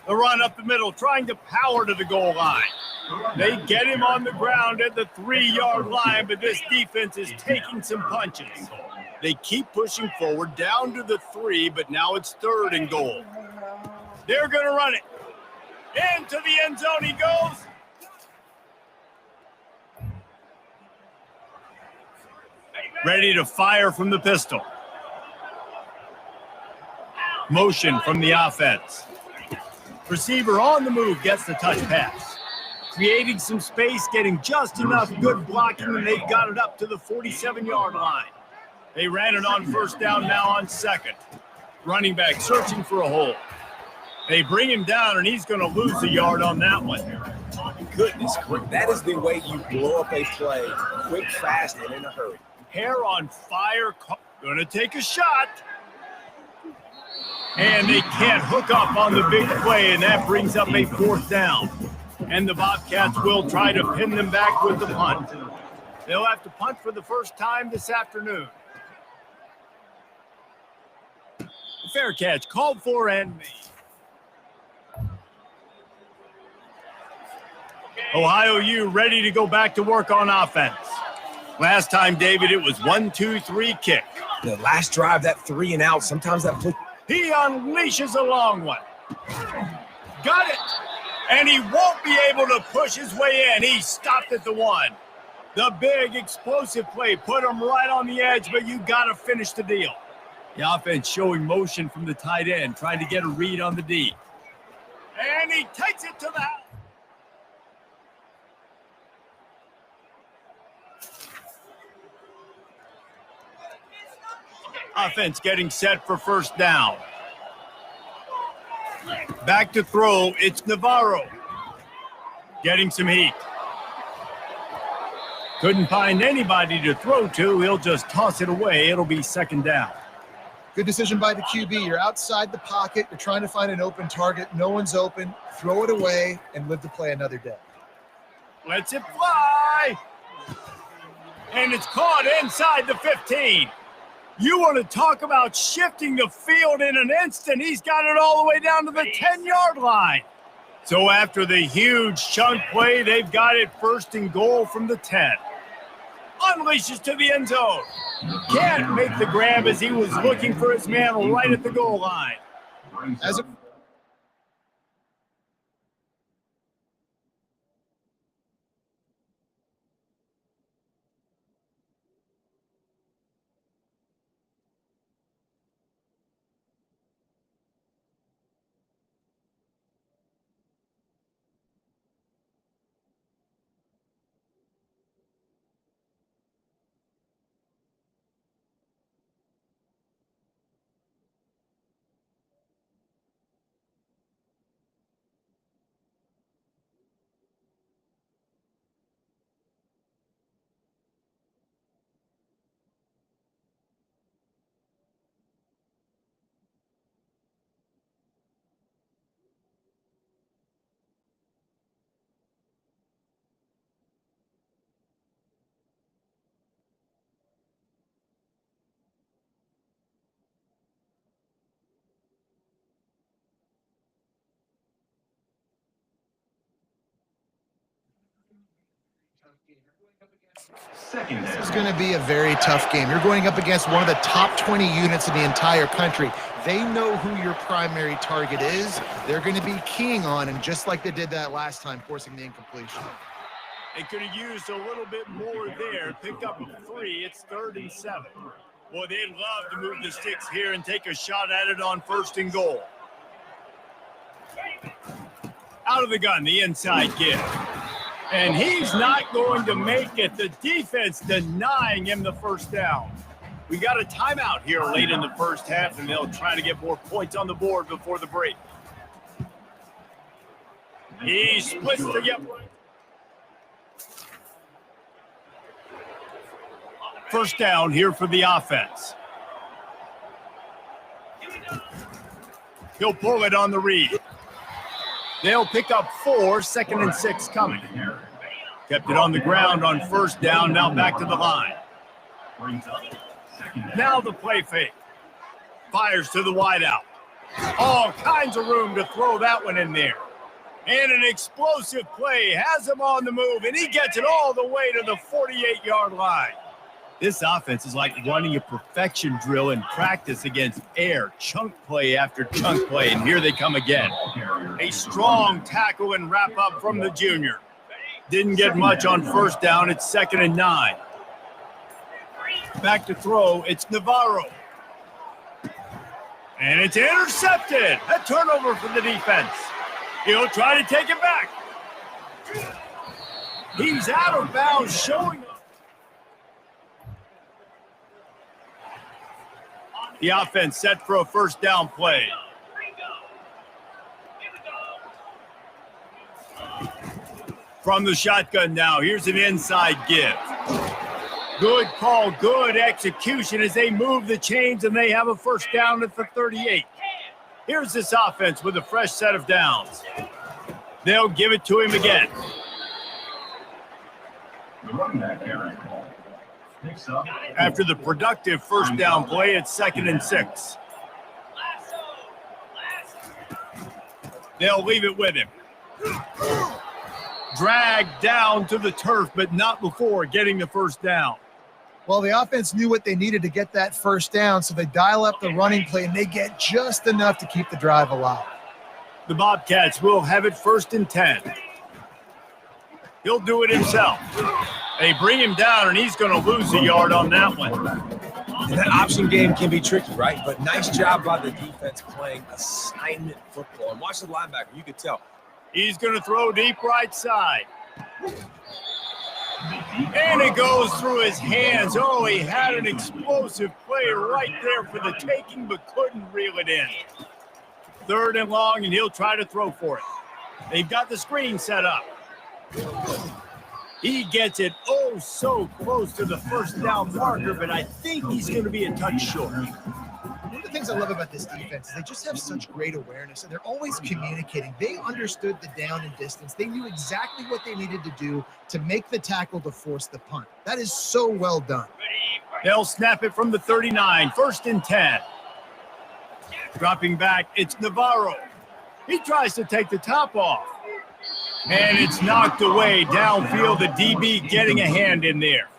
The run up the middle, trying to power to the goal line. They get him on the ground at the 3-yard line, but this defense is taking some punches. They keep pushing forward down to the 3, but now it's 3rd and goal. They're going to run it. Into the end zone he goes. Ready to fire from the pistol. Motion from the offense. Receiver on the move gets the touch pass. Creating some space, getting just enough good blocking, and they've got it up to the 47-yard line. They ran it on 1st down, now on 2nd. Running back searching for a hole. They bring him down, and he's going to lose a yard on that one. Goodness, that is the way you blow up a play, quick, fast, and in a hurry. Hair on fire, going to take a shot. And they can't hook up on the big play, and that brings up a 4th down. And the Bobcats will try to pin them back with the punt. They'll have to punt for the first time this afternoon. Fair catch, called for and made. Ohio U ready to go back to work on offense. Last time, David, it was 1-2-3 kick. The last drive, that 3 and out, sometimes that puts. He unleashes a long one. Got it. And he won't be able to push his way in. He stopped at the 1. The big explosive play put him right on the edge, but you got to finish the deal. The offense showing motion from the tight end, trying to get a read on the D. And he takes it to the house. Offense getting set for 1st down. Back to throw, it's Navarro. Getting some heat. Couldn't find anybody to throw to. He'll just toss it away. It'll be 2nd down. Good decision by the QB. You're outside the pocket. You're trying to find an open target. No one's open. Throw it away and live to play another day. Lets it fly. And it's caught inside the 15. You want to talk about shifting the field in an instant. He's got it all the way down to the 10-yard line. So after the huge chunk play, they've got it 1st and goal from the 10. Unleashes to the end zone. Can't make the grab as he was looking for his man right at the goal line. As a Second This is down. going to be a very tough game. You're going up against one of the top 20 units in the entire country. They know who your primary target is. They're going to be keying on, and just like they did that last time, forcing the incompletion. They could have used a little bit more there. Picked up a 3. It's 3rd and 7. Boy, they'd love to move the sticks here and take a shot at it on 1st and goal. Out of the gun, the inside give. And he's not going to make it. The defense denying him the first down. We got a timeout here late in the first half, and they'll try to get more points on the board before the break. He splits the yep. First down here for the offense. He'll pull it on the read. They'll pick up 4, 2nd and 6 coming. Kept it on the ground on 1st down, now back to the line. Now the play fake. Fires to the wideout. All kinds of room to throw that one in there. And an explosive play has him on the move, and he gets it all the way to the 48-yard line. This offense is like running a perfection drill in practice against air, chunk play after chunk play, and here they come again. A strong tackle and wrap up from the junior. Didn't get much on 1st down. It's 2nd and 9. Back to throw. It's Navarro. And it's intercepted. A turnover for the defense. He'll try to take it back. He's out of bounds, showing up. The offense set for a 1st down play. From the shotgun now, here's an inside give. Good call, good execution as they move the chains, and they have a 1st down at the 38. Here's this offense with a fresh set of downs. They'll give it to him again. The running back Aaron picks up. After the productive 1st down play, it's 2nd and 6. They'll leave it with him. Dragged down to the turf, but not before getting the 1st down. Well, the offense knew what they needed to get that 1st down, so they dial up the running play, and they get just enough to keep the drive alive. The Bobcats will have it 1st and 10. He'll do it himself. They bring him down, and he's going to lose a yard on that one. And that option game can be tricky, right? But nice job by the defense playing assignment football. And watch the linebacker. You could tell. He's going to throw deep right side. And it goes through his hands. Oh, he had an explosive play right there for the taking, but couldn't reel it in. 3rd and long, and he'll try to throw for it. They've got the screen set up. He gets it oh so close to the 1st down marker, but I think he's going to be a touch short. One of the things I love about this defense is they just have such great awareness, and they're always communicating. They understood the down and distance. They knew exactly what they needed to do to make the tackle to force the punt. That is so well done. They'll snap it from the 39, 1st and 10. Dropping back, it's Navarro. He tries to take the top off. And it's knocked away downfield. The DB getting a hand in there.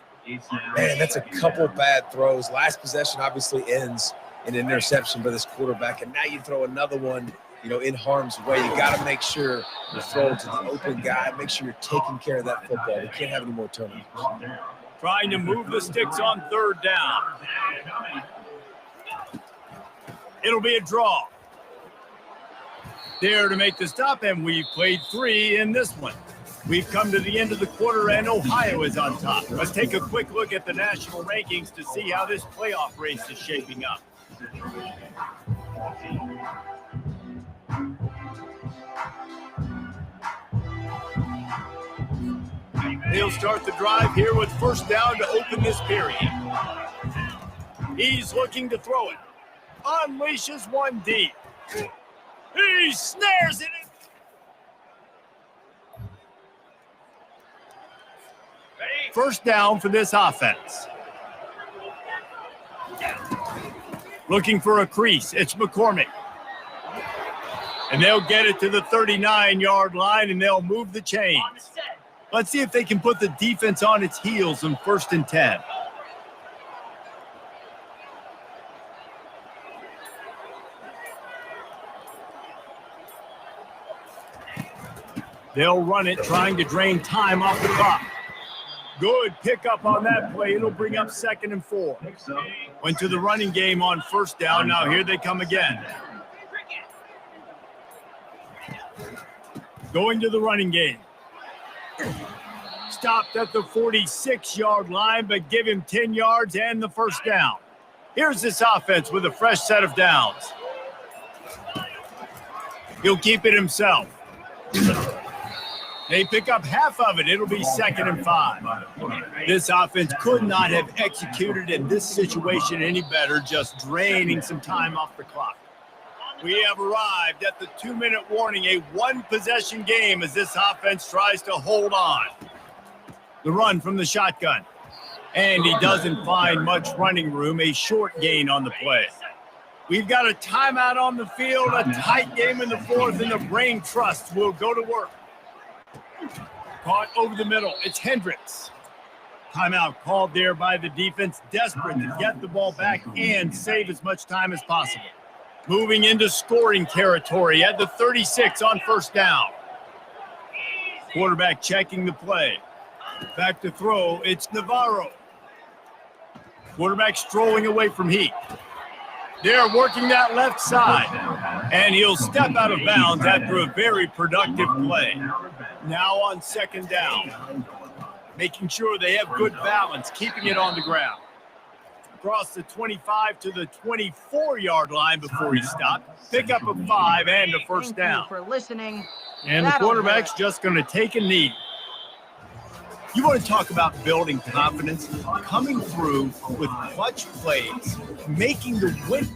Man, that's a couple bad throws. Last possession obviously ends in an interception by this quarterback, and now you throw another one, in harm's way. You got to make sure you throw it to the open guy. Make sure you're taking care of that football. You can't have any more turnovers. Trying to move the sticks on 3rd down. It'll be a draw. There to make the stop, and we've played 3 in this one. We've come to the end of the quarter, and Ohio is on top. Let's take a quick look at the national rankings to see how this playoff race is shaping up. He'll start the drive here with 1st down to open this period. He's looking to throw it. Unleashes one deep. He snares it. First down for this offense. Looking for a crease. It's McCormick. And they'll get it to the 39-yard line, and they'll move the chains. Let's see if they can put the defense on its heels in 1st and 10. They'll run it, trying to drain time off the clock. Good pickup on that play. It'll bring up 2nd and 4. Went to the running game on 1st down. Now here they come again. Going to the running game. Stopped at the 46-yard line, but give him 10 yards and the 1st down. Here's this offense with a fresh set of downs. He'll keep it himself. They pick up half of it. It'll be 2nd and 5. This offense could not have executed in this situation any better, just draining some time off the clock. We have arrived at the 2-minute warning, a 1-possession game as this offense tries to hold on. The run from the shotgun. And he doesn't find much running room, a short gain on the play. We've got a timeout on the field, a tight game in the 4th, and the Brain Trust will go to work. Caught over the middle. It's Hendricks. Timeout called there by the defense, desperate to get the ball back and save as much time as possible. Moving into scoring territory at the 36 on 1st down. Quarterback checking the play. Back to throw. It's Navarro. Quarterback strolling away from Heat. They're working that left side. And he'll step out of bounds after a very productive play. Now on 2nd down. Making sure they have good balance, keeping it on the ground. Across the 25 to the 24-yard line before he stopped. Pick up a 5 and a 1st down. Thank you for listening. And the quarterback's just going to take a knee. You want to talk about building confidence, coming through with clutch plays, making the win